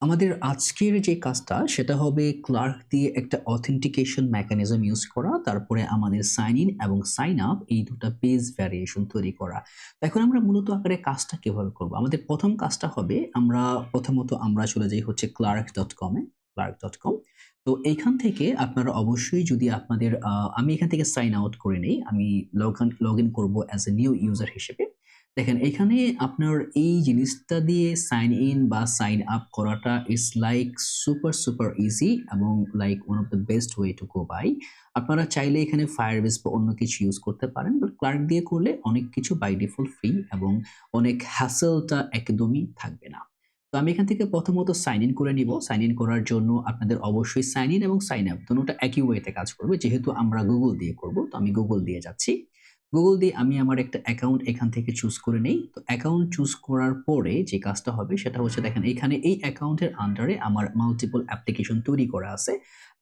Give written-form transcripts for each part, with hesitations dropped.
আমাদের আজকের যে কাজটা সেটা হবে ক্লার্ক দিয়ে একটা অথেন্টিকেশন মেকানিজম ইউজ করা, তারপরে আমাদের সাইন ইন এবং সাইন আপ এই দুটো পেজ ভ্যারিয়েশন তৈরি করা। তো এখন আমরা মূলত আকারে কাজটা কিভাবে করব? আমাদের প্রথম কাজটা হবে প্রথমত আমরা চলে যাই হচ্ছে clark.com এ, clark.com। তো এইখান থেকে আপনারা অবশ্যই যদি আপনাদের আমি এখান থেকে সাইন আউট করে নেই। আমি লগ ইন করব অ্যাজ এ নিউ ইউজার হিসেবে। দেখেন এখানে আপনার এই জিনিসটা দিয়ে সাইন ইন বা সাইন আপ করাটা ইজ লাইক সুপার ইজি এবং like one of the best way to go by. আপনারা চাইলে এখানে ফায়ারবেস বা অন্য কিছু ইউজ করতে পারেন, বাট ক্লার্ক দিয়ে করলে অনেক কিছু বাই ডিফল্ট ফ্রি এবং অনেক হ্যাসেলটা একদমই থাকবে না। তো আমি এখান থেকে প্রথমত সাইন ইন করে নিব। সাইন ইন করার জন্য আপনাদের অবশ্যই সাইন ইন এবং সাইন আপ দুটোটা একই ওয়েতে কাজ করবে, যেহেতু আমরা গুগল দিয়ে করব। তো আমি গুগল দিয়ে যাচ্ছি। গুগল দিয়ে আমি আমার একটা অ্যাকাউন্ট এখান থেকে চুজ করে নেই। তো অ্যাকাউন্ট চুজ করার পরে যে কাজটা হবে সেটা হচ্ছে, দেখেন এখানে এই অ্যাকাউন্টের আন্ডারে আমার মাল্টিপল অ্যাপ্লিকেশন তৈরি করা আছে।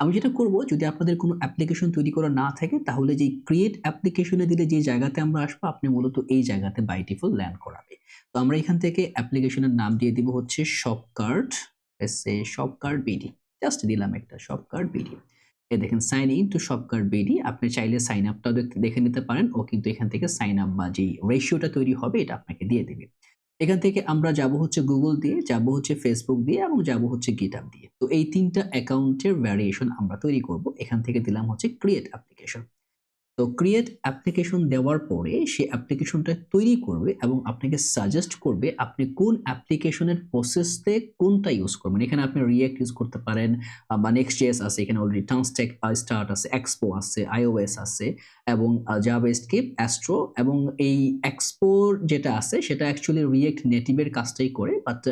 আমি যেটা করব, যদি আপনাদের কোনো অ্যাপ্লিকেশন তৈরি করা না থাকে তাহলে যে ক্রিয়েট অ্যাপ্লিকেশনে দিলে যে জায়গাতে আমরা আসবো, আপনি মূলত এই জায়গাতে বাই ডিফল্ট ল্যান্ড করাবে। তো আমরা এখান থেকে অ্যাপ্লিকেশনের নাম দিয়ে দিব হচ্ছে শপকার্ট, শপকার্ট বিডি। জাস্ট দিলাম একটা শপকার্ট বিডি। এই দেখেন সাইন ইন টু শপকার্ট বিডি। আপনি চাইলে সাইন আপটাও দেখে নিতে পারেন। ও কিন্তু এখান থেকে সাইন আপ বা যে রেশিওটা তৈরি হবে এটা আপনাকে দিয়ে দিবে। এখান থেকে আমরা যাব হচ্ছে গুগল দিয়ে, যাব হচ্ছে ফেসবুক দিয়ে এবং যাব হচ্ছে গিটহাব দিয়ে। তো এই ৩ টা অ্যাকাউন্টের ভ্যারিয়েশন আমরা তৈরি করব। এখান থেকে দিলাম হচ্ছে ক্রিয়েট অ্যাপ্লিকেশন। তো ক্রিয়েট অ্যাপ্লিকেশন দেওয়ার পরে সে অ্যাপ্লিকেশনটা তৈরি করবে এবং আপনাকে সাজেস্ট করবে আপনি কোন অ্যাপ্লিকেশনের প্রসেসতে কোনটা ইউজ করবেন। এখানে আপনি রিঅ্যাক্ট ইউজ করতে পারেন বা নেক্সট.js আছে, এখানে অলরেডি টার্নস্ট্যাক স্টার্ট আছে, এক্সপো আছে, iOS আছে এবং জাভাস্ক্রিপ্ট, অ্যাস্ট্রো এবং এই এক্সপোর যেটা আছে সেটা অ্যাকচুয়ালি রিঅ্যাক্ট নেটিভের কাজটাই করে, বাট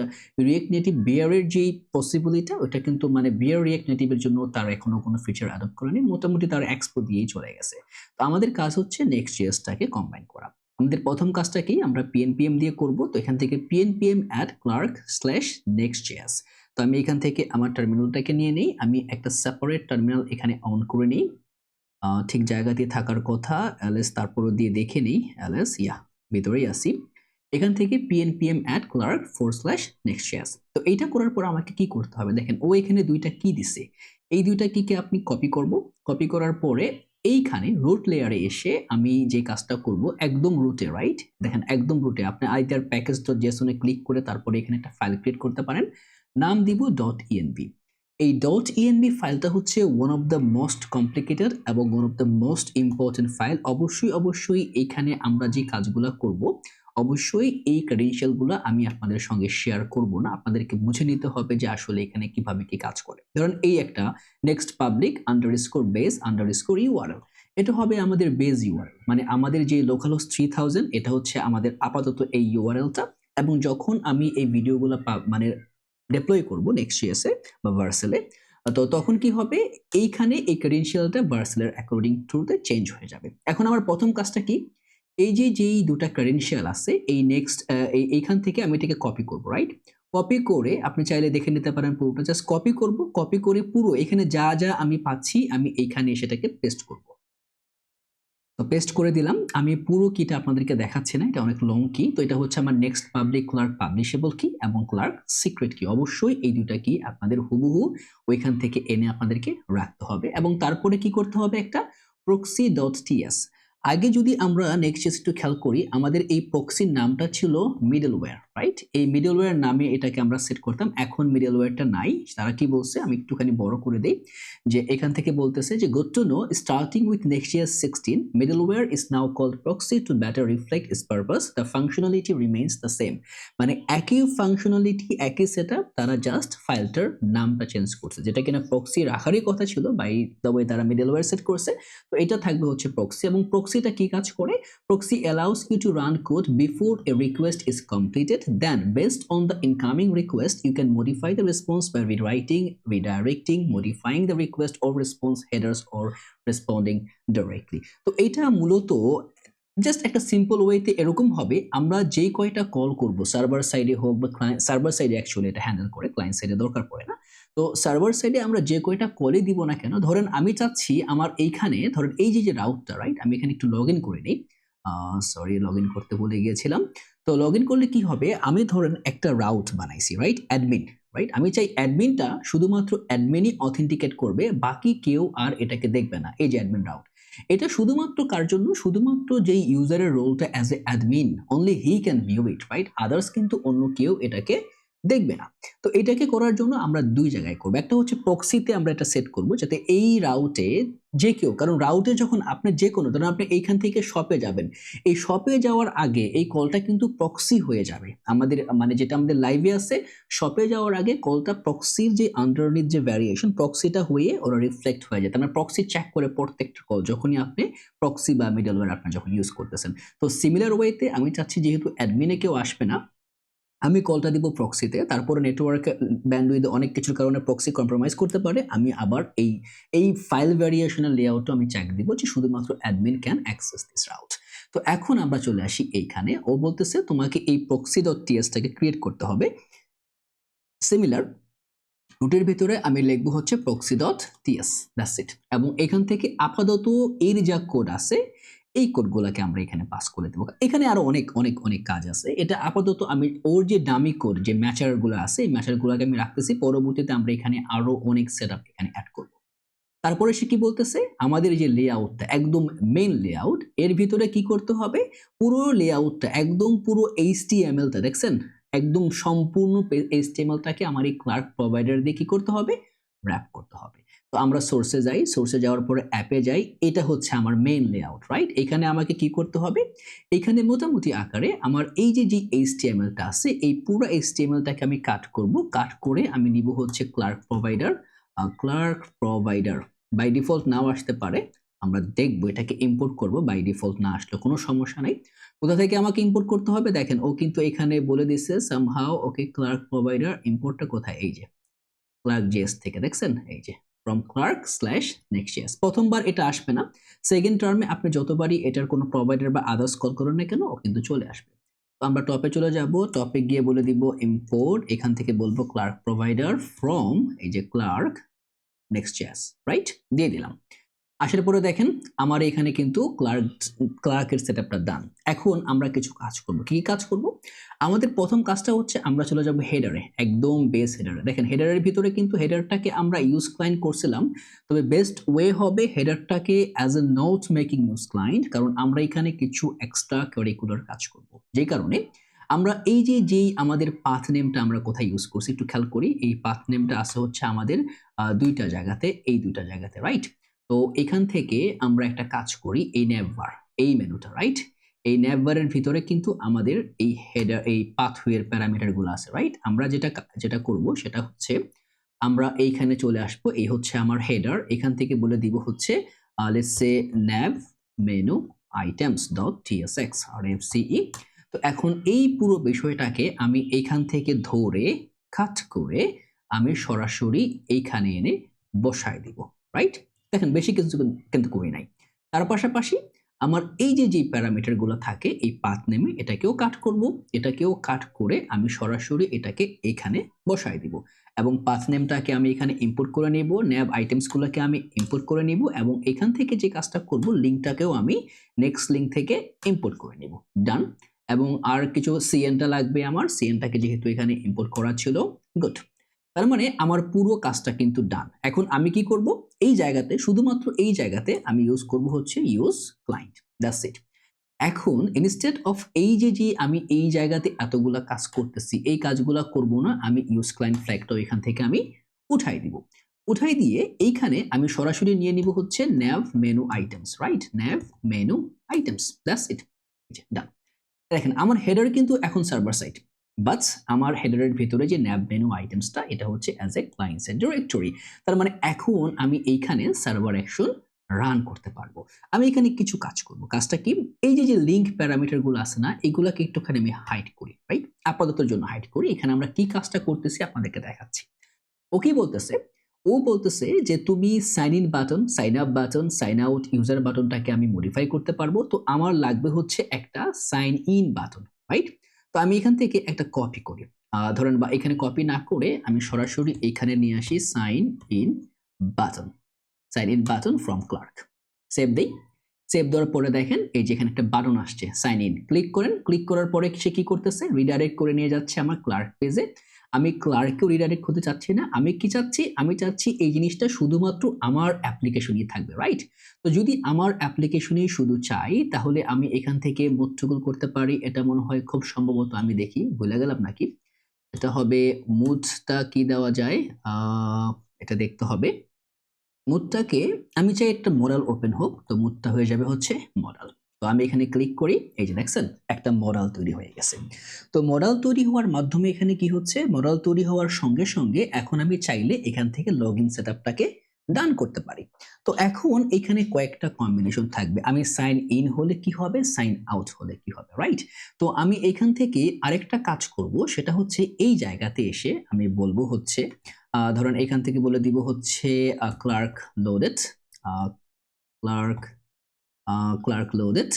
রিঅ্যাক্ট নেটিভ বিয়ারের যেই পসিবিলিটি ওটা কিন্তু মানে বিয়ার রিঅ্যাক্ট নেটিভের জন্য তার এখনো কোনো ফিচার অ্যাডপ্ট করেনি, মোটামুটি তার এক্সপো দিয়েই চলে গেছে। তো আমাদের কাজ হচ্ছে নেক্সট.js-টাকে কম্বাইন করা। আমাদের প্রথম কাজটা কি, আমরা পিএনপিএম দিয়ে করব। তো এখান থেকে পিএনপিএম @, clark/next.js। তো আমি এখান থেকে আমার টার্মিনালটাকে নিয়ে নেই। আমি একটা সেপারেট টার্মিনাল এখানে অন করে নিই। ঠিক জায়গাতে থাকার কথা, ls তারপরও দিয়ে দেখে নেই। ls ভিতরেই আছি। এখান থেকে পিএনপিএম @clark/next.js। তো এইটা করার পর আমাকে কি করতে হবে, দেখেন ও এখানে ২ টা কি দিছে। এই ২ টা কিকে আপনি কপি করব। কপি করার পরে এইখানে রুট লেয়ারে এসে আমি যে কাজটা করব, একদম রুটে, রাইট? দেখেন একদম রুটে আপনি আইদার প্যাকেজ.json এ ক্লিক করে তারপরে এখানে একটা ফাইল ক্রিয়েট করতে পারেন। নাম দিব .env। এই .env ফাইলটা হচ্ছে one of the most complicated এবং one of the most important file. অবশ্যই এখানে আমরা যে কাজগুলা করব, অবশ্যই এই ক্রেডেনশিয়াল গুলো আমি আপনাদের সঙ্গে শেয়ার করব না। আপনাদেরকে বুঝে নিতে হবে যে আসলে এখানে কিভাবে কি কাজ করে। ধরুন এই একটা next public underscore base underscore URL, এটা হবে আমাদের বেস ইউআরএল, মানে আমাদের যে লোকালহোস্ট 3000 এটা হচ্ছে আমাদের আপাতত এই ইউআরএলটা। এবং যখন আমি এই ভিডিওগুলো মানে ডিপ্লয় করব নেক্সট.js এ বা ভার্সেল এ, তো তখন কি হবে, এইখানে এই ক্রেডেনশিয়ালটা ভার্সেলের অ্যাকর্ডিং টু তে চেঞ্জ হয়ে যাবে। এখন আমার প্রথম কাজটা কি, এই যে যেই দুটা ক্রেডেনশিয়াল আছে এই নেক্সট এইখান থেকে আমি এটাকে কপি করব, রাইট? কপি করে আপনি চাইলে দেখে নিতে পারেন পুরোটা, জাস্ট কপি করব। কপি করে পুরো এখানে যা আমি পাচ্ছি আমি এইখানে সেটাকে পেস্ট করব। তো পেস্ট করে দিলাম। আমি পুরো কিটা আপনাদেরকে দেখাচ্ছি না, এটা অনেক লং কি। তো এটা হচ্ছে আমার নেক্সট পাবলিক, ক্লার্ক পাবলিশেবল কি এবং ক্লার্ক সিক্রেট কি। অবশ্যই এই দুইটা কি আপনাদের হুবহু ওইখান থেকে এনে আপনাদেরকে রাখতে হবে এবং তারপরে কি করতে হবে, একটা proxy.ts। আগে যদি আমরা নেক্সট একটু খেয়াল করি, আমাদের এই প্রক্সির নামটা ছিল মিডলওয়্যার, রাইট? এই মিডলওয়্যার নামে এটাকে আমরা সেট করতাম। এখন মিডলওয়্যারটা নাই। তারা কি বলছে, আমি একটুখানি বড় করে দেই, যে এখান থেকে বলতেছে যে good to know starting with Next.js 16 middleware is now called proxy to better reflect its purpose, the functionality remains the same। মানে একই ফাংশনালিটি একই সেটআপ, তারা জাস্ট ফাইলটার নামটা চেঞ্জ করছে। যেটা কিনা প্রক্সি রাখারই কথা ছিল, বাই দ্য ওয়ে তারা মিডলওয়্যার সেট করছে। তো এটা থাকবে হচ্ছে প্রক্সি। এবং প্রক্সিটা কি কাজ করে, proxy allows you to run code before a request is completed, then based on the incoming request you can modify the response by rewriting, redirecting, modifying the request or response headers or responding directly। তো এটা মূলত just একটা simple ওয়েতে এরকম হবে, আমরা যে কয়টা কল করব সার্ভার সাইডে হোক বা ক্লায়েন্ট, সার্ভার সাইডে অ্যাকচুয়ালি এটা হ্যান্ডেল করে, ক্লায়েন্ট সাইডে দরকার পড়ে না। তো সার্ভার সাইডে আমরা যে কয়টা কলই দিব না কেন, ধরেন আমি চাচ্ছি আমার এইখানে ধরেন এই যে রাউটটা, রাইট? আমি এখানে একটু লগ ইন করে নিই। সরি, লগ ইন করতে ভুলে গিয়েছিলাম। তো লগ ইন করলে কি হবে, আমি ধরেন একটা রাউট বানাইছি, রাইট? Admin right? আমি চাই অ্যাডমিনটা শুধুমাত্র অ্যাডমিনই অথেন্টিকেট করবে, বাকি কেউ আর এটাকে দেখবে না। এই যে অ্যাডমিন রাউট। এটা শুধুমাত্র কার জন্য? শুধুমাত্র যেই ইউজারের রোলটা as a admin, only he can view it, right? Others কিন্তু অন্য কেউ এটাকে দেখবে না। তো এটাকে করার জন্য আমরা ২ জায়গায় করব। একটা হচ্ছে প্রক্সিতে আমরা এটা সেট করব যাতে এই রাউটে যে কেউ, কারণ রাউটে যখন আপনি যেকোনো, ধরুন আপনি এইখান থেকে শপে যাবেন। এই শপে যাওয়ার আগে এই কলটা কিন্তু প্রক্সি হয়ে যাবে। আমাদের মানে যেটা আমাদের লাইভে আছে, শপে যাওয়ার আগে কলটা প্রক্সির যে আন্ডারনিথ যে ভ্যারিয়েশন, প্রক্সিটা হয়ে ওরা রিফ্লেক্ট হয়ে যায়। আমরা প্রক্সি চেক করে প্রত্যেকটা কল যখনই আপনি প্রক্সি বা মিডলওয়্যার আপনি যখন ইউজ করতেছেন। তো সিমিলার ওয়েতে আমি চাচ্ছি যেহেতু অ্যাডমিনে কেউ আসবে না, আমি কলটা দিব প্রক্সিতে। তারপরে নেটওয়ার্ক ব্যান্ডউইথ অনেক কিছুর কারণে প্রক্সি কম্প্রোমাইজ করতে পারে। আমি আবার এই ফাইল ভ্যারিয়েশনের লেআউটও আমি চেক দিব যে শুধুমাত্র admin can access this route. তো এখন আমরা চলে আসি এইখানে। ও বলতেছে তোমাকে এই proxy.ts টাকে ক্রিয়েট করতে হবে। সিমিলার রুটের ভিতরে আমি লিখবো হচ্ছে proxy.ts, দ্যাটস ইট। এবং এখান থেকে আপাতত এর যা কোড আছে এই কোডগুলোকে আমরা এখানে পাস করে দেবো। এখানে আরো অনেক অনেক অনেক কাজ আছে। এটা আপাতত আমি ওর যে ডামি কোড যে ম্যাচারগুলো আছে এই ম্যাচারগুলোকে আমি রাখতেছি। পরবর্তীতে আমরা এখানে আরো অনেক সেটআপ এখানে অ্যাড করব। তারপরে সে কি বলতেছে, আমাদের যে লেআউটটা একদম মেইন লেআউট, এর ভিতরে কি করতে হবে? পুরো লেআউটটা একদম পুরো HTML টা দেখছেন, একদম সম্পূর্ণ HTML টাকে আমার এই ক্লার্ক প্রোভাইডার দিয়ে কি করতে হবে? র‍্যাপ করতে হবে। তো আমরা সোর্সে যাই, সোর্সে যাওয়ার পরে অ্যাপে যাই। এটা হচ্ছে আমার মেইন লেআউট, রাইট? এখানে আমাকে কি করতে হবে? এখানে মোটামুটি আকারে আমার এই যে HTML টা আছে এই পুরো HTML টাকে আমি কাট করব। কাট করে আমি নিব হচ্ছে Clerk provider. Clerk provider by default নাও আসতে পারে, আমরা দেখবো এটাকে ইম্পোর্ট করব। বাই ডিফল্ট না আসলে কোনো সমস্যা নাই। কোথা থেকে আমাকে ইম্পোর্ট করতে হবে দেখেন, ও কিন্তু এখানে বলে দিচ্ছে সামহাউ। ওকে, ক্লার্ক প্রোভাইডার ইম্পোর্টটা কোথায়? এই যে ক্লার্ক.js থেকে, দেখছেন এই যে from clark/next.js। প্রথমবার এটা আসবে না, সেকেন্ড টার্মে আপনি যতবারই এটার কোনো প্রোভাইডার বা আদার্স কল করেন না কেন ও কিন্তু চলে আসবে। তো আমরা টপে চলে যাব, টপে গিয়ে বলে দিব ইম্পোর্ট, এখান থেকে বলবো ক্লার্ক প্রোভাইডার ফ্রম এই যে ক্লার্ক নেক্সট.js, রাইট? দিয়ে দিলাম। আসার পরে দেখেন আমার এখানে কিন্তু ক্লার্কের সেটআপটা ডান। এখন আমরা কিছু কাজ করব। কি কাজ করব? আমাদের প্রথম কাজটা হচ্ছে আমরা চলে যাব হেডারে, একদম বেস হেডারে। দেখেন হেডারের ভিতরে কিন্তু হেডারটাকে আমরা ইউজ ক্লায়েন্ট করছিলাম, তবে বেস্ট ওয়ে হবে হেডারটাকে as a note making use client, কারণ আমরা এখানে কিছু এক্সট্রা কারিকুলার কাজ করব। যে কারণে আমরা এই যেই আমাদের পাথ নেমটা আমরা কোথায় ইউজ করছি একটু খেয়াল করি। এই পাথ নেমটা আছে হচ্ছে আমাদের দুইটা জায়গাতে, এই দুইটা জায়গাতে, রাইট? তো এখান থেকে আমরা একটা কাজ করি, এই ন্যাভবার, এই মেনুটা, রাইট? এই ন্যাভবারের ভিতরে কিন্তু আমাদের এই হেডার, এই পাথওয়ের প্যারামিটার গুলো আছে, রাইট? আমরা যেটা করব সেটা হচ্ছে আমরা এইখানে চলে আসব। এই হচ্ছে আমার হেডার। এখান থেকে বলে দিব হচ্ছে let's say nav menu items.tsx rfce। তো এখন এই পুরো বিষয়টাকে আমি এইখান থেকে ধরে কাট করে আমি সরাসরি এইখানে এনে বসায় দিব, রাইট? দেখেন বেশি কিছু কিন্তু করি নাই। তার পাশাপাশি আমার এই যে প্যারামিটার গুলো থাকে এই পাথ নেমে এটাকেও কাট করব, এটাকেও কাট করে আমি সরাসরি এটাকে এখানে বসায় দিব। এবং পাথ নেমটাকে আমি এখানে ইম্পোর্ট করে নিব, nav আইটেমস গুলোকে আমি ইম্পোর্ট করে নিব, এবং এখান থেকে যে কাজটা করব লিংকটাকেও আমি নেক্সট লিংক থেকে ইম্পোর্ট করে নিব। ডান। এবং আর কিছু সিএনটা লাগবে আমার, সিএনটাকে যেহেতু এখানে ইম্পোর্ট করা ছিল, গুড। তার মানে আমার পুরো কাজটা কিন্তু ডান। এখন আমি কি করব? এই জায়গাতে, শুধুমাত্র এই জায়গাতে আমি ইউজ করব হচ্ছে ইউজ ক্লায়েন্ট, দ্যাটস ইট। এখন ইনস্টেড অফ যে আমি এই জায়গাতে এতগুলা কাজ করতেছি, এই কাজগুলা করব না, আমি ইউজ ক্লায়েন্ট ফ্ল্যাগটা এখান থেকে আমি উঠাই দিব। উঠাই দিয়ে এইখানে আমি সরাসরি নিয়ে নিব হচ্ছে nav menu items, right? nav menu items, that's it. Done. দেখেন আমার হেডার কিন্তু এখন সার্ভার সাইড, বাট আমার হেডারের ভিতরে যে nav menu আইটেমসটা এটা হচ্ছে as a client side directory. তার মানে এখন আমি এইখানে সার্ভার অ্যাকশন রান করতে পারবো। আমি এখানে কিছু কাজ করব। কাজটা কি? এই যে লিংক প্যারামিটার গুলো আছে না, এগুলাকে একটুখানি আমি হাইড করি, রাইট? আপাততর জন্য হাইড করি। এখানে আমরা কি কাজটা করতেছি আপনাদেরকে দেখাচ্ছি। ও কি বলতেছে? ও বলতেছে যে তুমি sign in button, sign up button, sign out user বাটনটাকে আমি মডিফাই করতে পারবো। তো আমার লাগবে হচ্ছে একটা সাইন ইন বাটন, রাইট? তো আমি এখান থেকে একটা কপি করি। ধরেন বা এখানে কপি না করে আমি সরাসরি এখানে নিয়ে আসি sign in button, sign in button from Clerk. Save দেই। সেভ দেওয়ার পরে দেখেন এই যে এখানে একটা বাটন আসছে সাইন ইন, ক্লিক করেন। ক্লিক করার পরে সে কি করতেছে? রিডাইরেক্ট করে নিয়ে যাচ্ছে আমার ক্লার্ক পেজে। আমি ক্লার্কেও রিডাইরেক্ট হতে চাচ্ছি না। আমি কি চাচ্ছি? আমি চাচ্ছি এই জিনিসটা শুধুমাত্র আমার অ্যাপ্লিকেশনেই থাকবে, রাইট? তো যদি আমার অ্যাপ্লিকেশনেই শুধু চাই তাহলে আমি এখান থেকে মুভ টগল করতে পারি। এটা মনে হয় খুব সম্ভবত আমি দেখি, ভুলে গেলাম নাকি? এটা হবে মুডটা কি দেওয়া যায়? আ এটা দেখতে হবে। মুডটাকে আমি চাই একটা মডেল ওপেন হোক। তো মুডটা হয়ে যাবে হচ্ছে মডেল। তো আমি এখানে ক্লিক করি। এই যে দেখছেন? একটা মডেল তৈরি হয়ে গেছে। তো মডেল তৈরি হওয়ার মাধ্যমে এখানে কি হচ্ছে? মডেল তৈরি হওয়ার সঙ্গে, সঙ্গে এখন আমি চাইলে এখান থেকে লগইন সেটআপটাকে ডান করতে পারি। তো এখন এখানে কয়েকটা কম্বিনেশন থাকবে। আমি সাইন ইন হলে কি হবে? সাইন আউট হলে কি হবে? রাইট? তো আমি এখান থেকে আরেকটা কাজ করব। সেটা হচ্ছে এই জায়গাতে এসে আমি বলব হচ্ছে ধরেন এখান থেকে বলে দিব হচ্ছে ক্লার্ক লোডেড আ ক্লার্ক ক্লার্ক লোডেড।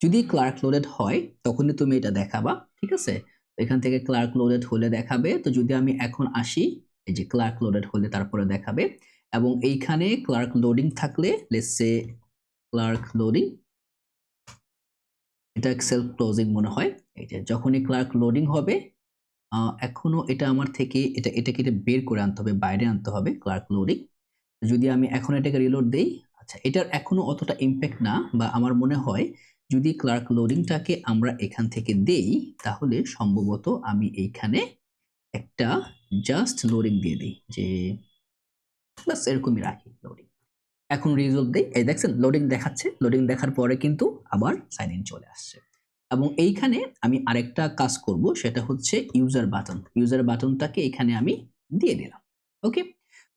যদি ক্লার্ক লোডেড হয় তখনই তুমি এটা দেখাবা। ঠিক আছে? এখান থেকে ক্লার্ক লোডেড হলে দেখাবে। তো যদি আমি এখন আসি, এই যে ক্লার্ক লোডেড হলে তারপরে দেখাবে এবং এইখানে ক্লার্ক লোডিং থাকলে লেটস সে ক্লার্ক লোডিং, এটা সেলফ ক্লোজিং মনে হয়। এই যে যখনই ক্লার্ক লোডিং হবে আ এখনো এটা আমার থেকে এটাকে বের করে আনতে হবে, বাইরে আনতে হবে ক্লার্ক লোডিং। যদি আমি এখন এটাকে রিলোড দেই, আচ্ছা এটার এখনো অতটা ইমপ্যাক্ট না বা আমার মনে হয় যদি ক্লার্ক লোডিংটাকে আমরা এখান থেকে দেই তাহলে সম্ভবত আমি এইখানে একটা জাস্ট লোডিং দিয়ে দিই যে বাস এরকমই রাখি লোডিং। এখন রিজলভ দেই। এই দেখছেন লোডিং দেখাচ্ছে। লোডিং দেখার পরে কিন্তু আবার সাইন ইন চলে আসছে। এবং এইখানে আমি আরেকটা কাজ করব সেটা হচ্ছে ইউজার বাটন। ইউজার বাটনটাকে এখানে আমি দিয়ে দিলাম। ওকে?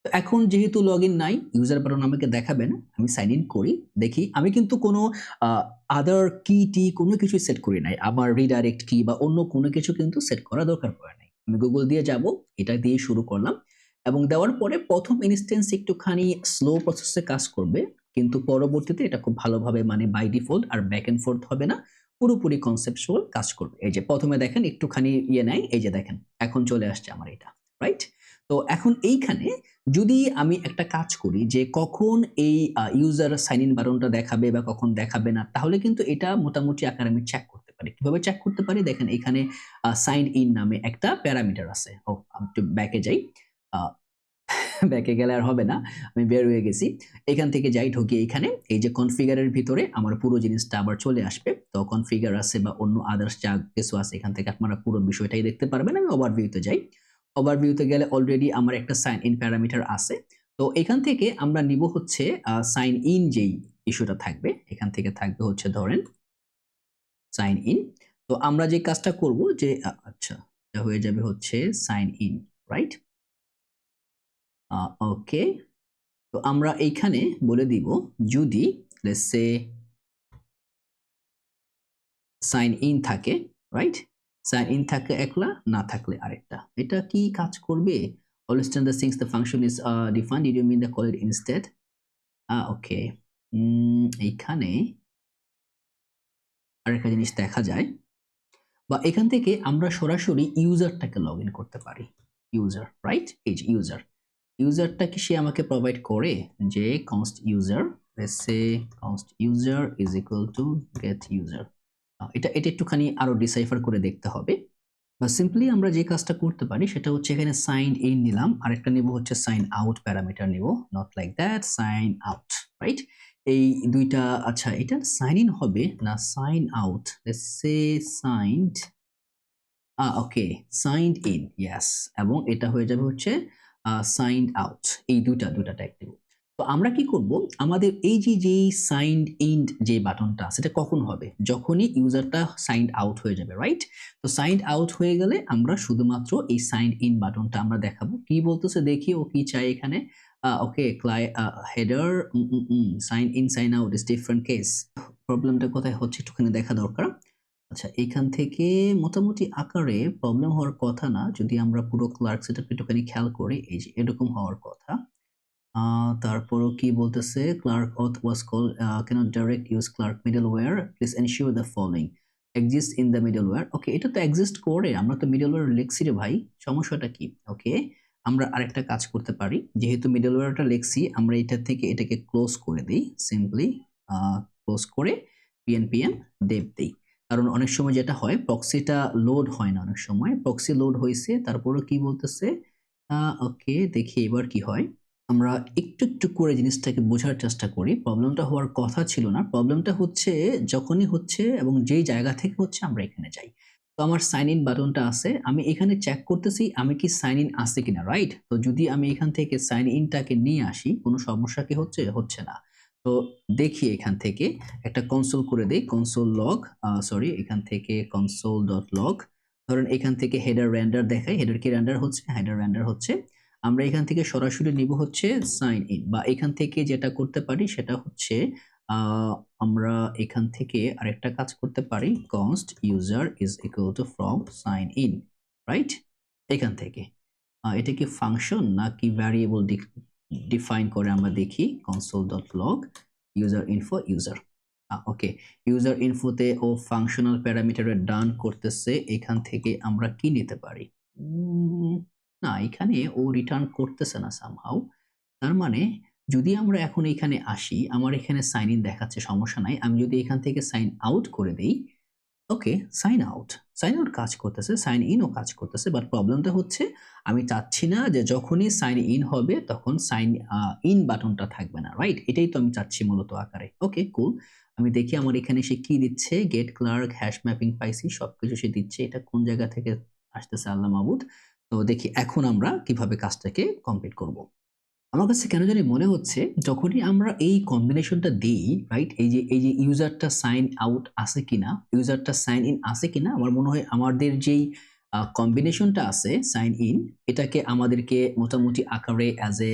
তো এখন যেহেতু লগইন নাই, ইউজার বাটন আমাকে দেখাবে না। আমি সাইন ইন করি। দেখি আমি কিন্তু কোনো আ আদার কি-টি কোনো কিছুই সেট করি নাই। আমার রিডাইরেক্ট কি বা অন্য কোনো কিছু কিন্তু সেট করা দরকার পড়ে নাই। আমি Google দিয়ে যাব। এটা দিয়ে শুরু করলাম। এবং দেওয়ার পরে ১ম ইনস্ট্যান্স একটুখানি স্লো প্রসেসে কাজ করবে। কিন্তু পরবর্তীতে এটা খুব ভালোভাবে মানে বাই ডিফল্ট আর ব্যাক এন্ড ফোর্থ হবে না। পুরোপুরি কনসেপচুয়াল কাজ করবে। এই যে ১ম এ দেখেন একটুখানি নেয়, এই যে দেখেন এখন চলে আসছে আমার এটা। রাইট? তো এখন এইখানে যদি আমি একটা কাজ করি যে কখন এই ইউজার সাইন ইন বাটনটা দেখাবে বা কখন দেখাবে না, তাহলে কিন্তু এটা মোটামুটি আকারে আমি চেক করতে পারি। কিভাবে চেক করতে পারি? দেখেন এখানে সাইন ইন নামে একটা প্যারামিটার আছে। আমি একটু ব্যাক এ যাই। আ ব্যাকে গেলে আর হবে না। আমি বের হয়ে গেছি। এখান থেকে যাই ঢুকি এইখানে। এই যে কনফিগার এর ভিতরে আমার পুরো জিনিসটা আবার চলে আসবে। তো কনফিগার আছে বা অন্য আদার্স যা কিছু আছে এখান থেকে আপনারা পুরো বিষয়টাই দেখতে পারবেন। আমি ওভারভিউ তে যাই। ওভারভিউ তে গেলে অলরেডি আমার একটা সাইন ইন প্যারামিটার আছে। তো এখান থেকে আমরা নিব হচ্ছে সাইন ইন যেই ইস্যুটা থাকবে, এখান থেকে থাকবে হচ্ছে ধরেন সাইন ইন। তো আমরা যে কাজটা করব যে আচ্ছা, এটা হয়ে যাবে হচ্ছে সাইন ইন, রাইট? আ ওকে। তো আমরা এইখানে বলে দিব যদি লেটস সে সাইন ইন থাকে, রাইট? সাইন ইন থাকে একলা, না থাকলে আরেকটা। এটা কি কাজ করবে? Always turn the since the function is defined, did you mean the call it instead? ওকে। এইখানে আরেকটা জিনিস দেখা যায় বা এখান থেকে আমরা সরাসরি ইউজারটাকে লগইন করতে পারি। User, right? এই যে ইউজার। ইউজারটা কি সে আমাকে প্রোভাইড করে যে const user, let's say const user is equal to get user. এটা একটুখানি আরো ডিসাইফার করে দেখতে হবে। বা সিম্পলি আমরা যে কাজটা করতে পারি সেটা হচ্ছে এখানে সাইন ইন নিলাম, আরেকটা নিব হচ্ছে সাইন আউট প্যারামিটার নিব, not like that, sign out, right? এই ২ টা আচ্ছা এটা সাইন ইন হবে না sign out? Let's say signed okay, signed in, yes, এবং এটা হয়ে যাবে হচ্ছে সাইনড আউট। এই ২টা টাইপ দিব। তো আমরা কি করব? আমাদের এই যেই সাইনড ইন যে বাটনটা সেটা কখন হবে? যখনই ইউজারটা সাইনড আউট হয়ে যাবে, রাইট? তো সাইনড আউট হয়ে গেলে আমরা শুধুমাত্র এই সাইনড ইন বাটনটা আমরা দেখাবো। কি বলতেছে দেখি ও কি চায় এখানে? Okay header sign in sign out is different case. প্রবলেমটা কোথায় হচ্ছে একটুখানি দেখা দরকার। আচ্ছা এখান থেকে মোটামুটি আকারে প্রবলেম হওয়ার কথা না। যদি আমরা পুরো ক্লার্ক সেটআপ একটুখানি খেয়াল করি, এই যে এরকম হওয়ার কথা। তারপরও কি বলতেছে? Clerk auth was called cannot direct use Clark middleware. Please ensure the following exists in the middleware. ওকে, এটা তো এক্সিস্ট করে। আমরা তো মিডলওয়্যার লিখছি রে ভাই। সমস্যাটা কি? ওকে, আমরা আরেকটা কাজ করতে পারি। যেহেতু মিডলওয়্যারটা লিখছি আমরা এটা থেকে এটাকে ক্লোজ করে দেই। সিম্পলি ক্লোজ করে npm dev দেই। কারণ অনেক সময় যেটা হয় প্রক্সিটা লোড হয় না অনেক সময়। প্রক্সি লোড হইছে তারপরেও কি বলতেছে? ওকে দেখি এবার কি হয়। আমরা একটু করে জিনিসটাকে বোঝার চেষ্টা করি। প্রবলেমটা হওয়ার কথা ছিল না। প্রবলেমটা হচ্ছে যখনই হচ্ছে এবং যেই জায়গা থেকে হচ্ছে আমরা এখানে যাই। তো আমার সাইন ইন বাটনটা আছে। আমি এখানে চেক করতেছি আমি কি সাইন ইন আছে কিনা, রাইট? তো যদি আমি এখান থেকে সাইন ইনটাকে নিয়ে আসি, কোন সমস্যা কি হচ্ছে? হচ্ছে না। তো দেখি এখান থেকে একটা কনসোল করে দেই। কনসোল লগ সরি এখান থেকে console.log ধরেন এখান থেকে হেডার রেন্ডার দেখাই। হেডার কি রেন্ডার হচ্ছে? হেডার রেন্ডার হচ্ছে। আমরা এখান থেকে সরাসরি নিব হচ্ছে সাইন ইন বা এখান থেকে যেটা করতে পারি সেটা হচ্ছে আ আমরা এখান থেকে আরেকটা কাজ করতে পারি const user is equal to from sign in, right? এখান থেকে। এটা কি ফাংশন নাকি ভ্যারিয়েবল ডিফাইন করে আমরা দেখি console.log user info user okay user ইনফোতে ও ফাংশনাল প্যারামিটারে ডান করতেছে এখান থেকে আমরা কি নিতে পারি না এখানে ও রিটার্ন করতেছে না সামহাউ তার মানে যদি আমরা এখন এখানে আসি আমার এখানে সাইন ইন দেখাচ্ছে সমস্যা নাই আমি যদি এখান থেকে সাইন আউট করে দেই ওকে সাইন আউট কাজ করতেছে সাইন ইনও কাজ করতেছে বাট প্রবলেমটা হচ্ছে আমি চাচ্ছি না যে যখনই সাইন ইন হবে তখন সাইন ইন বাটনটা থাকবে না রাইট এটাই তো আমি চাচ্ছি মূলত আকারে ওকে কুল আমি দেখি আমার এখানে সে কি দিচ্ছে গেট ক্লার্ক হ্যাশ ম্যাপিং পাইছি সবকিছু সে দিচ্ছে এটা কোন জায়গা থেকে আসতেছে আল্লাহ মাহবুদ তো দেখি এখন আমরা কিভাবে কাজটাকে কমপ্লিট করব আমার কাছে কেন জানি মনে হচ্ছে যখনই আমরা এই কম্বিনেশনটা দেই রাইট এই যে ইউজারটা সাইন আউট আছে কিনা ইউজারটা সাইন ইন আছে কিনা আমার মনে হয় আমাদের যেই কম্বিনেশনটা আছে সাইন ইন এটাকে আমাদেরকে মোটামুটি আকারে অ্যাজ এ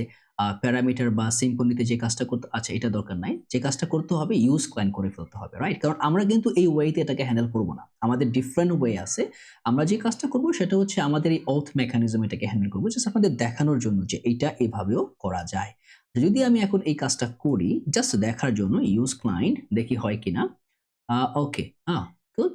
প্যারামিটার বা সিম্পলিতে যে কাজটা করতে আচ্ছা এটা দরকার নাই যে কাজটা করতে হবে ইউজ ক্লায়েন্ট করে ফেলতে হবে রাইট কারণ আমরা কিন্তু এই ওয়েতে এটাকে হ্যান্ডেল করব না আমাদের ডিফারেন্ট ওয়ে আছে আমরা যে কাজটা করব সেটা হচ্ছে আমাদের এই অথ মেকানিজম এটাকে হ্যান্ডেল করবো জাস্ট আপনাদের দেখানোর জন্য যে এটা এভাবেও করা যায় যদি আমি এখন এই কাজটা করি জাস্ট দেখার জন্য ইউজ ক্লায়েন্ট দেখি হয় কিনা ওকে গুড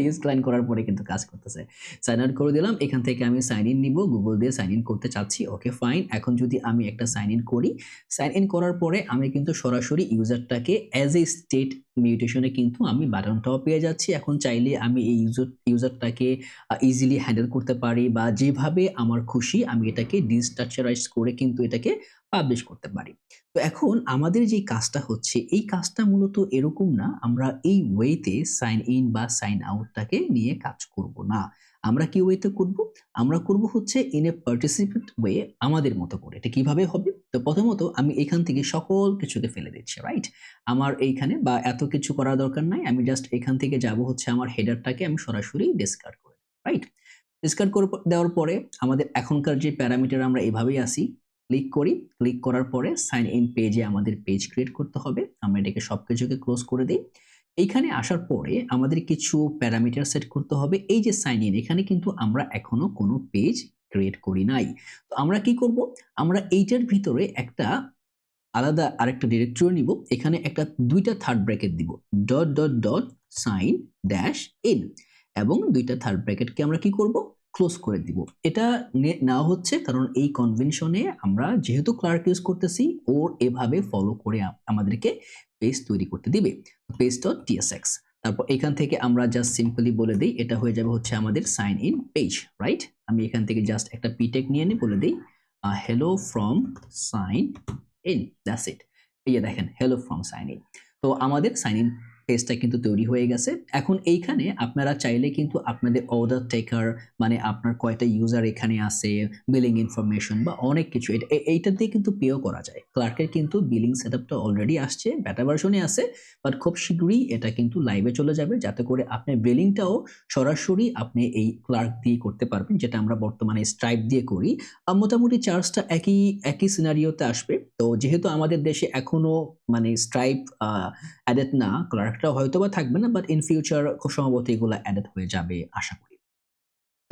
ইউজ ক্লায়েন্ট করার পরে কিন্তু কাজ করতেছে সাইন আউট করে দিলাম এখান থেকে আমি সাইন ইন নিব গুগল দিয়ে সাইন ইন করতে চাচ্ছি ওকে ফাইন এখন যদি আমি একটা সাইন ইন করি সাইন ইন করার পরে আমি কিন্তু সরাসরি ইউজারটাকে অ্যাজ এ স্টেট মিউটেশনে কিন্তু আমি বাটনটাও পেয়ে যাচ্ছি এখন চাইলে আমি এই ইউজারটাকে ইজিলি হ্যান্ডেল করতে পারি বা যেভাবে আমার খুশি আমি এটাকে ডিস্ট্রাকচারাইজ করে কিন্তু এটাকে পাবলিশ করতে পারি তো এখন আমাদের যে কাজটা হচ্ছে এই কাজটা মূলত এরকম না আমরা এই ওয়েতে সাইন ইন বা সাইন আউটটাকে নিয়ে কাজ করব না আমরা কি ওয়েতে করব আমরা করব হচ্ছে ইন এ পার্টিসিপেন্ট ওয়ে আমাদের মতো করে এটা কিভাবে হবে তো প্রথমত আমি এখান থেকে সকল কিছুকে ফেলে দিচ্ছি রাইট আমার এইখানে বা এত কিছু করার দরকার নাই আমি জাস্ট এখান থেকে যাব হচ্ছে আমার হেডারটাকে আমি সরাসরি ডিসকার্ড করে রাইট ডিসকার্ড করে দেওয়ার পরে আমাদের এখনকার যে প্যারামিটার আমরা এভাবেই আসি ক্লিক করি ক্লিক করার পরে সাইন ইন পেজে আমাদের পেজ ক্রিয়েট করতে হবে আমরা এটাকে সবকিছুকে ক্লোজ করে দিই এইখানে আসার পরে আমাদের কিছু প্যারামিটার সেট করতে হবে এই যে সাইন ইন এখানে কিন্তু আমরা এখনো কোনো পেজ ক্রিয়েট করি নাই তো আমরা কি করব আমরা এইটার ভিতরে একটা আলাদা আরেকটা ডিরেক্টরি নিব এখানে একটা দুইটা থার্ড ব্র্যাকেট দিব dot dot dot sign dash in এবং দুইটা থার্ড ব্র্যাকেটকে আমরা কি করব ক্লোজ করে দিব এটা নেওয়া হচ্ছে কারণ এই কনভেনশনে আমরা যেহেতু ক্লার্ক ইউজ করতেছি ওর এভাবে ফলো করে আমাদেরকে পেজ তৈরি করতে দিবে পেজ ডট টিএসএক্স তারপর এখান থেকে আমরা জাস্ট সিম্পলি বলে দিই এটা হয়ে যাবে হচ্ছে আমাদের সাইন ইন পেজ রাইট আমি এখান থেকে জাস্ট একটা পিটেক নিয়ে নিয়ে বলে দিই hello from sign in that's it এই যে দেখেন hello from sign in তো আমাদের সাইন ইন পেজটা কিন্তু তৈরি হয়ে গেছে এখন এইখানে আপনারা চাইলে কিন্তু আপনাদের অর্ডার টেকার মানে আপনার কয়টা ইউজার এখানে আছে বিলিং ইনফরমেশন বা অনেক কিছু এইটা দিয়ে কিন্তু পেও করা যায় ক্লার্কের কিন্তু বিলিং সেটআপটা অলরেডি আসছে বেটা ভার্সনে আছে বাট খুব শীঘ্রই এটা কিন্তু লাইভে চলে যাবে যাতে করে আপনার বিলিংটাও সরাসরি আপনি এই ক্লার্ক দিয়ে করতে পারবেন যেটা আমরা বর্তমানে স্ট্রাইপ দিয়ে করি মোটামুটি চার্জটা একই সিনারিওতে আসবে তো যেহেতু আমাদের দেশে এখনো মানে স্ট্রাইপ অ্যাডেড না ক্লার্কটা হয়তো বা থাকবে না বাট ইন ফিউচার খুব সম্ভবত এগুলো অ্যাডেড হয়ে যাবে আশা করি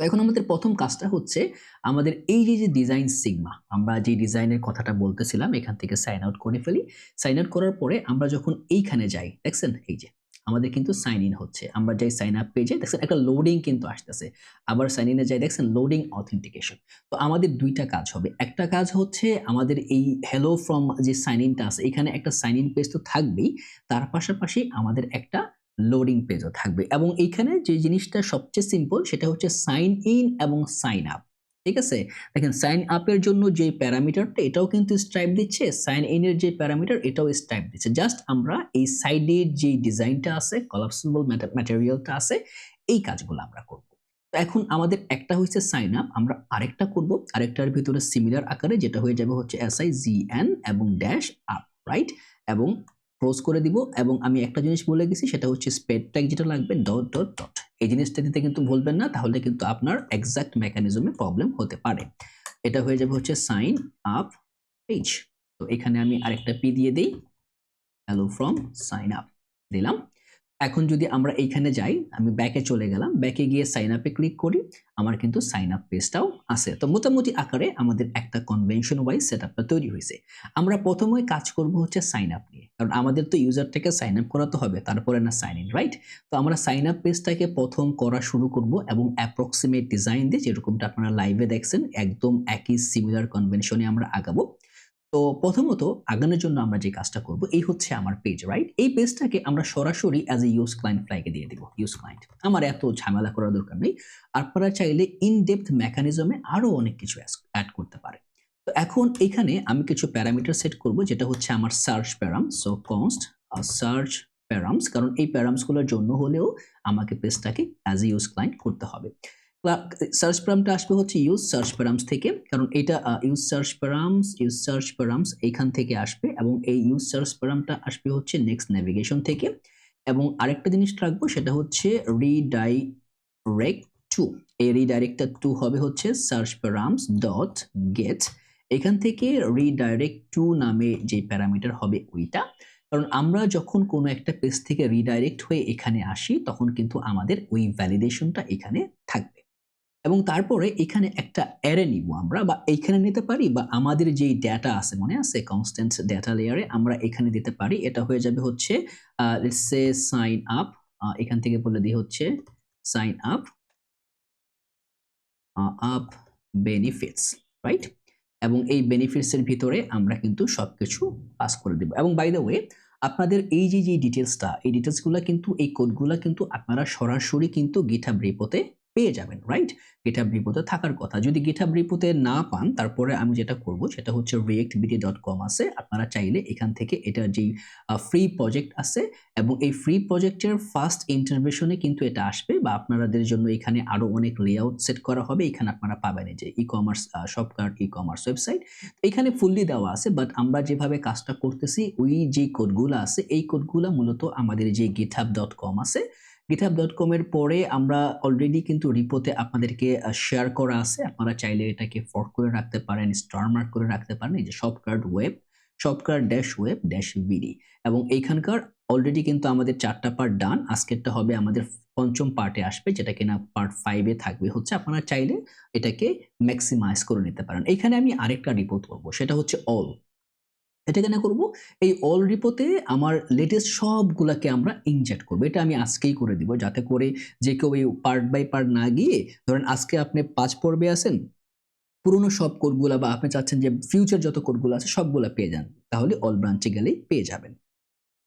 তো এখন আমাদের প্রথম কাজটা হচ্ছে আমাদের এই যে ডিজাইন সিগমা আমরা যে ডিজাইনের কথাটা বলতেছিলাম এখান থেকে সাইন আউট করে ফেলি সাইন আউট করার পরে আমরা যখন এইখানে যাই দেখছেন এই যে আমাদের কিন্তু সাইন ইন হচ্ছে আমরা যাই সাইন আপ পেজে দেখছেন একটা লোডিং কিন্তু আসতেছে আবার সাইন ইনে যাই দেখছেন লোডিং অথেন্টিকেশন তো আমাদের দুইটা কাজ হবে একটা কাজ হচ্ছে আমাদের এই হ্যালো ফ্রম যে সাইন ইনটা আছে এখানে একটা সাইন ইন পেজ তো থাকবেই তার পাশাপাশি আমাদের একটা লোডিং পেজও থাকবে এবং এইখানে যে জিনিসটা সবচেয়ে সিম্পল সেটা হচ্ছে সাইন ইন এবং সাইন আপ। ঠিক আছে? দেখেন সাইন আপের জন্য যে প্যারামিটারটা এটাও কিন্তু স্ট্রাইপ দিচ্ছে, সাইন ইন এর যে প্যারামিটার এটাও স্ট্রাইপ দিচ্ছে। জাস্ট আমরা এই সাইডের যে ডিজাইনটা আছে, কলাপসিবল ম্যাটেরিয়ালটা আছে, এই কাজগুলো আমরা করব। তো এখন আমাদের একটা হইছে সাইন আপ, আমরা আরেকটা করব, আরেকটার ভিতরে সিমিলার আকারে যেটা হয়ে যাবে হচ্ছে SIGN এবং ড্যাশ আপ, রাইট? এবং ক্লোজ করে দিব এবং আমি একটা জিনিস বলে গেছি সেটা হচ্ছে স্পেড ট্যাগ যেটা লাগবে ডট ডট ডট। এই জিনিসটা দিতে কিন্তু ভুলবেন না, তাহলে কিন্তু আপনার এক্সাক্ট মেকানিজমে প্রবলেম হতে পারে। এটা হয়ে যাবে হচ্ছে সাইন আপ পেজ। তো এখানে আমি আরেকটা পি দিয়ে দেই, হ্যালো ফ্রম সাইন আপ দিলাম। এখন যদি আমরা এইখানে যাই, আমি ব্যাকে চলে গেলাম, ব্যাকে গিয়ে সাইন আপে ক্লিক করি, আমার কিন্তু সাইন আপ পেজটাও আছে। তো মোটামুটি আকারে আমাদের একটা কনভেনশন ওয়াইজ সেটআপটা তৈরি হয়েছে। আমরা প্রথমে কাজ করব হচ্ছে সাইন আপ নিয়ে, কারণ আমাদের তো ইউজারটাকে সাইন আপ করাতে হবে, তারপরে না সাইন ইন, রাইট? তো আমরা সাইন আপ পেজটাকে প্রথম করা শুরু করব এবং অ্যাপ্রক্সিমেট ডিজাইন দিয়ে, যেরকমটা আপনারা লাইভে দেখছেন একদম একই সিমিলার কনভেনশনে আমরা আগাবো। তো প্রথমত আগানোর জন্য আমরা যে কাজটা করব, এই হচ্ছে আমার পেজ, রাইট? এই পেজটাকে আমরা সরাসরি অ্যাজ এ ইউজ ক্লায়েন্ট ফ্লাইকে দিয়ে দিব, ইউজ ক্লায়েন্ট। আমার এত ঝামেলা করার দরকার নেই। আপনারা চাইলে ইন ডেপথ মেকানিজমে আরো অনেক কিছু অ্যাড করতে পারে। তো এখন এখানে আমি কিছু প্যারামিটার সেট করব, যেটা হচ্ছে আমার search প্যারাম। So const search params, কারণ এই প্যারামসগুলোর জন্য হলেও আমাকে পেজটাকে অ্যাজ এ ইউজ ক্লায়েন্ট করতে হবে। সার্চ প্যারামটা আসবে হচ্ছে ইউজ সার্চ প্যারামস থেকে, কারণ এটা ইউজ সার্চ প্যারামস এখান থেকে আসবে এবং এই ইউজ সার্চ প্যারামটা আসবে হচ্ছে নেক্সট নেভিগেশন থেকে। এবং আরেকটা জিনিস রাখবো সেটা হচ্ছে রিডাইরেক্ট টু। এই রিডাইরেক্টটা টু হবে হচ্ছে সার্চ প্যারামস ডট গেট। এখান থেকে রিডাইরেক্ট টু নামে যে প্যারামিটার হবে ওইটা, কারণ আমরা যখন কোনো একটা পেজ থেকে রিডাইরেক্ট হয়ে এখানে আসি তখন কিন্তু আমাদের ওই ভ্যালিডেশনটা এখানে থাকবে। এবং তারপরে এখানে একটা অ্যারে নিব আমরা, বা এইখানে নিতে পারি, বা আমাদের যেই ডেটা আছে মনে আছে কনস্ট্যান্ট ডেটা লেয়ারে আমরা এখানে দিতে পারি। এটা হয়ে যাবে হচ্ছে লেটস সে সাইন আপ, এখান থেকে বলে দিই হচ্ছে sign up up benefits, right? এবং এই বেনিফিটস এর ভিতরে আমরা কিন্তু সবকিছু পাস করে দেব। এবং বাই দ্য ওয়ে আপনাদের এই যে ডিটেলসটা, এই ডিটেলসগুলো কিন্তু, এই কোডগুলো কিন্তু আপনারা সরাসরি কিন্তু গিটহাব রিপোতে পেয়ে যাবেন, রাইট? গিটহাব রিপোতে থাকার কথা। যদি গিটহাব রিপোতে না পান, তারপরে আমি যেটা করব সেটা হচ্ছে reactbd.com আছে, আপনারা চাইলে এখান থেকে এটার যেই ফ্রি প্রজেক্ট আছে এবং এই ফ্রি প্রজেক্টের ফার্স্ট ইন্টারভেশনে কিন্তু এটা আসবে, বা আপনাদের জন্য এখানে আরো অনেক লেআউট সেট করা হবে। এখানে আপনারা পাবেন এই যে ই-কমার্স শপকার্ট ই-কমার্স ওয়েবসাইট, এখানে ফুললি দেওয়া আছে। বাট আমরা যেভাবে কাজটা করতেছি, ওই যে কোডগুলো আছে এই কোডগুলো মূলত আমাদের যে github.com আছে, github.com এর পরে আমরা অলরেডি কিন্তু রিপোতে আপনাদেরকে শেয়ার করা আছে। আপনারা চাইলে এটাকে ফর্ক করে রাখতে পারেন, স্টার মার্ক করে রাখতে পারেন, এই যে শপকার্ট ওয়েব, শপকার্ট ড্যাশ ওয়েব ড্যাশ ভিডি। এবং এইখানকার অলরেডি কিন্তু আমাদের 4টা পার্ট ডান, আজকেরটা হবে আমাদের পঞ্চম পার্টে আসবে, যেটা কিনা পার্ট 5 এ থাকবে হচ্ছে। আপনারা চাইলে এটাকে ম্যাক্সিমাইজ করে নিতে পারেন। এখানে আমি আরেকটা রিপোর্ট করব, সেটা হচ্ছে অল। এটা কেন করব? এই অল রিপোতে আমার লেটেস্ট সবগুলাকে আমরা ইনজেক্ট করব। এটা আমি আজকেই করে দিব, যাতে করে যে কেউ এই পার্ট বাই পার্ট না গিয়ে, ধরেন আজকে আপনি 5 পর্বে আছেন, পুরনো সব কোডগুলা বা আপনি চাচ্ছেন যে ফিউচার যত কোডগুলো আছে সবগুলা পেয়ে যান, তাহলে অল ব্রাঞ্চে গেলেই পেয়ে যাবেন।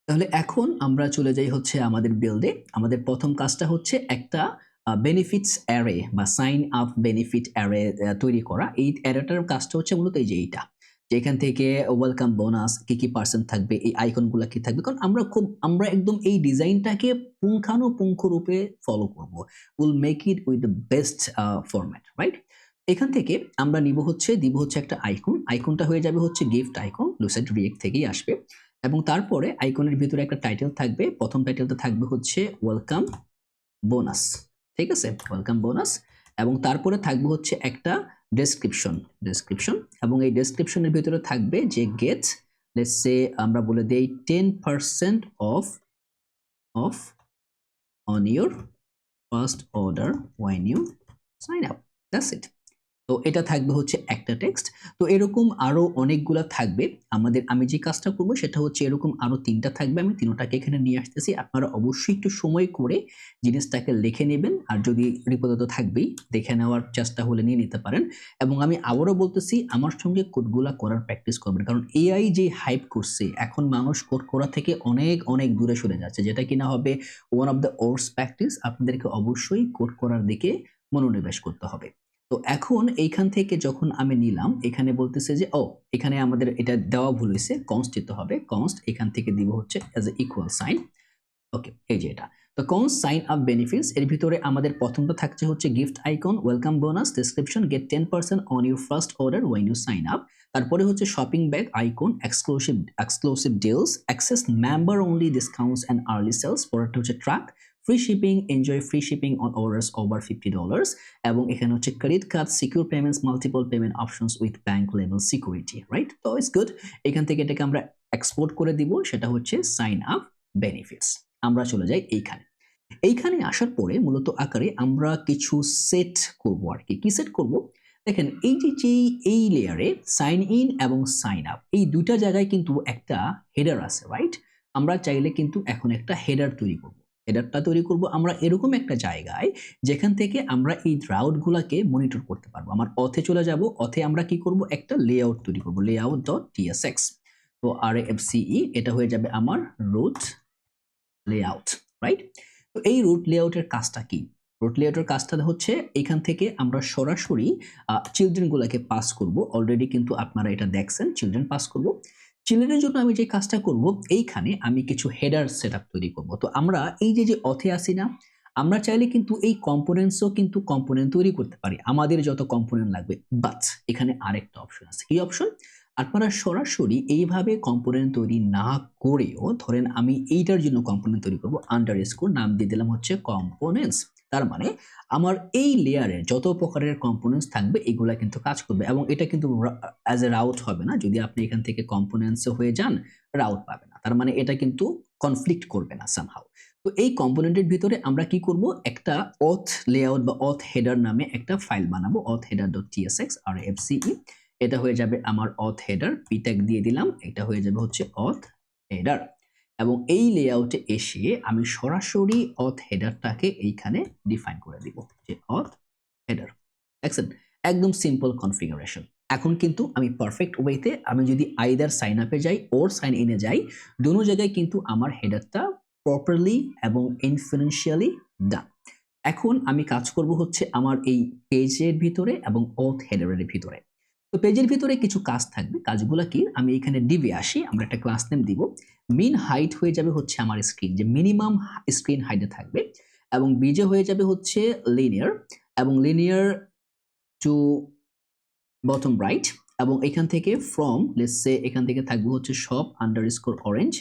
তাহলে এখন আমরা চলে যাই হচ্ছে আমাদের বিল্ডে। আমাদের প্রথম কাজটা হচ্ছে একটা বেনিফিটস অ্যারে বা সাইন আপ বেনিফিট অ্যারে তৈরি করা। এই অ্যারেটার কাজটা হচ্ছে মূলত এই যে এইটা, যেখান থেকে ওয়েলকাম বোনাস কি কি পার্সেন্ট থাকবে, এই আইকনগুলো কি থাকবে, কারণ আমরা একদম এই ডিজাইনটাকে পুঙ্খানুপুঙ্খ রূপে ফলো করব। Will make it with the best format, right? এখান থেকে আমরা দিব হচ্ছে একটা আইকন। আইকনটা হয়ে যাবে হচ্ছে গিফট আইকন, লুসেড রিয়েক্ট থেকেই আসবে। এবং তারপরে আইকনের ভিতরে একটা টাইটেল থাকবে, প্রথম টাইটেলটা থাকবে হচ্ছে ওয়েলকাম বোনাস, ঠিক আছে? Welcome bonus. এবং তারপরে থাকবে হচ্ছে একটা ডেসক্রিপশন, এবং এই ডেসক্রিপশনের ভিতরে থাকবে যে গেট, লেটস সে আমরা বলে দেই 10% of on your first order when you sign up, that's it. তো এটা থাকবে হচ্ছে একটা টেক্সট। তো এরকম আরো অনেকগুলা থাকবে। আমি যে কাজটা করব সেটা হচ্ছে এরকম আরো ৩ টা থাকবে। আমি ৩ টাকে এখানে নিয়ে আসতেছি। আপনারা অবশ্যই একটু সময় করে জিনিসটাকে লিখে নেবেন। আর যদি রিপোতে তো থাকবেই, দেখে নেওয়ার চেষ্টা হলে নিয়ে নিতে পারেন। এবং আমি আবারও বলতেছি আমার সঙ্গে কোডগুলা করার প্র্যাকটিস করবেন। কারণ এআই যে হাইপ করছে, এখন মানুষ কোড করা থেকে অনেক, অনেক দূরে সরে যাচ্ছে। যেটা কিনা হবে one of the worst practice। আপনাদেরকে অবশ্যই কোড করার দিকে মনোনিবেশ করতে হবে। তো এখন এইখান থেকে যখন আমি নিলাম, এখানে বলতেছে যে এখানে আমাদের এটা দেওয়া ভুল হইছে, const দিতে হবে। const এখান থেকে দিব হচ্ছে as a equal sign। ওকে, এই যে এটা। তো const sign up benefits এর ভিতরে আমাদের প্রথমটা থাকছে হচ্ছে gift icon, welcome bonus, description, get 10% on your first order when you sign up। তারপরে হচ্ছে shopping bag icon, exclusive deals, access member only discounts and early sales. পরেরটা হচ্ছে truck, free shipping, enjoy free shipping on orders over $50। এবং এখানে হচ্ছে credit card, secure payments, multiple payment options with bank level security, right? তো it's good. এখান থেকে এটাকে আমরা এক্সপোর্ট করে দিব, সেটা হচ্ছে সাইন আপ বেনিফিটস। আমরা চলে যাই এইখানে। এইখানে আসার পরে মূলত আকারে আমরা কিছু সেট করব আর কি। কি সেট করব? দেখেন এই লেয়ারে সাইন ইন এবং সাইন আপ এই দুইটা জায়গায় কিন্তু একটা হেডার আছে, রাইট? আমরা চাইলে কিন্তু এখন একটা হেডার তৈরি করব। হেডারটা তৈরি করব আমরা এরকম একটা জায়গায় যেখান থেকে আমরা এই রাউট গুলাকে মনিটর করতে পারবো। আমার অথে চলে যাব। অথে আমরা কি করব? একটা লেআউট তৈরি করব, layout.tsx। তো RAFCE এটা হয়ে যাবে আমার রুট লেআউট, রাইট? তো এই রুট লেআউটের কাজটা কি? রুট লেআউটের কাজটা হচ্ছে এখান থেকে আমরা সরাসরি চিলড্রেন গুলাকে পাস করব। অলরেডি কিন্তু আপনারা এটা দেখছেন, চিলড্রেন পাস করব। চিলড্রেনের জন্য আমি যে কাজটা করব, এইখানে আমি কিছু হেডার সেটআপ তৈরি করব। তো আমরা এই যে অথে আসি না, আমরা চাইলে কিন্তু এই কম্পোনেন্টসও কিন্তু কম্পোনেন্ট তৈরি করতে পারি, আমাদের যত কম্পোনেন্ট লাগবে। বাট এখানে আরেকটা অপশন আছে। কি অপশন? আপনারা সরাসরি এইভাবে কম্পোনেন্ট তৈরি না করেও, ধরেন আমি এইটার জন্য কম্পোনেন্ট তৈরি করব, আন্ডারস্কোর নাম দিয়ে দিলাম হচ্ছে কম্পোনেন্টস। তার মানে আমার এই লেয়ারে যত প্রকারের কম্পোনেন্টস থাকবে এগুলা কিন্তু কাজ করবে। এবং এটা কিন্তু অ্যাজ এ রাউট হবে না। যদি আপনি এখান থেকে কম্পোনেন্টস হয়ে যান, রাউট পাবে না। তার মানে এটা কিন্তু কনফ্লিক্ট করবে না সামহাউ। তো এই কম্পোনেন্টের ভিতরে আমরা কি করব? একটা অথ লেআউট বা অথ হেডার নামে একটা ফাইল বানাবো, authheader.tsx RFCE। এটা হয়ে যাবে আমার অথ হেডার, পি ট্যাগ দিয়ে দিলাম, এটা হয়ে যাবে হচ্ছে অথ হেডার। এবং এই লেআউটে এসে আমি সরাসরি অথ হেডারটাকে এইখানে ডিফাইন করে দিব যে অথ হেডার। দেখছেন? একদম সিম্পল কনফিগারেশন। এখন কিন্তু আমি পারফেক্ট ওয়েতে আমি যদি আইদার সাইন আপে যাই ওর সাইন ইনে যাই, দুটো জায়গায় কিন্তু আমার হেডারটা প্রপারলি এবং ইনফারেন্সিয়ালি ডান। এখন আমি কাজ করব হচ্ছে আমার এই পেজের ভিতরে এবং অথ হেডারের ভিতরে। তো পেজের ভিতরে কিছু কাজ থাকবে। কাজগুলো কি? আমি এখানে ডিভে আসি, আমরা একটা ক্লাস নেম দিব। মিন হাইট হয়ে যাবে হচ্ছে আমার স্ক্রিন, যে মিনিমাম স্ক্রিন হাইটে থাকবে। এবং বিজে হয়ে যাবে হচ্ছে লিনিয়ার, এবং লিনিয়ার টু বটম রাইট। এবং এখান থেকে ফ্রম লেটস সে এখান থেকে থাকবে হচ্ছে shop underscore orange,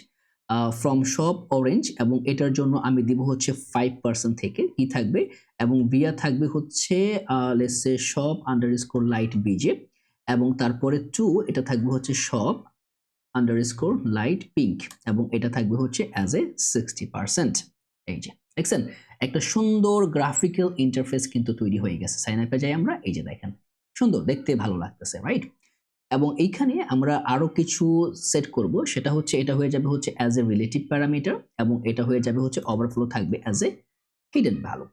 from shop orange. এবং এটার জন্য আমি দিব হচ্ছে 5% থেকে কি থাকবে, এবং বিয়া থাকবে হচ্ছে let's say shop underscore light BJ. এবং তারপরে টু এটা থাকবে হচ্ছে শপ আন্ডারস্কোর লাইট পিঙ্ক, এবং এটা থাকবে হচ্ছে অ্যাজ এ 60%। এই যে দেখছেন, একটা সুন্দর গ্রাফিক্যাল ইন্টারফেস কিন্তু তৈরি হয়ে গেছে। সাইন আপে যাই আমরা, এই যে দেখেন সুন্দর দেখতে, ভালো লাগতেছে, রাইট? এবং এইখানে আমরা আরো কিছু সেট করব, সেটা হচ্ছে এটা হয়ে যাবে হচ্ছে অ্যাজ এ রিলেটিভ প্যারামিটার, এবং এটা হয়ে যাবে হচ্ছে ওভারফ্লো থাকবে অ্যাজ এ হিডেন ভ্যালু।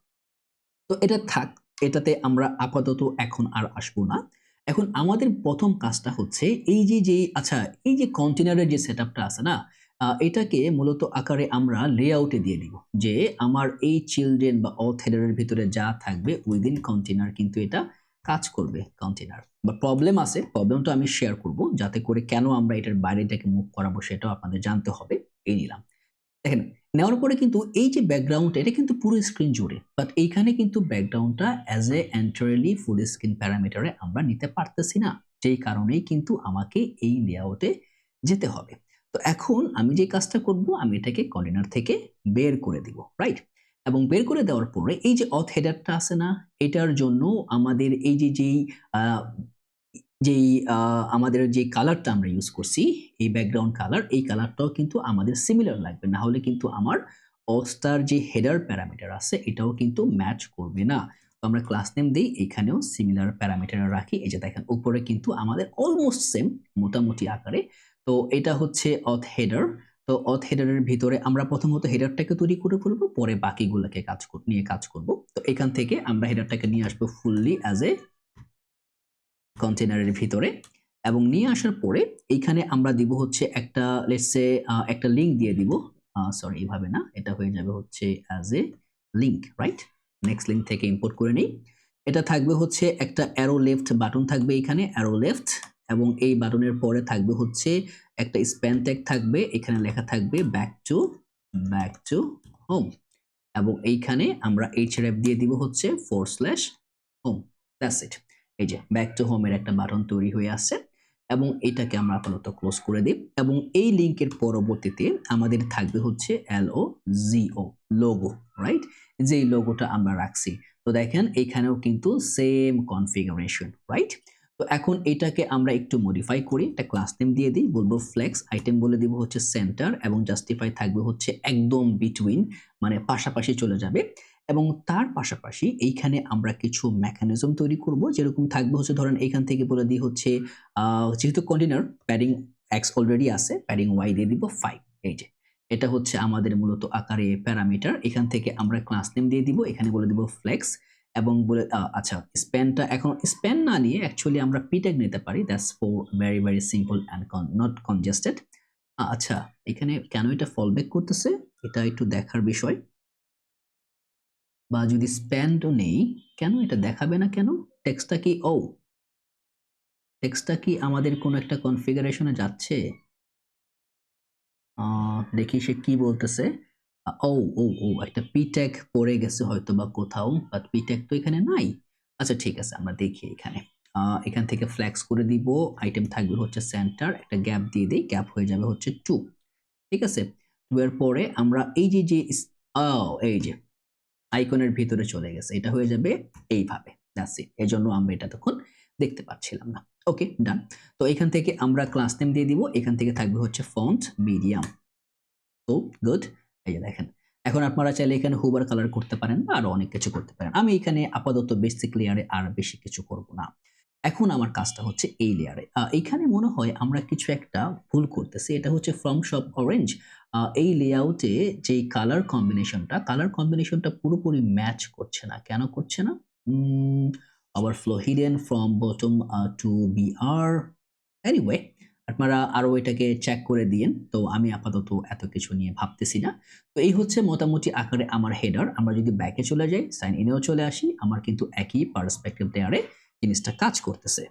তো এটা থাক, এটাতে আমরা আপাতত এখন আর আসবো না। এখন আমাদের প্রথম কাজটা হচ্ছে আচ্ছা, এই যে কন্টেনারের যে সেটআপটা আছে না, এটাকে মূলত আকারে আমরা লেআউটে দিয়ে দিব, যে আমার এই চিলড্রেন বা অথ হেডারের ভিতরে যা থাকবে উইদিন কন্টেনার কিন্তু এটা কাজ করবে কন্টেনার। বা প্রবলেম আছে, প্রবলেমটা আমি শেয়ার করব, যাতে করে কেন আমরা এটার বাইরে এটাকে মুভ করাবো সেটাও আপনাদের জানতে হবে। এই নিলাম, দেখেন নেওয়ার পরে কিন্তু এই যে ব্যাকগ্রাউন্ড এটা কিন্তু পুরো স্ক্রিন জুড়ে, বাট এইখানে কিন্তু ব্যাকগ্রাউন্ডটা as a entirely full screen প্যারামিটারে আমরা নিতে পারতেছি না, যেই কারণেই কিন্তু আমাকে এই লেআউটে যেতে হবে। তো এখন আমি যে কাজটা করব, আমি এটাকে কন্টেনার থেকে বের করে দিব, রাইট? এবং বের করে দেওয়ার পরে এই যে অথ হেডারটা আছে না, এটার জন্য আমাদের এই যেই আমাদের যে কালারটা আমরা ইউজ করছি, এই ব্যাকগ্রাউন্ড কালার, এই কালারটাও কিন্তু আমাদের সিমিলার লাগবে, না হলে কিন্তু আমার অস্টার যে হেডার প্যারামিটার আছে এটাও কিন্তু ম্যাচ করবে না। তো আমরা ক্লাস নেম দিই, এখানেও সিমিলার প্যারামিটার রাখি। এই যে দেখেন উপরে কিন্তু আমাদের অলমোস্ট সেম মোটামুটি আকারে। তো এটা হচ্ছে অথ হেডার। তো অথ হেডারের ভিতরে আমরা প্রথমত হেডারটাকে তৈরি করে ফেলবো, পরে বাকিগুলোকে নিয়ে কাজ করব। তো এখান থেকে আমরা হেডারটাকে নিয়ে আসবো ফুললি অ্যাজ এ কন্টেনারের ভিতরে, এবং নিয়ে আসার পরে এইখানে আমরা দিব হচ্ছে একটা লেটস সে একটা লিংক দিয়ে দিব। সরি, এভাবে না, এটা হয়ে যাবে হচ্ছে as a link, right? Next link থেকে ইম্পোর্ট করে নেই। এটা থাকবে হচ্ছে একটা অ্যারো লেফট বাটন থাকবে এখানে, অ্যারো লেফট, এবং এই বাটনের পরে থাকবে হচ্ছে একটা স্প্যান ট্যাগ থাকবে, এখানে লেখা থাকবে ব্যাক টু হোম, এবং এইখানে আমরা href দিয়ে দিব হচ্ছে /home। That's it. এই যে ব্যাক টু হোম এর একটা বাটন তৈরি হয়ে আসছে, এবং এটাকে আমরা আপাতত ক্লোজ করে দিই। এবং এই লিংকের পরবর্তীতে আমাদের থাকবে হচ্ছে LOGO, লোগো, রাইট? যেই লোগোটা আমরা রাখছি। তো দেখেন এখানেও কিন্তু সেম কনফিগারেশন, রাইট? তো এখন এটাকে আমরা একটু মডিফাই করি, একটা ক্লাস নেম দিয়ে দিই, বলবো ফ্লেক্স আইটেম, বলে দিব হচ্ছে সেন্টার, এবং জাস্টিফাই থাকবে হচ্ছে একদম বিটুইন, মানে পাশাপাশি চলে যাবে। এবং তার পাশাপাশি এইখানে আমরা কিছু মেকানিজম তৈরি করব, যেরকম থাকবে হচ্ছে ধরেন এইখান থেকে বলে দিই হচ্ছে যেহেতু কন্টেনার প্যাডিং x অলরেডি আছে, প্যাডিং y দিয়ে দিব 5। এই যে এটা হচ্ছে আমাদের মূলত আকারে প্যারামিটার। এখান থেকে আমরা ক্লাস নেম দিয়ে দিব, এখানে বলে দিব ফ্লেক্স, এবং বলে আচ্ছা স্প্যানটা এখন স্প্যান না নিয়ে অ্যাকচুয়ালি আমরা p ট্যাগ নিতে পারি, that's for very very simple and not congested. আচ্ছা, এখানে কেন এটা ফলব্যাক করতেছে এটা একটু দেখার বিষয়, বা যদি স্প্যানও নেই কেন এটা দেখাবে না কেন? টেক্সটটা কি টেক্সটটা কি আমাদের কোনো একটা কনফিগারেশনে যাচ্ছে? দেখি সে কি বলতেছে। ও ও ও একটা পি ট্যাগ পড়ে গেছে হয়তো বা কোথাও, বাট পি ট্যাগ তো এখানে নাই। আচ্ছা ঠিক আছে, আমরা দেখি এখানে এখান থেকে ফ্ল্যাক্স করে দিব, আইটেম থাকবে হচ্ছে সেন্টার, একটা গ্যাপ দিয়ে দিই, গ্যাপ হয়ে যাবে হচ্ছে 2। ঠিক আছে, 2 এর পরে আমরা এই যে এই যে আইকনের ভিতরে চলে গেছে, এটা হয়ে যাবে এইভাবে, দ্যাটস ইট। এজন্য আমরা এটা তখন দেখতে পাচ্ছিলাম না। ওকে, ডান। তো এখান থেকে আমরা ক্লাস নেম দিয়ে দিব, এখান থেকে থাকবে হচ্ছে ফন্ট মিডিয়াম। তো গুড, এই যে দেখেন। এখন আপনারা চাইলে এখানে হুবার কালার করতে পারেন বা আরো অনেক কিছু করতে পারেন। আমি এখানে আপাতত বেসিক লেয়ারে আর বেশি কিছু করব না। এখন আমার কাজটা হচ্ছে এই লেয়ারে। এইখানে মনে হয় আমরা কিছু একটা ভুল করতেছি। এটা হচ্ছে ফ্রম শপ অরেঞ্জ। এই লেআউটে যেই কালার কম্বিনেশনটা পুরোপুরি ম্যাচ করছে না। কেন করছে না? Overflow hidden from bottom to BR. Anyway, আপনারা আরো এটাকে চেক করে দিয়েন। তো আমি আপাতত এত কিছু নিয়ে ভাবতেছি না। তো এই হচ্ছে মোটামুটি আকারে আমার হেডার। আমরা যদি ব্যাকে চলে যাই, সাইন ইনেও চলে আসি, আমার কিন্তু একই পার্সপেক্টিভ লেয়ারে জিনিসটা কাজ করতেছে।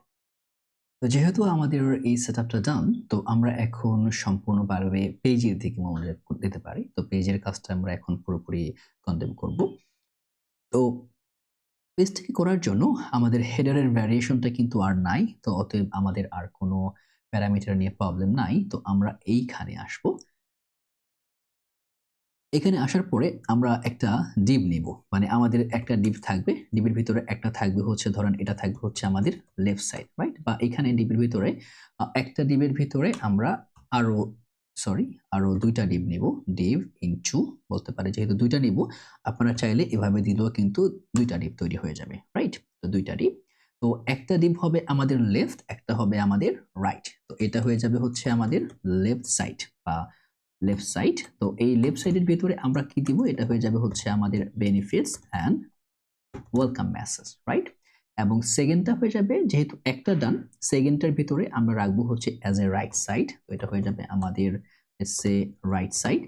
তো যেহেতু আমাদের এই সেটআপটা ডান, তো আমরা এখন সম্পূর্ণভাবে পেজের দিকে মনোযোগ দিতে পারি। তো পেজের কাজটা আমরা এখন পুরোপুরি কন্টেম্প করব। তো পেজটাকে করার জন্য আমাদের হেডারের ভ্যারিয়েশনটা কিন্তু আর নাই। তো অতএব আমাদের আর কোনো প্যারামিটার নিয়ে প্রবলেম নাই। তো আমরা এইখানে আসবো। এখানে আসার পরে আমরা একটা ডিভ নিব, মানে আমাদের একটা ডিভ থাকবে, ডিভের ভিতরে একটা থাকবে হচ্ছে ধরেন এটা থাকবে হচ্ছে আমাদের লেফট সাইড, রাইট? বা এখানে ডিভের ভিতরে একটা ডিভের ভিতরে আমরা আরো আরো দুইটা ডিভ নিব, ডিভ ইনটু বলতে পারে, যেহেতু দুইটা নিব আপনারা চাইলে এভাবে দিলেও কিন্তু দুইটা ডিভ তৈরি হয়ে যাবে, রাইট? তো দুইটা ডিভ, তো একটা ডিভ হবে আমাদের লেফট, একটা হবে আমাদের রাইট। তো এটা হয়ে যাবে হচ্ছে আমাদের লেফট সাইড বা লেফট সাইড। তো এই লেফট সাইডের ভিতরে আমরা কি দিব? এটা হয়ে যাবে হচ্ছে আমাদের benefits and welcome message, right? এবং সেকেন্ডটা হয়ে যাবে, যেহেতু একটা ডান, সেকেন্ডটার ভিতরে আমরা রাখবো হচ্ছে অ্যাজ এ রাইট সাইড। তো এটা হয়ে যাবে আমাদের রাইট সাইড,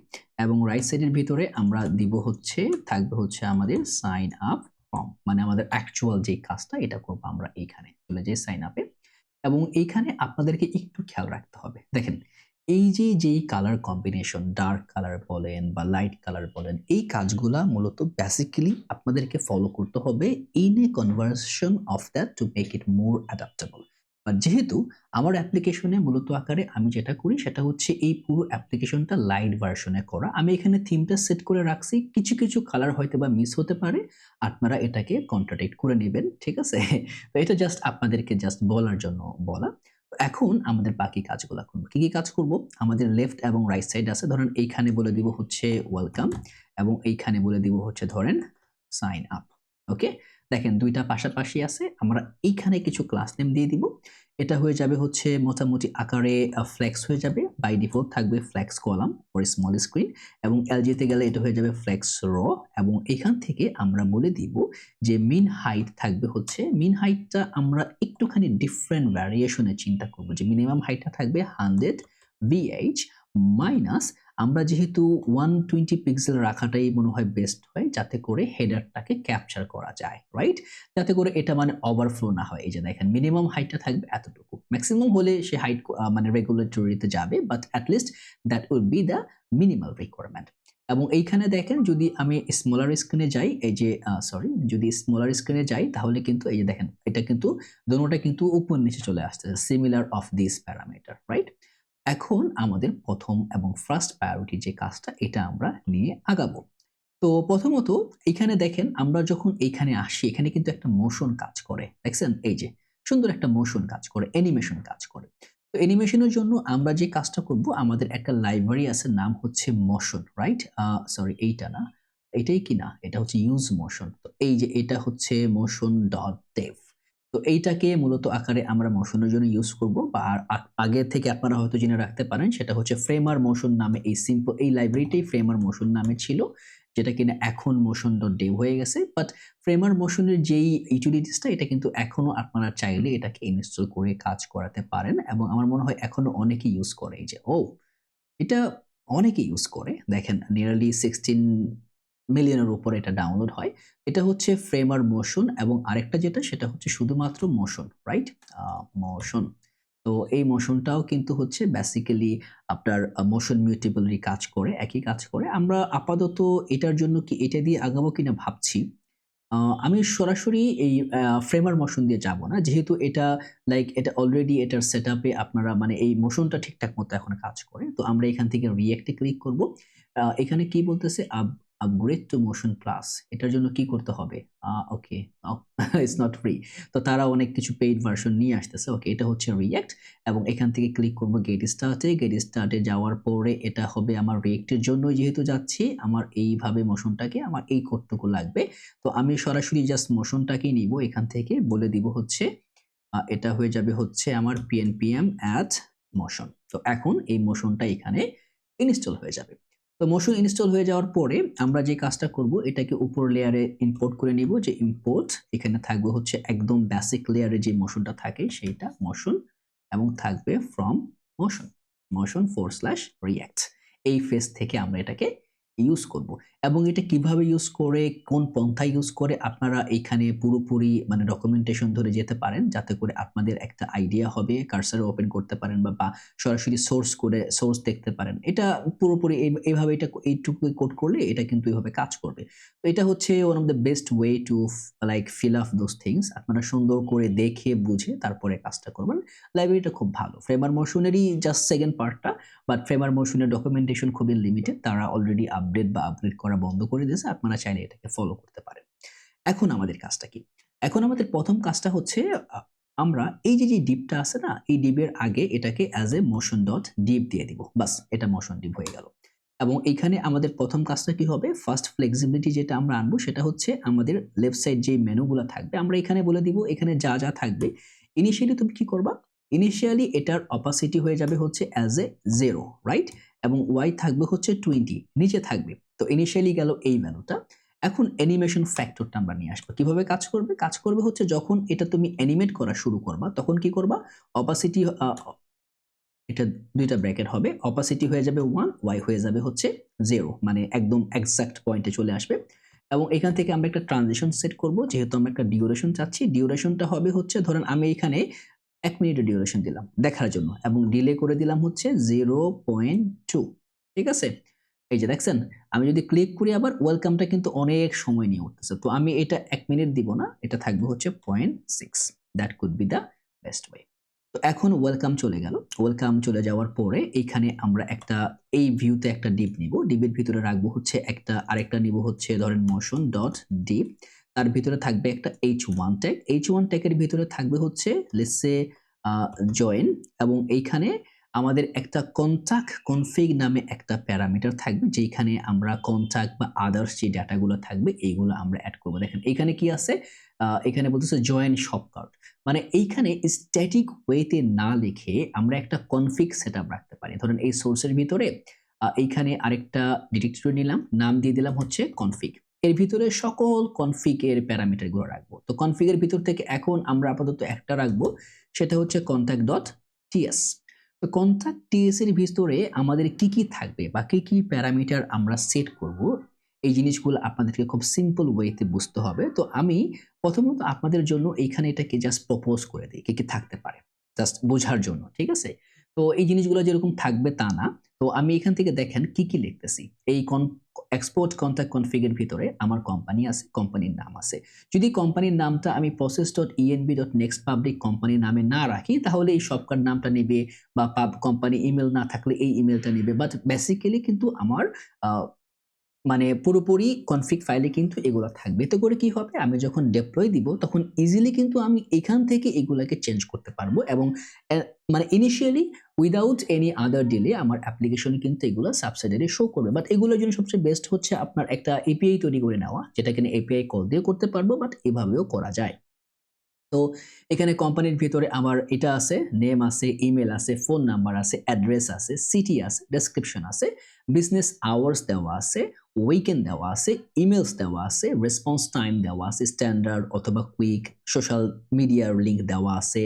এবং রাইট সাইডের ভিতরে আমরা দিব হচ্ছে থাকবে হচ্ছে আমাদের সাইন আপ ফর্ম, মানে আমাদের অ্যাকচুয়াল যে কাজটা এটা করবো আমরা এইখানে চলে যাই সাইন আপে। এবং এইখানে আপনাদেরকে একটু খেয়াল রাখতে হবে, দেখেন এই যে যেই কালার কম্বিনেশন, ডার্ক কালার বলেন বা লাইট কালার বলেন, এই কাজগুলা মূলত বেসিক্যালি আপনাদেরকে ফলো করতে হবে in a conversion of that to make it more adaptable. But যেহেতু আমার অ্যাপ্লিকেশনে মূলত আকারে আমি যেটা করি সেটা হচ্ছে এই পুরো অ্যাপ্লিকেশনটা লাইট ভার্সনে করা, আমি এখানে থিমটা সেট করে রাখছি, কিছু কিছু কালার হয়তো বা মিস হতে পারে, আপনারা এটাকে কন্ট্রাডিক্ট করে নেবেন, ঠিক আছে? তো এটা জাস্ট আপনাদেরকে জাস্ট বলার জন্য বলা। এখন আমাদের বাকি কাজগুলো করবো। কি কি কাজ করব? আমাদের লেফট এবং রাইট সাইড আছে, ধরেন এইখানে বলে দিব হচ্ছে ওয়েলকাম, এবং এইখানে বলে দিব হচ্ছে ধরেন সাইন আপ। ওকে, দেখেন ২ টা পাশাপাশি আছে। আমরা এইখানে কিছু ক্লাস নেম দিয়ে দিব। এটা হয়ে যাবে হচ্ছে মোটামুটি আকারে ফ্লেক্স হয়ে যাবে। বাই ডিফল্ট থাকবে flex column for small screen এবং LG তে গেলে এটা হয়ে যাবে ফ্লেক্স র এবং এখান থেকে আমরা বলে দিব যে মিন হাইট থাকবে হচ্ছে মিন হাইটটা আমরা একটুখানি ডিফারেন্ট ভ্যারিয়েশন এ চিন্তা করব যে মিনিমাম হাইটটা থাকবে 100 VH মাইনাস আমরা যেহেতু 120 পিক্সেল রাখাটাই মনে হয় বেস্ট হয় যাতে করে হেডারটাকে ক্যাপচার করা যায়, রাইট? যাতে করে এটা মানে ওভারফ্লো না হয়। এই যে দেখেন মিনিমাম হাইটটা থাকবে এতটুকু। ম্যাক্সিমাম হলে সে হাইট মানে রেগুলেটরিতে যাবে but at least that will be the minimal requirement. এবং এইখানে দেখেন যদি আমি স্মলার স্ক্রিনে যাই এই যে যদি স্মলার স্ক্রিনে যাই তাহলে কিন্তু এই যে দেখেন এটা কিন্তু দোনোটা কিন্তু উপর নিচে চলে আসতেছে similar of this parameter, right? এখন আমাদের প্রথম এবং ফার্স্ট প্রায়োরিটি যে কাজটা এটা আমরা নিয়ে আগাবো। তো প্রথমত এখানে দেখেন আমরা যখন এইখানে আসি এখানে কিন্তু একটা মোশন কাজ করে। দেখছেন? এই যে সুন্দর একটা মোশন কাজ করে, অ্যানিমেশন কাজ করে। তো অ্যানিমেশনের জন্য আমরা যে কাজটা করব আমাদের একটা লাইব্রেরি আছে নাম হচ্ছে মোশন, রাইট? এইটা না। এটাই কি না? এটা হচ্ছে ইউজ মোশন। তো এই যে এটা হচ্ছে motion.dev তো এইটাকে মূলত আকারে আমরা মোশনের জন্য ইউজ করব বা আগে থেকে আপনারা হয়তো জেনে রাখতে পারেন সেটা হচ্ছে ফ্রেমার মোশন নামে এই লাইব্রেরিটাই ফ্রেমার মোশন নামে ছিল যেটা কিনা এখন motion.dev হয়ে গেছে বাট ফ্রেমার মোশনের যেই ইউটিলিটিসটা এটা কিন্তু এখনো আপনারা চাইলে এটাকে ইনস্টল করে কাজ করাতে পারেন এবং আমার মনে হয় এখনো অনেকেই ইউজ করে এই যে এটা অনেকে ইউজ করে। দেখেন নিয়ারলি 16 মিলিয়নের উপরে এটা ডাউনলোড হয়। এটা হচ্ছে ফ্রেমার মোশন এবং আরেকটা যেটা সেটা হচ্ছে শুধুমাত্র মোশন, রাইট? মোশন। তো এই মোশনটাও কিন্তু হচ্ছে বেসিক্যালি আপনার মোশন মিউটেবলেরই কাজ করে, একই কাজ করে। আমরা আপাতত এটার জন্য কি এটা দিয়ে আগাবো কিনা ভাবছি। আ আমি সরাসরি এই ফ্রেমার মোশন দিয়ে যাব না। যেহেতু এটা এটা অলরেডি এটার সেটআপে আপনারা মানে এই মোশনটা ঠিকঠাক মতো এখন কাজ করে। তো আমরা এখান থেকে রিঅ্যাক্ট এ ক্লিক করব। এখানে কি বলতেছে আপগ্রেড টু মোশন প্লাস এটার জন্য কি করতে হবে? Okay it's not free. তো তারা অনেক কিছু পেইড ভার্সন নিয়ে আসতেছে। ওকে এটা হচ্ছে রিঅ্যাক্ট এবং এখান থেকে ক্লিক করব গেট স্টার্টে। গেট স্টার্টে যাওয়ার পরে এটা হবে আমার রিঅ্যাক্ট এর জন্যই যেহেতু যাচ্ছি আমার এইভাবে মোশনটাকে আমার এই কোডটুকু লাগবে। তো আমি সরাসরি জাস্ট মোশনটাকেই নিব এখান থেকে বলে দিব হচ্ছে এটা হয়ে যাবে হচ্ছে আমার npm add motion। তো এখন এই মোশনটা এখানে ইনস্টল হয়ে যাবে। তো মোশন ইনস্টল হয়ে যাওয়ার পরে আমরা যে কাজটা করব এটাকে উপর লেয়ারে ইম্পোর্ট করে নিব যে ইম্পোর্ট এখানে থাকবে হচ্ছে একদম বেসিক লেয়ারে যে মোশনটা থাকে সেইটা মোশন এবং থাকবে ফ্রম motion/react এই ফেজ থেকে আমরা এটাকে ইউজ করব এবং এটা কিভাবে ইউজ করে কোন পন্থা ইউজ করে আপনারা এখানে পুরোপুরি মানে ডকুমেন্টেশন ধরে যেতে পারেন যাতে করে আপনাদের একটা আইডিয়া হবে কার্সর ওপেন করতে পারেন বা সরাসরি সোর্স দেখতে পারেন এটা পুরোপুরি এইভাবে এটা এইটুকু কোড করলে এটা কিন্তু এইভাবে কাজ করবে তো এটা হচ্ছে one of the best way two fill up those things আপনারা সুন্দর করে দেখে বুঝে তারপরে কাজটা করবেন লাইব্রেরিটা খুব ভালো ফ্রেমার মোশনেরই জাস্ট সেকেন্ড পার্টটা বাট ফ্রেমার মোশনের ডকুমেন্টেশন খুবই লিমিটেড তারা অলরেডি আপগ্রেড করা বন্ধ করে দিয়েছে আপনারা চাইলে এটাকে ফলো করতে পারেন এখন আমাদের কাজটা কি এখন আমাদের প্রথম কাজটা হচ্ছে আমরা এই যে ডিপটা আছে না এই ডিপের আগে এটাকে as a motion dot deep দিয়ে দিব বাস এটা মোশন ডিপ হয়ে গেল এবং এইখানে আমাদের প্রথম কাজটা কি হবে ফার্স্ট ফ্লেক্সিবিলিটি যেটা আমরা আনবো সেটা হচ্ছে আমাদের লেফট সাইড যে মেনুগুলো থাকবে আমরা এখানে বলে দিব এখানে যা যা থাকবে ইনিশিয়ালি তুমি কি করবা ইনিশিয়ালি এটার অপাসিটি হয়ে যাবে হচ্ছে অ্যাজ এ 0 রাইট এবং ওয়াই থাকবে হচ্ছে 20 নিচে থাকবে তো ইনিশিয়ালি গেল এই ভ্যালুটা এখন অ্যানিমেশন ফ্যাক্টরটা আমরা নিয়ে আসবো কিভাবে কাজ করবে হচ্ছে যখন এটা তুমি অ্যানিমেট করা শুরু করবা তখন কি করবা অপাসিটি এটা দুইটা ব্র্যাকেট হবে অপাসিটি হয়ে যাবে 1 ওয়াই হয়ে যাবে হচ্ছে 0 মানে একদম এক্সাক্ট পয়েন্টে চলে আসবে এবং এখান থেকে আমরা একটা ট্রানজিশন সেট করব যেহেতু আমরা একটা ডিউরেশন চাচ্ছি ডিউরেশনটা হবে হচ্ছে ধরেন আমি এখানে 1 মিনিটের ডিউরেশন দিলাম দেখার জন্য এবং ডিলে করে দিলাম হচ্ছে 0.2 ঠিক আছে এই যে দেখছেন আমি যদি ক্লিক করি আবার ওয়েলকামটা কিন্তু অনেক সময় নিয়ে উঠতেছে তো আমি এটা 1 মিনিট দিব না এটা থাকবে হচ্ছে 0.6 that could B the best way তো এখন ওয়েলকাম চলে গেল ওয়েলকাম চলে যাওয়ার পরে এইখানে আমরা একটা এই ভিউতে একটা ডিপ নিব ডিপের ভিতরে রাখবো হচ্ছে আরেকটা নিব হচ্ছে ধরেন মোশন ডট ডিপ তার ভিতরে থাকবে একটা h1 ট্যাগ h1 ট্যাগের ভিতরে থাকবে হচ্ছে লেটস সে জয়েন এবং এইখানে আমাদের একটা কন্টাক্ট কনফিগ নামে একটা প্যারামিটার থাকবে, যেখানে আমরা কন্টাক্ট বা আদার্স যে ডাটাগুলো থাকবে এইগুলো আমরা অ্যাড করব। দেখেন এখানে কি আছে, এখানে বলতেছে জয়েন শপ কার্ট, মানে এইখানে স্ট্যাটিক ওয়েতে না লিখে আমরা একটা কনফিগ সেটআপ রাখতে পারি। ধরেন এই সোর্সের ভিতরে এইখানে আরেকটা ডিরেক্টরি নিলাম, নাম দিয়ে দিলাম হচ্ছে কনফিগ। এর ভিতরে সকল কনফিগ এর প্যারামিটার গুলো রাখবো। তো কনফিগ এর ভিতর থেকে এখন আমরা আপাতত একটা রাখবো, সেটা হচ্ছে কন্টাক্ট ডট টিএস। তো কন্টাক্ট টিএস এর ভিতরে আমাদের কি কি থাকবে বা কি কি প্যারামিটার আমরা সেট করব, এই জিনিসগুলো আপনাদেরকে খুব সিম্পল ওয়েতে বুঝতে হবে। তো আমি প্রথমত আপনাদের জন্য এইখানে এটাকে জাস্ট প্রপোজ করে দিই কি কি থাকতে পারে, জাস্ট বোঝার জন্য, ঠিক আছে? তো এই জিনিসগুলো যেরকম থাকবে তা না। তো আমি এখান থেকে দেখেন কি কি লিখতেছি। এই এক্সপোর্ট কন্টাক্ট কনফিগ এর ভিতরে আমার কোম্পানি আছে, কোম্পানির নাম আছে। যদি কোম্পানির নামটা আমি process.env.next public কোম্পানির নামে না রাখি, তাহলে এই শপকার নামটা নেবে, বা কোম্পানি ইমেল না থাকলে এই ইমেলটা নেবে। বাট বেসিক্যালি কিন্তু আমার মানে পুরোপুরি কনফিগ ফাইলে কিন্তু এগুলো থাকবে। এতে করে কি হবে, আমি যখন ডেপ্লয় দিব তখন ইজিলি কিন্তু আমি এখান থেকে এগুলাকে চেঞ্জ করতে পারবো, এবং মানে initially without any other delay আমার অ্যাপ্লিকেশনে কিন্তু এগুলো সাবসিডিয়ারি শো করবে। বাট এগুলোর জন্য সবচেয়ে বেস্ট হচ্ছে আপনার একটা এপিআই তৈরি করে নেওয়া, যেটা কিনা এপিআই কল দিয়ে করতে পারবো, বাট এভাবেও করা যায়। তো এখানে কোম্পানির ভিতরে আমার এটা আছে, নেম আছে, ইমেল আছে, ফোন নাম্বার আছে, অ্যাড্রেস আছে, সিটি আছে, ডেসক্রিপশন আছে, বিজনেস আওয়ার্স দেওয়া আছে, উইকেন্ড দেওয়া আছে, ইমেলস দেওয়া আছে, রেসপন্স টাইম দেওয়া আছে, স্ট্যান্ডার্ড অথবা কুইক, সোশ্যাল মিডিয়ার লিংক দেওয়া আছে।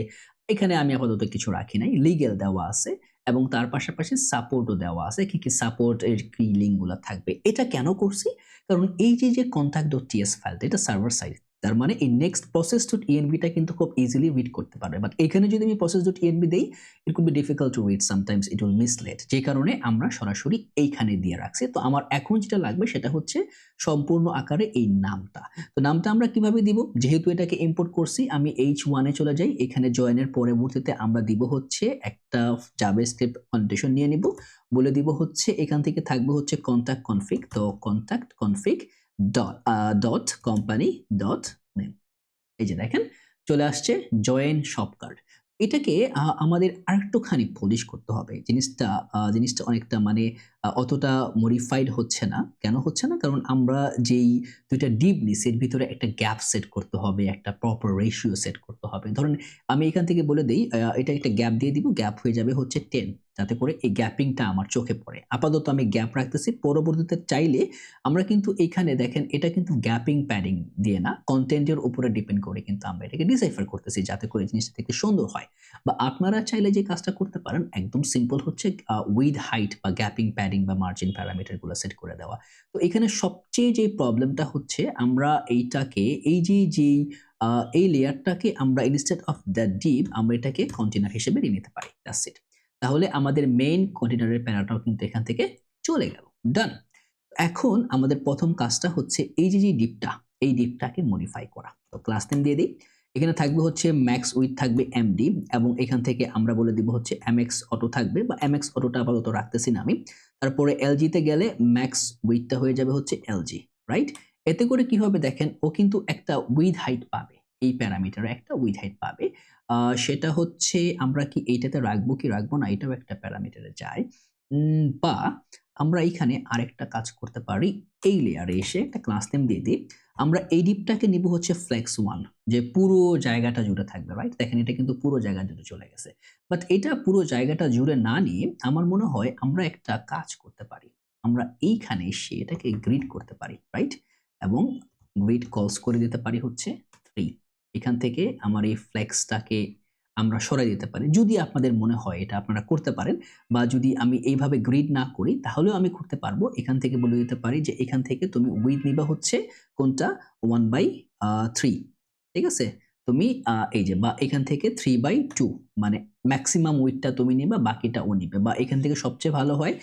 এখানে আমি আপাতত কিছু রাখি নাই, লিগ্যাল দেওয়া আছে, এবং তার পাশাপাশি সাপোর্টও দেওয়া আছে, কি কি সাপোর্ট এর কি লিঙ্কগুলো থাকবে। এটা কেন করছি, কারণ এই যে contact.ts ফাইলটা, এটা সার্ভার সাইড, তার মানে এই নেক্সট process.env টা কিন্তু খুব ইজিলি রিড করতে পারবে। বাট এখানে যদি আমি process.env দেই, it could be difficult to read, sometimes it will misled, যে কারণে আমরা সরাসরি এইখানে দিয়ে রাখছি। তো আমার এখন যেটা লাগবে সেটা হচ্ছে সম্পূর্ণ আকারে এই নামটা। তো নামটা আমরা কিভাবে দিব, যেহেতু এটাকে ইম্পোর্ট করছি, আমি h1 এ চলে যাই। এখানে জয়েনের পরবর্তীতে আমরা দিব হচ্ছে একটা জাভাস্ক্রিপ্ট কন্ডিশন নিয়ে নিব, বলে দিব হচ্ছে এখান থেকে থাকবে হচ্ছে কন্টাক্ট কনফিগ। তো contact config dot company dot name, এই যে দেখেন চলে আসছে জয়েন শপ কার্ড। এটাকে আমাদের আরেকটুখানি পলিশ করতে হবে। জিনিসটা অনেকটা মানে অতটা মডিফাইড হচ্ছে না। কেন হচ্ছে না, কারণ আমরা যেই দুইটা ডিপ নিছি এর ভিতরে একটা গ্যাপ সেট করতে হবে, একটা প্রপার রেশিও সেট করতে হবে। ধরুন আমি এখান থেকে বলে দেই, এটা একটা গ্যাপ দিয়ে দিব, গ্যাপ হয়ে যাবে হচ্ছে 10, যাতে করে এই গ্যাপিংটা আমার চোখে পড়ে। আপাতত আমি গ্যাপ রাখতেছি, পরবর্তীতে চাইলে আমরা কিন্তু এখানে দেখেন এটা কিন্তু গ্যাপিং প্যাডিং দিয়ে না, কন্টেন্টের উপরে ডিপেন্ড করে কিন্তু আমরা এটাকে ডিসাইফার করতেছি, যাতে করে জিনিসটা দেখতে সুন্দর হয়। বা আপনারা চাইলে যে কাজটা করতে পারেন একদম সিম্পল হচ্ছে উইথ হাইট বা গ্যাপিং প্যাডিং বা মার্জিন প্যারামিটার গুলো সেট করে দেওয়া। তো এখানে সবচেয়ে যে প্রবলেমটা হচ্ছে, আমরা এইটাকে এই লেয়ারটাকে আমরা ইনস্টেড অফ দ্য ডিপ আমরা এটাকে কন্টেনার হিসেবে নিয়ে নিতে পারি। That's it. তাহলে আমাদের মেইন কন্টেনারের প্যারাটাও কিন্তু এখান থেকে চলে গেল। ডান। এখন আমাদের প্রথম কাজটা হচ্ছে এই যে ডিপটা, এই ডিপটাকে মডিফাই করা। তো ক্লাস নেম দিয়ে দিই, এখানে থাকবে হচ্ছে ম্যাক্স উইথ থাকবে এমডি, এবং এখান থেকে আমরা বলে দিব হচ্ছে এমএক্স অটো থাকবে, বা এমএক্স অটোটা আপাতত রাখতেছি না আমি। তারপরে এলজি তে গেলে ম্যাক্স উইথটা হয়ে যাবে হচ্ছে এলজি, রাইট? এতে করে কি হবে দেখেন, ও কিন্তু একটা উইথ হাইট পাবে, এই প্যারামিটারে একটা উইথ হাইট পাবে। সেটা হচ্ছে আমরা কি এইটাতে রাখবো কি রাখবো না, এটাও একটা প্যারামিটারে যায়। বা আমরা এখানে আরেকটা কাজ করতে পারি, এই লেয়ারে এসে একটা ক্লাস নেম দিয়ে দিই। আমরা এই ডিপটাকে নিব হচ্ছে ফ্লেক্স 1, যে পুরো জায়গাটা জুড়ে থাকবে, রাইট? দেখেন এটা কিন্তু পুরো জায়গা জুড়ে চলে গেছে। বাট এটা পুরো জায়গাটা জুড়ে না নিয়ে আমার মনে হয় আমরা একটা কাজ করতে পারি। আমরা এইখানে এসে এটাকে গ্রিড করতে পারি, রাইট? এবং গ্রিড কলস করে দিতে পারি হচ্ছে 3। এখান থেকে আমার এই ফ্লেক্সটাকে আমরা সরাই দিতে পারি, যদি আপনাদের মনে হয় এটা আপনারা করতে পারেন। বা যদি আমি এইভাবে গ্রিড না করি তাহলেও আমি করতে পারবো। এখান থেকে বলে দিতে পারি যে এখান থেকে তুমি উইথ নিবা হচ্ছে কোনটা 1/3, ঠিক আছে? তুমি এই যে, বা এখান থেকে 3/2, মানে ম্যাক্সিমাম উইথটা তুমি নিবা, বাকিটা ও নিবে। বা এখান থেকে সবচেয়ে ভালো হয়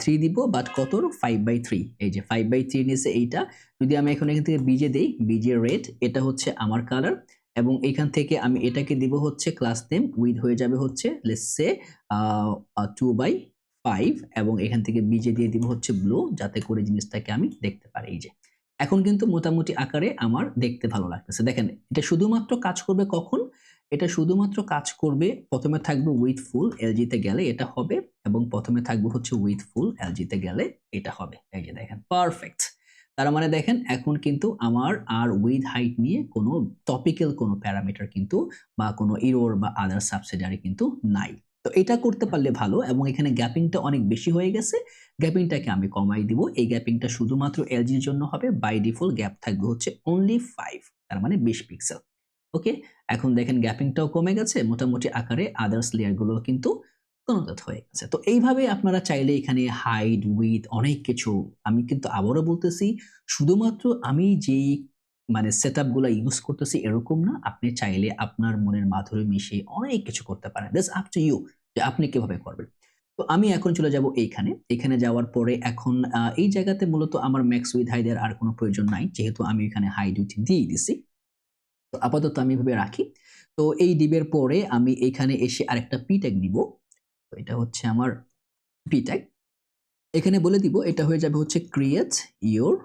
3 দিব, বাট কত, 5/3, এই যে 5/3 নিছে এইটা। যদি আমি এখন এখান থেকে বিজে দেই, বিজে রেড, এটা হচ্ছে আমার কালার, এবং এখান থেকে আমি এটাকে দিব হচ্ছে ক্লাস নেম উইথ হয়ে যাবে হচ্ছে লেটস সে 2/5, এবং এখান থেকে বিজে দিয়ে দিব হচ্ছে ব্লু, যাতে করে জিনিসটাকে আমি দেখতে পারি। এই যে এখন কিন্তু মোটামুটি আকারে আমার দেখতে ভালো লাগতেছে। দেখেন এটা শুধুমাত্র কাজ করবে কখন, এটা শুধুমাত্র কাজ করবে, প্রথমে থাকবে উইথ ফুল, এলজিতে গেলে এটা হবে, এবং প্রথমে থাকবে হচ্ছে উইথ ফুল, এলজিতে গেলে এটা হবে। এই যে দেখেন, পারফেক্ট। তার মানে দেখেন এখন কিন্তু আমার আর উইথ হাইট নিয়ে কোনো টপিক্যাল কোনো প্যারামিটার কিন্তু বা কোনো এরর বা আদার সাবসিডিয়ারি কিন্তু নাই। তো এটা করতে পারলে ভালো, এবং এখানে গ্যাপিংটা অনেক বেশি হয়ে গেছে। গ্যাপিংটাকে আমি কমাই দিব। এই গ্যাপিংটা শুধুমাত্র এলজির জন্য হবে। বাই ডিফল্ট গ্যাপ থাকবে হচ্ছে অনলি 5, তার মানে 20 পিক্সেল। ওকে, এখন দেখেন গ্যাপিংটাও কমে গেছে, মোটামুটি আকারে আদার্স লেয়ার গুলো কিন্তু কনভার্ট হয়ে গেছে। তো এইভাবে আপনারা চাইলে এখানে হাইড উইথ অনেক কিছু, আমি কিন্তু আবারও বলতেছি, শুধুমাত্র আমি যেই মানে সেটআপ গুলো ইউজ করতেছি এরকম না, আপনি চাইলে আপনার মনের মাধুরী মিশিয়ে অনেক কিছু করতে পারেন। দ্যাটস আপ টু ইউ যে আপনি কিভাবে করবেন। তো আমি এখন চলে যাব এইখানে। এখানে যাওয়ার পরে এখন এই জায়গাতে মূলত আমার ম্যাক্স উইথ হাইড এর আর কোনো প্রয়োজন নাই, যেহেতু আমি এখানে হাইড উইথ দিয়েই দিছি। তো আপাতত আমি এভাবে রাখি। তো এই ডিবের পরে আমি এখানে এসে আরেকটা পি ট্যাগ নিব। তো এটা হচ্ছে আমার পি ট্যাগ। এখানে বলে দিব এটা হয়ে যাবে হচ্ছে create your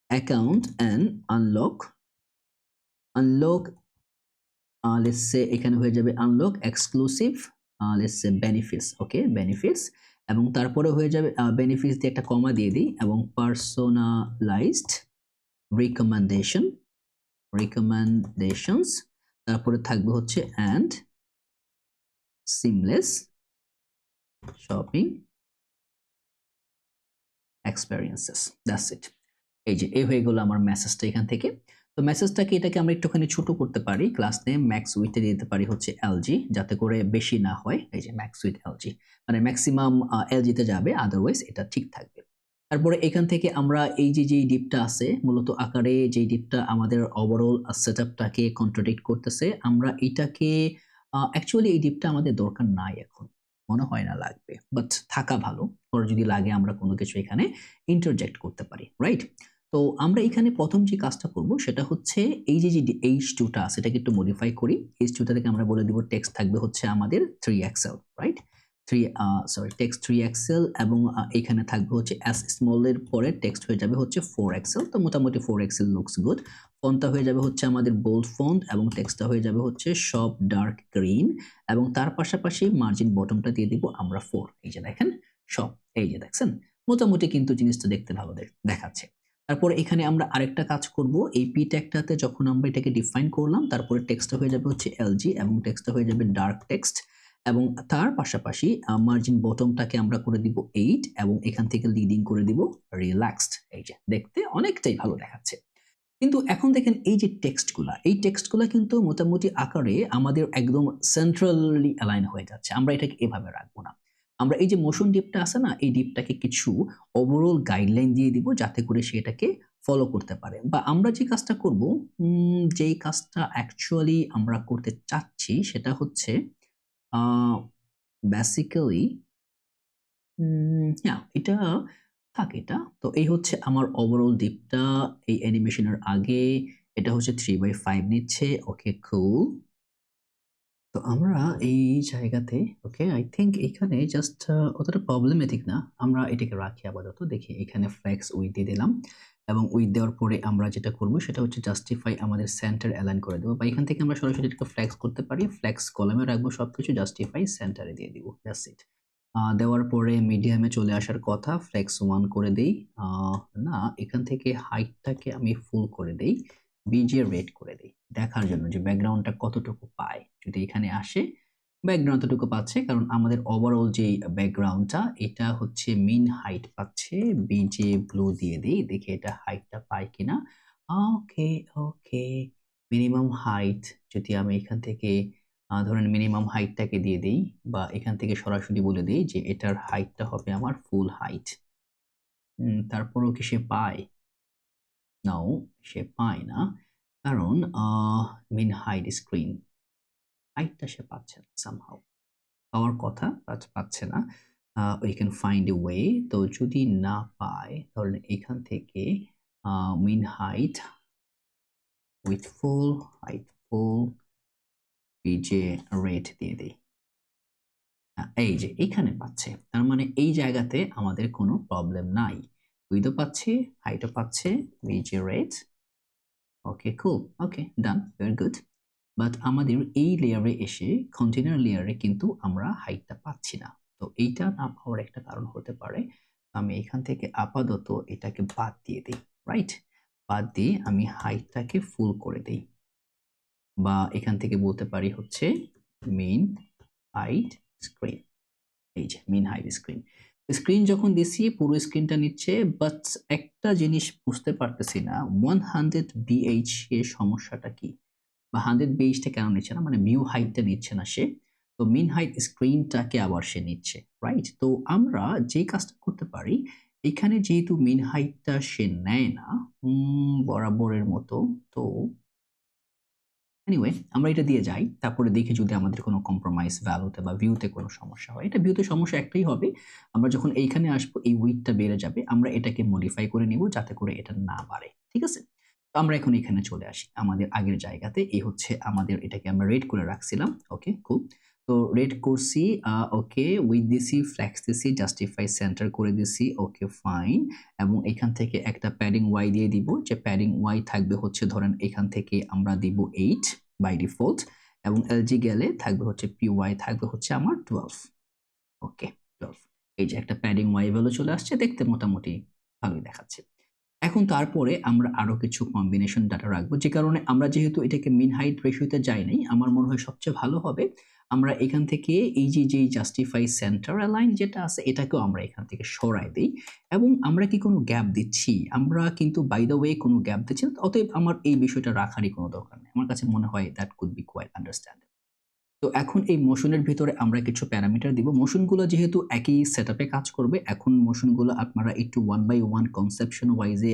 account and unlock let's say এখানে হয়ে যাবে unlock exclusive let's say benefits. Okay, benefits, এবং তারপরে হয়ে যাবে বেনিফিটস দিয়ে একটা কমা দিয়ে দিই, এবং পার্সোনালাইজড রিকমেন্ডেশন রিকমেন্ডেশনস, তারপরে থাকবে হচ্ছে and seamless shopping experiences. That's it. এই যে এই হয়ে গেল আমার মেসেজটা এখান থেকে। তো মেসেজটাকে এটাকে আমরা একটুখানি ছোট করতে পারি, ক্লাস নেম ম্যাক্স উইথে দিতে পারি হচ্ছে এলজি, যাতে করে বেশি না হয়। এই যে ম্যাক্স উইথ এলজি, মানে ম্যাক্সিমাম এলজিতে যাবে, আদারওয়াইজ এটা ঠিক থাকবে। তারপরে এখান থেকে আমরা এই যে যেই ডিপটা আছে, মূলত আকারে যেই ডিপটা আমাদের ওভারঅল সেটআপটাকে কন্ট্রাডিক্ট করতেছে, আমরা এটাকে অ্যাকচুয়ালি এই ডিপটা আমাদের দরকার নাই এখন, মনে হয় না লাগবে, বাট থাকা ভালো। পরে যদি লাগে আমরা কোনো কিছু এখানে ইন্টারজেক্ট করতে পারি, রাইট? তো আমরা এখানে প্রথম যে কাজটা করব সেটা হচ্ছে এই যে H2 টা আছে এটাকে একটু মডিফাই করি। H2 থেকে আমরা বলে দিব টেক্সট থাকবে হচ্ছে আমাদের 3XL, রাইট? 3 টেক্সট 3XL, এবং এখানে থাকবে হচ্ছে এস স্মল এর পরে টেক্সট হয়ে যাবে হচ্ছে 4XL। তো মোটামুটি 4XL লুকস গুড। ফন্টটা হয়ে যাবে হচ্ছে আমাদের বোল্ড ফন্ট, এবং টেক্সটটা হয়ে যাবে হচ্ছে সব ডার্ক গ্রিন, এবং তার পাশাপাশি মার্জিন বটমটা দিয়ে দিব আমরা 4। এই যে দেখেন সব, এই যে দেখছেন মোটামুটি কিন্তু জিনিসটা দেখতে ভালো দেখাচ্ছে। তারপর এখানে আমরা আরেকটা কাজ করব, এই পি ট্যাগটাতে যখন আমরা এটাকে ডিফাইন করলাম, তারপরে টেক্সটটা হয়ে যাবে হচ্ছে এলজি, এবং টেক্সটটা হয়ে যাবে ডার্ক টেক্সট, এবং তার পাশাপাশি মার্জিন বটমটাকে আমরা করে দিব 8, এবং এখান থেকে লিডিং করে দিব রিল্যাক্সড। এই যে দেখতে অনেকটাই ভালো দেখাচ্ছে। কিন্তু এখন দেখেন এই যে টেক্সটগুলা, এই টেক্সটগুলা কিন্তু মোটামুটি আকারে আমাদের একদম সেন্ট্রালি অ্যালাইন হয়ে যাচ্ছে। আমরা এটাকে এভাবে রাখবো না। আমরা এই যে মোশন ডিপটা আছে না, এই ডিপটাকে কিছু ওভারঅল গাইডলাইন দিয়ে দিব, যাতে করে সে এটাকে ফলো করতে পারে। বা আমরা যে কাজটা করব, যেই কাজটা অ্যাকচুয়ালি আমরা করতে চাচ্ছি সেটা হচ্ছে বেসিক্যালি এটা থাক এটা। তো এই হচ্ছে আমার ওভারঅল ডিপটা এই অ্যানিমেশনের আগে। এটা হচ্ছে 3/5 নিচ্ছে। ওকে, কুল। তো আমরা এই জায়গাতে ওকে, আই থিংক এখানে জাস্ট অতটা প্রবলেমেটিক না। আমরা এটাকে রাখি আপাতত। দেখি এখানে ফ্লেক্স উইথ দিয়ে দিলাম, এবং উইথ দেওয়ার পরে আমরা যেটা করব সেটা হচ্ছে জাস্টিফাই আমাদের সেন্টার অ্যালাইন করে দেব, বা এখান থেকে আমরা সরাসরি এটাকে ফ্লেক্স করতে পারি। ফ্লেক্স কলামে রাখবো সবকিছু, জাস্টিফাই সেন্টারে দিয়ে দিব। That's it. দেওয়ার পরে মিডিয়ামে চলে আসার কথা, ফ্লেক্স 1 করে দেই। আ না, এখান থেকে হাইটটাকে আমি ফুল করে দেই। বিজে রেড করে দেই। দেখার জন্য যে ব্যাকগ্রাউন্ডটা কতটুকু পায়। যদি এখানে আসে, ব্যাকগ্রাউন্ড এতটুকু পাচ্ছে, কারণ আমাদের ওভারঅল যেই ব্যাকগ্রাউন্ডটা এটা হচ্ছে মিন হাইট পাচ্ছে। বিজে ব্লু দিয়ে দেই। দেখি এটা হাইটটা পায় কিনা। ওকে, ওকে। মিনিমাম হাইট যদি আমি এখান থেকে ধরেন মিনিমাম হাইটটাকে দিয়ে দেই, বা এখান থেকে সরাসরি বলে দেই যে এটার হাইটটা হবে আমার ফুল হাইট। তারপরেও কি সে পায়? নাও, সে পায় না। কারণ মিন হাইড স্ক্রিন, হাইটটা সে পাচ্ছে না সামহাউ। পাওয়ার কথা বাট পাচ্ছে না। We can find a way. তো যদি না পায় তাহলে এখান থেকে min height with full height full পিজে রেট দিয়ে দেই। এই যে এখানে পাচ্ছে। তার মানে এই জায়গাতে আমাদের কোনো প্রবলেম নাই। উইথও পাচ্ছি, হাইটও পাচ্ছে, PJ rate. Okay, cool. Okay, done. Very good. But আমাদের এই লেয়ারে এসে কন্টেইনার লেয়ারে কিন্তু আমরা হাইটটা পাচ্ছি না। তো এইটা না পাওয়ার একটা কারণ হতে পারে আমি এখান থেকে আপাতত এটাকে বাদ দিয়ে দিই, রাইট? বাদ দিয়ে আমি হাইটটাকে ফুল করে দেই, বা এখান থেকে বলতে পারি হচ্ছে মেইন হাইট স্ক্রিন। এই যে মেইন হাইট স্ক্রিন। স্ক্রিন যখন দিছি পুরো স্ক্রিনটা নিচ্ছে, বাট একটা জিনিস বুঝতে পারতেছি না 100 BH এর সমস্যাটা কি? বা 100 BH টা কেন নিচ্ছে না? মানে ভিউ হাইটটা নিচ্ছে না সে। তো মেইন হাইট স্ক্রিনটাকে আবার সে নিচ্ছে, রাইট? তো আমরা যে কাজটা করতে পারি, এখানে যেহেতু মেইন হাইটটা সে নেয় না বরাবরের মতো, তো এনিওয়ে আমরা এটা দিয়ে যাই। তারপরে দেখি যদি আমাদের কোনো কম্প্রোমাইজ ভ্যালুতে বা ভিউতে কোনো সমস্যা হয়। এটা ভিউতে সমস্যা একটাই হবে। আমরা যখন এইখানে আসবো এই উইডথটা বেড়ে যাবে। আমরা এটাকে মডিফাই করে নিব যাতে করে এটা না বাড়ে। ঠিক আছে? তো আমরা এখন এখানে চলে আসি। আমাদের আগের জায়গাতে। এই হচ্ছে আমাদের, এটাকে আমরা রেড করে রাখছিলাম। ওকে, খুব। তো রেড করছি, ওকে, উইডথ দিছি, ফ্লেক্স দিছি, জাস্টিফাই সেন্টার করে দিছি। ওকে, ফাইন। এবং এখান থেকে একটা প্যাডিং ওয়াই দিয়ে দিব, যে প্যাডিং ওয়াই থাকবে হচ্ছে ধরেন এখান থেকে আমরা দিব 8 বাই ডিফল্ট, এবং এলজি গেলে থাকবে হচ্ছে পিওয়াই থাকবে হচ্ছে আমার 12। ওকে, 12। এই যে একটা প্যাডিং ওয়াই ভ্যালু চলে আসছে, দেখতে মোটামুটি ভালোই দেখাচ্ছে। এখন তারপরে আমরা আরো কিছু কম্বিনেশন ডাটা রাখবো, যে কারণে আমরা যেহেতু এটাকে মিন হাইট রেশিওতে যাই নাই, আমার মনে হয় সবচেয়ে ভালো হবে আমরা এখান থেকে এই যে জাস্টিফাই সেন্টার অ্যালাইন যেটা আছে এটাকেও আমরা এখান থেকে সরাই দেই। এবং আমরা কি কোনো গ্যাপ দিচ্ছি? আমরা কিন্তু বাই দ্য ওয়ে কোনো গ্যাপ দিচ্ছি না। অতএব আমার এই বিষয়টা রাখারই কোনো দরকার নেই। আমার কাছে মনে হয় that could be quite understandable. তো এখন এই মোশনের ভিতরে আমরা কিছু প্যারামিটার দিব। মোশনগুলো যেহেতু একই সেটআপে কাজ করবে, এখন মোশনগুলো আপনারা একটু ওয়ান বাই ওয়ান কনসেপশন ওয়াইজে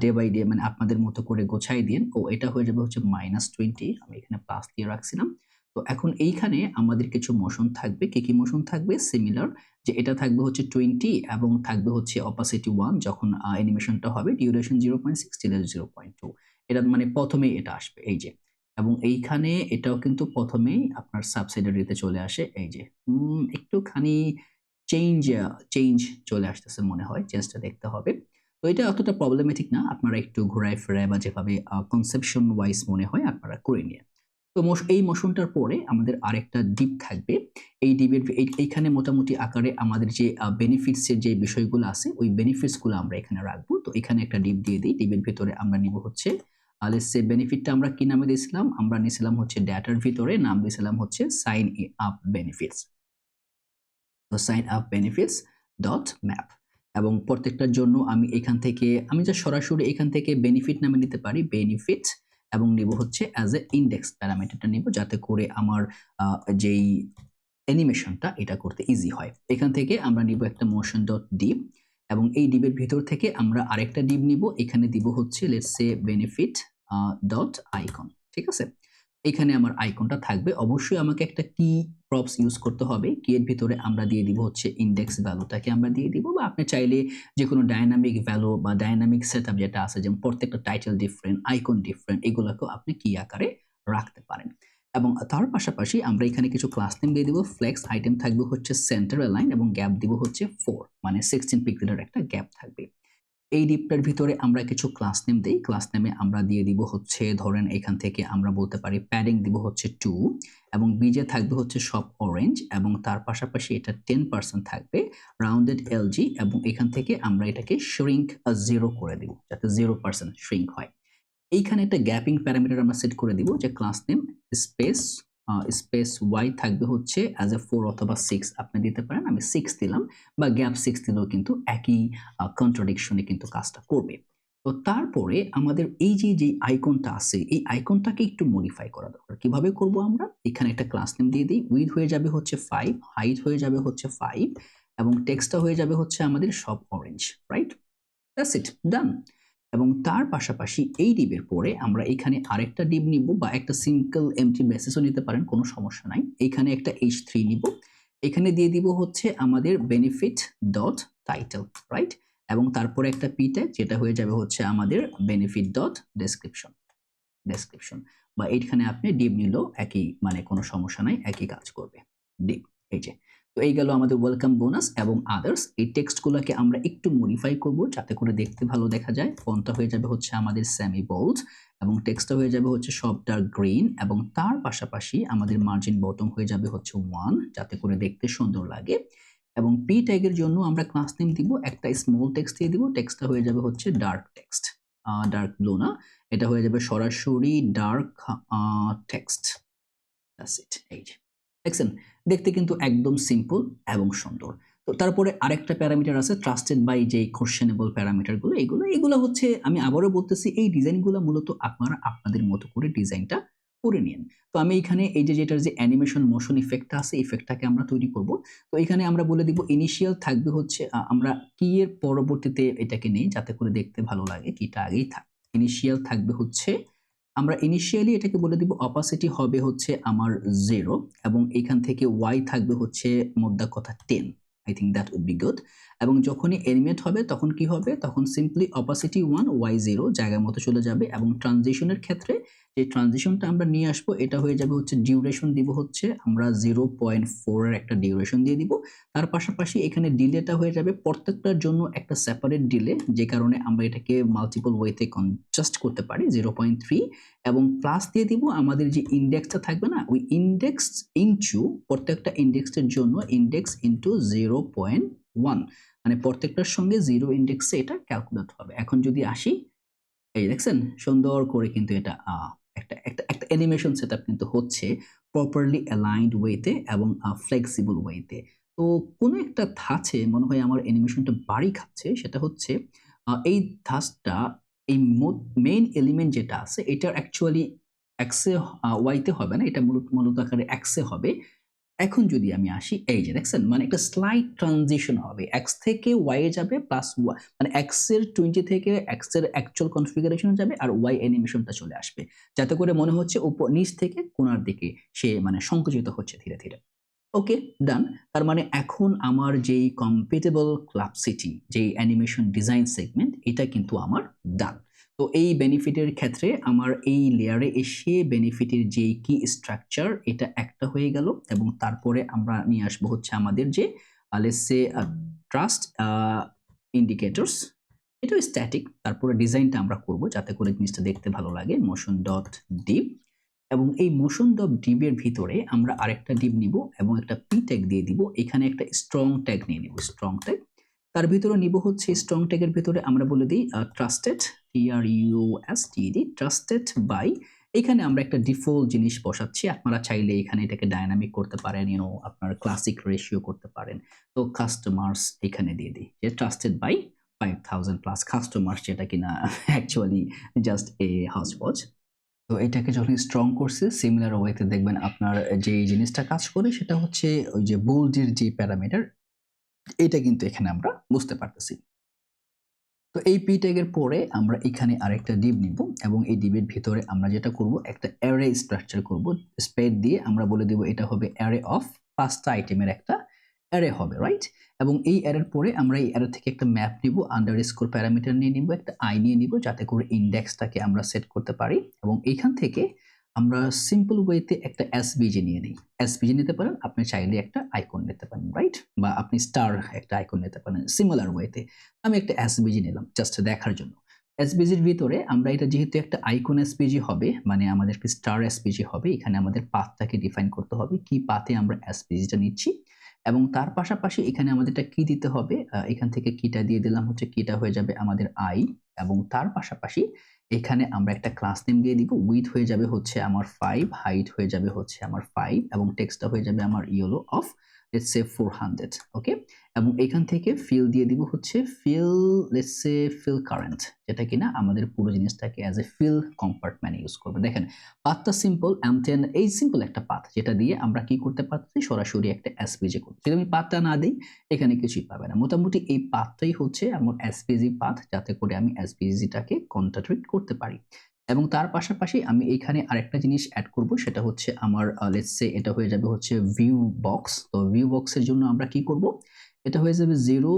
ডে বাই ডে মানে আপনাদের মতো করে গোছায় দিন। ও এটা হয়ে যাবে হচ্ছে -20, আমি এখানে প্লাস দিয়ে রাখছিলাম। তো এখন এইখানে আমাদের কিছু মোশন থাকবে। কি মোশন থাকবে? সিমিলার, যে এটা থাকবে হচ্ছে 20 এবং থাকবে হচ্ছে অপাসিটি 1 যখন অ্যানিমেশনটা হবে, ডিউরেশন 0.6 টিল 0.2। এটা মানে ১ম এই এটা আসবে, এই যে। এবং এইখানে এটাও কিন্তু ১ম এই আপনার সাবসিডিয়ারিতে চলে আসে, এই যে। একটুখানি চেঞ্জ চলে আসতেছে মনে হয়। চেঞ্জটা দেখতে হবে। তো এটা অতটা প্রবলেমেটিক না। আপনারা একটু ঘোরায় ফেরায় বা যেভাবে কনসেপশন ওয়াইজ মনে হয় আপনারা করে নিয়েন। তো এই মোশনটার পরে আমাদের আরেকটা ডিপ থাকবে। এই ডিপের এইখানে মোটামুটি আকারে আমাদের যে বেনিফিটস এর যে বিষয়গুলো আছে, ওই বেনিফিটস গুলো আমরা এখানে রাখবো। তো এখানে একটা ডিপ দিয়ে দেই। ডিপের ভেতরে আমরা নিব হচ্ছে লেটস সে বেনিফিটটা আমরা কি নামে দিয়েছিলাম? আমরা নিয়েছিলাম হচ্ছে ডেটার ভিতরে নাম দিয়েছিলাম হচ্ছে সাইন আপ বেনিফিটস। তো sign up benefits dot map. এবং প্রত্যেকটার জন্য আমি এখান থেকে আমি যা সরাসরি এখান থেকে বেনিফিট নামে নিতে পারি, বেনিফিট, এবং নিব হচ্ছে অ্যাজ এ ইনডেক্স প্যারামিটারটা নিব যাতে করে আমার যেই অ্যানিমেশনটা এটা করতে ইজি হয়। এখান থেকে আমরা নিব একটা মোশন ডট ডিপ, এবং এই ডিপের ভিতর থেকে আমরা আরেকটা ডিপ নিব, এখানে দিব হচ্ছে let's say benefit dot icon. ঠিক আছে? এখানে আমার আইকনটা থাকবে। অবশ্যই আমাকে একটা কি প্রপস ইউজ করতে হবে। কি এর ভিতরে আমরা দিয়ে দিব হচ্ছে ইনডেক্স ভ্যালুটাকে আমরা দিয়ে দিব, বা আপনি চাইলে যেকোনো ডায়নামিক ভ্যালু বা ডায়নামিক সেটআপ যেটা আছে, যেমন প্রত্যেকটা টাইটেল ডিফারেন্ট, আইকন ডিফারেন্ট, এগুলোকেও আপনি কি আকারে রাখতে পারেন। এবং তার পাশাপাশি আমরা এখানে কিছু ক্লাস নেম দিয়ে দিব। ফ্লেক্স আইটেম থাকবে হচ্ছে সেন্টার অ্যালাইন, এবং গ্যাপ দিব হচ্ছে 4, মানে 16 পিক্সেলের একটা গ্যাপ থাকবে। এই ডিপটার ভিতরে আমরা কিছু ক্লাস নেম দেই। ক্লাস নেমে আমরা দিয়ে দিব হচ্ছে ধরেন এখান থেকে আমরা বলতে পারি প্যাডিং দিব হচ্ছে 2, এবং বিজে থাকবে হচ্ছে সব অরেঞ্জ, এবং তার পাশাপাশি এটা 10% থাকবে রাউন্ডেড এলজি, এবং এখান থেকে আমরা এটাকে শ্রিঙ্ক 0 করে দিব যাতে 0% শ্রিঙ্ক হয়। এইখানে একটা গ্যাপিং প্যারামিটার আমরা সেট করে দিব, যে class name space space Y থাকবে হচ্ছে অ্যাজ এ 4 অথবা 6 আপনি দিতে পারেন। আমি 6 দিলাম, বা গ্যাপ 6 দিলেও কিন্তু একই কন্ট্রাডিকশনে কিন্তু কাজটা করবে। তো তারপরে আমাদের এই যে আইকনটা আছে, এই আইকনটাকে একটু মডিফাই করা দরকার। কিভাবে করব আমরা? এখানে একটা ক্লাস নেম দিয়ে দিই। উইডথ হয়ে যাবে হচ্ছে 5, হাইট হয়ে যাবে হচ্ছে 5, এবং টেক্সটটা হয়ে যাবে হচ্ছে আমাদের সব অরেঞ্জ, রাইট? দ্যাটস ইট, ডান। এবং তার পাশাপাশি এই ডিবের পরে আমরা এখানে আরেকটা ডিব নিব, বা একটা সিঙ্গেল এমটি মেসেজও নিতে পারেন, কোনো সমস্যা নাই। এখানে একটা H3 নিব, এখানে দিয়ে দিব হচ্ছে আমাদের বেনিফিট ডট টাইটেল, রাইট? এবং তারপরে একটা পি ট্যাগ যেটা হয়ে যাবে হচ্ছে আমাদের বেনিফিট ডট ডেসক্রিপশন, বা এইখানে আপনি ডিব নিলেও একই, মানে কোনো সমস্যা নাই, একই কাজ করবে। ডিব, এই যে। তো এই গেল আমাদের ওয়েলকাম বোনাস এবং আদার্স। এই টেক্সটগুলোকে আমরা একটু মডিফাই করব যাতে করে দেখতে ভালো দেখা যায়। ফন্টটা হয়ে যাবে হচ্ছে আমাদের সেমি বোল্ড এবং টেক্সটটা হয়ে যাবে হচ্ছে সব ডার্ক গ্রিন এবং তার পাশাপাশি আমাদের মার্জিন বটম হয়ে যাবে হচ্ছে 1 যাতে করে দেখতে সুন্দর লাগে। এবং পি ট্যাগের জন্য আমরা ক্লাস নেম দিব, একটা স্মল টেক্সট দিয়ে দিব। টেক্সটটা হয়ে যাবে হচ্ছে ডার্ক টেক্সট, ডার্ক ব্লু না, এটা হয়ে যাবে সরাসরি ডার্ক টেক্সট। That's it. এই যে দেখছেন, দেখতে কিন্তু একদম সিম্পল এবং সুন্দর। তো তারপরে আরেকটা প্যারামিটার আছে ট্রাস্টেড বাই যেই কোশ্চেনেবল প্যারামিটারগুলো, এগুলো হচ্ছে আমি আবারও বলতেছি এই ডিজাইনগুলো মূলত আপনারা আপনাদের মতো করে ডিজাইনটা করে নিন। তো আমি এখানে এই যে যেটার যে অ্যানিমেশন মোশন ইফেক্টটা আছে, ইফেক্টটাকে আমরা তৈরি করব। তো এখানে আমরা বলে দিব ইনিশিয়াল থাকবে হচ্ছে আমরা কি এর পরবর্তীতে এটাকে নেই যাতে করে দেখতে ভালো লাগে, কিটা আগেই থাক। ইনিশিয়াল থাকবে হচ্ছে, আমরা ইনিশিয়ালি এটাকে বলে দিব অপাসিটি হবে হচ্ছে আমার 0 এবং এখান থেকে y থাকবে হচ্ছে মোদ্দা কথা 10। I think that would be good. এবং যখনই এনিমেট হবে তখন কি হবে, তখন সিম্পলি অপাসিটি 1 y 0 জায়গার মতো চলে যাবে এবং ট্রানজিশনের ক্ষেত্রে যে ট্রানজিশনটা আমরা নিয়ে আসবো এটা হয়ে যাবে হচ্ছে ডিউরেশন দিব হচ্ছে আমরা 0.4 এর একটা ডিউরেশন দিয়ে দিব। তার পাশাপাশি এখানে ডিলেটা হয়ে যাবে প্রত্যেকটার জন্য একটা সেপারেট ডিলে, যে কারণে আমরা এটাকে মাল্টিপল ওয়েতে কনজাস্ট করতে পারি 0.3 এবং প্লাস দিয়ে দিব আমাদের যে ইন্ডেক্সটা থাকবে না, ওই ইন্ডেক্স ইনটু প্রত্যেকটা ইন্ডেক্সের জন্য ইন্ডেক্স ইনটু 0.1, মানে প্রত্যেকটার সঙ্গে 0 ইন্ডেক্সে এটা ক্যালকুলেট হবে। এখন যদি আসি, এই দেখছেন সুন্দর করে কিন্তু এটা একটা একটা একটা অ্যানিমেশন সেটআপ কিন্তু হচ্ছে প্রপারলি অ্যালাইনড ওয়েতে এবং ফ্লেক্সিবল ওয়েতে। তো কোনো একটা ধাঁচে মনে হয় আমার অ্যানিমেশনটা বাড়ি খাচ্ছে, সেটা হচ্ছে এই ধাঁচটা এই মেইন এলিমেন্ট যেটা আছে এটার অ্যাকচুয়ালি এক্সে ওয়াইতে হবে না, এটা মূলত আকারে এক্সে হবে। এখন যদি আমি আসি, এই যে দেখছেন মানে একটা স্লাইড ট্রানজিশন হবে, এক্স থেকে ওয়াই এ যাবে প্লাস মানে এক্স এর 20 থেকে এক্স এর অ্যাকচুয়াল কনফিগারেশন যাবে আর ওয়াই অ্যানিমেশনটা চলে আসবে, যাতে করে মনে হচ্ছে উপর নিচ থেকে কোণার দিকে সে মানে সংকুচিত হচ্ছে ধীরে ধীরে। ওকে, ডান। তার মানে এখন আমার যেই কম্পিটেবল ক্লাব সিটি যেই অ্যানিমেশন ডিজাইন সেগমেন্ট এটা কিন্তু আমার ডান। তো এই বেনিফিটের ক্ষেত্রে আমার এই লেয়ারে এসে বেনিফিটের যে কি স্ট্রাকচার এটা একটা হয়ে গেল এবং তারপরে আমরা নিয়ে আসবো হচ্ছে আমাদের যে লেটস সে ট্রাস্ট ইন্ডিকেটরস, এটাও স্ট্যাটিক। তারপরে ডিজাইনটা আমরা করব যাতে করে জিনিসটা দেখতে ভালো লাগে, মোশন ডট ডিপ। এবং এই মোশন ডট ডিপ এর ভিতরে আমরা আরেকটা ডিপ নিব এবং একটা পি ট্যাগ দিয়ে দিব, এখানে একটা স্ট্রং ট্যাগ নিয়ে নিব, স্ট্রং ট্যাগ। তার ভিতরে নিব হচ্ছে স্ট্রং ট্যাগের ভিতরে আমরা বলে দিই ট্রাস্টেড, TRUSTED, ট্রাস্টেড বাই। এখানে আমরা একটা ডিফল্ট জিনিস বসাচ্ছি, আপনারা চাইলে এখানে এটাকে ডায়নামিক করতে পারেন, আপনার ক্লাসিক রেশিও করতে পারেন। তো কাস্টমার্স এখানে দিয়ে দিই যে ট্রাস্টেড বাই 5000 প্লাস কাস্টমার্স, যেটা কিনা অ্যাকচুয়ালি জাস্ট এ হাউসপজ। তো এটাকে যখন স্ট্রং করছে সিমিলার ওয়েতে দেখবেন আপনার যে জিনিসটা কাজ করে সেটা হচ্ছে ওই যে বোল্ডের যে প্যারামিটার, এটা কিন্তু এখানে আমরা বুঝতে পারতেছি। তো এই পি ট্যাগের পরে আমরা এখানে আরেকটা ডিভ নিব এবং এই ডিভের ভিতরে আমরা যেটা করব একটা অ্যারে স্ট্রাকচার করব, স্পেড দিয়ে আমরা বলে দিব এটা হবে অ্যারে অফ 5টা আইটেমের একটা অ্যারে হবে, রাইট? এবং এই অ্যারের পরে আমরা এই অ্যারে থেকে একটা ম্যাপ নিব, আন্ডারস্কোর প্যারামিটার নিয়ে নিব, একটা আই নিয়ে নিব যাতে করে ইন্ডেক্সটাকে আমরা সেট করতে পারি এবং এইখান থেকে আমরা সিম্পল ওয়েতে একটা এসভিজি নিয়ে নিই। এসভিজি নিতে পারেন, আপনি চাইলে একটা আইকন নিতে পারেন, রাইট? বা আপনি স্টার একটা আইকন নিতে পারেন সিমিলার ওয়েতে। আমি একটা এসভিজি নিলাম জাস্ট দেখার জন্য। এসভিজির ভিতরে আমরা এটা যেহেতু একটা আইকন এসভিজি হবে, মানে আমাদের স্টার এসভিজি হবে, এখানে আমাদের পাথটাকে ডিফাইন করতে হবে কি পাথে আমরা এসভিজিটা নিচ্ছি এবং তার পাশাপাশি এখানে আমাদেরটা কি দিতে হবে, এখান থেকে কিটা দিয়ে দিলাম হচ্ছে কিটা হয়ে যাবে আমাদের আই এবং তার পাশাপাশি এখানে আমরা একটা ক্লাস নেম দিয়ে দিব, উইথ হয়ে যাবে হচ্ছে আমার 5, হাইট হয়ে যাবে হচ্ছে আমার 5 এবং টেক্সটটা হয়ে যাবে আমার yellow of let's say 400, okay? এবং এখান থেকে ফিল দিয়ে দিব হচ্ছে fill let's say fill current, যেটা কিনা আমাদের পুরো জিনিসটাকে as a fill compartment use করবে। দেখেন পাথটা সিম্পল এমটেন, এই সিম্পল একটা পাথ যেটা দিয়ে আমরা কি করতে পারছি, সরাসরি একটা এসভিজি করতে। যদি আমি পাথটা না দিই এখানে কিছুই পাবে না। মোটামুটি এই পাথটাই হচ্ছে আমার এসভিজি পাথ, যাতে করে আমি এসভিজিটাকে কন্ট্রাডিক্ট করতে পারি। এবং তার পাশাপাশি আমি এখানে আরেকটা জিনিস অ্যাড করব, সেটা হচ্ছে আমার লেটস সে এটা হয়ে যাবে হচ্ছে ভিউ বক্স। তো ভিউ বক্সের জন্য আমরা কি করব, এটা হয়ে যাবে 0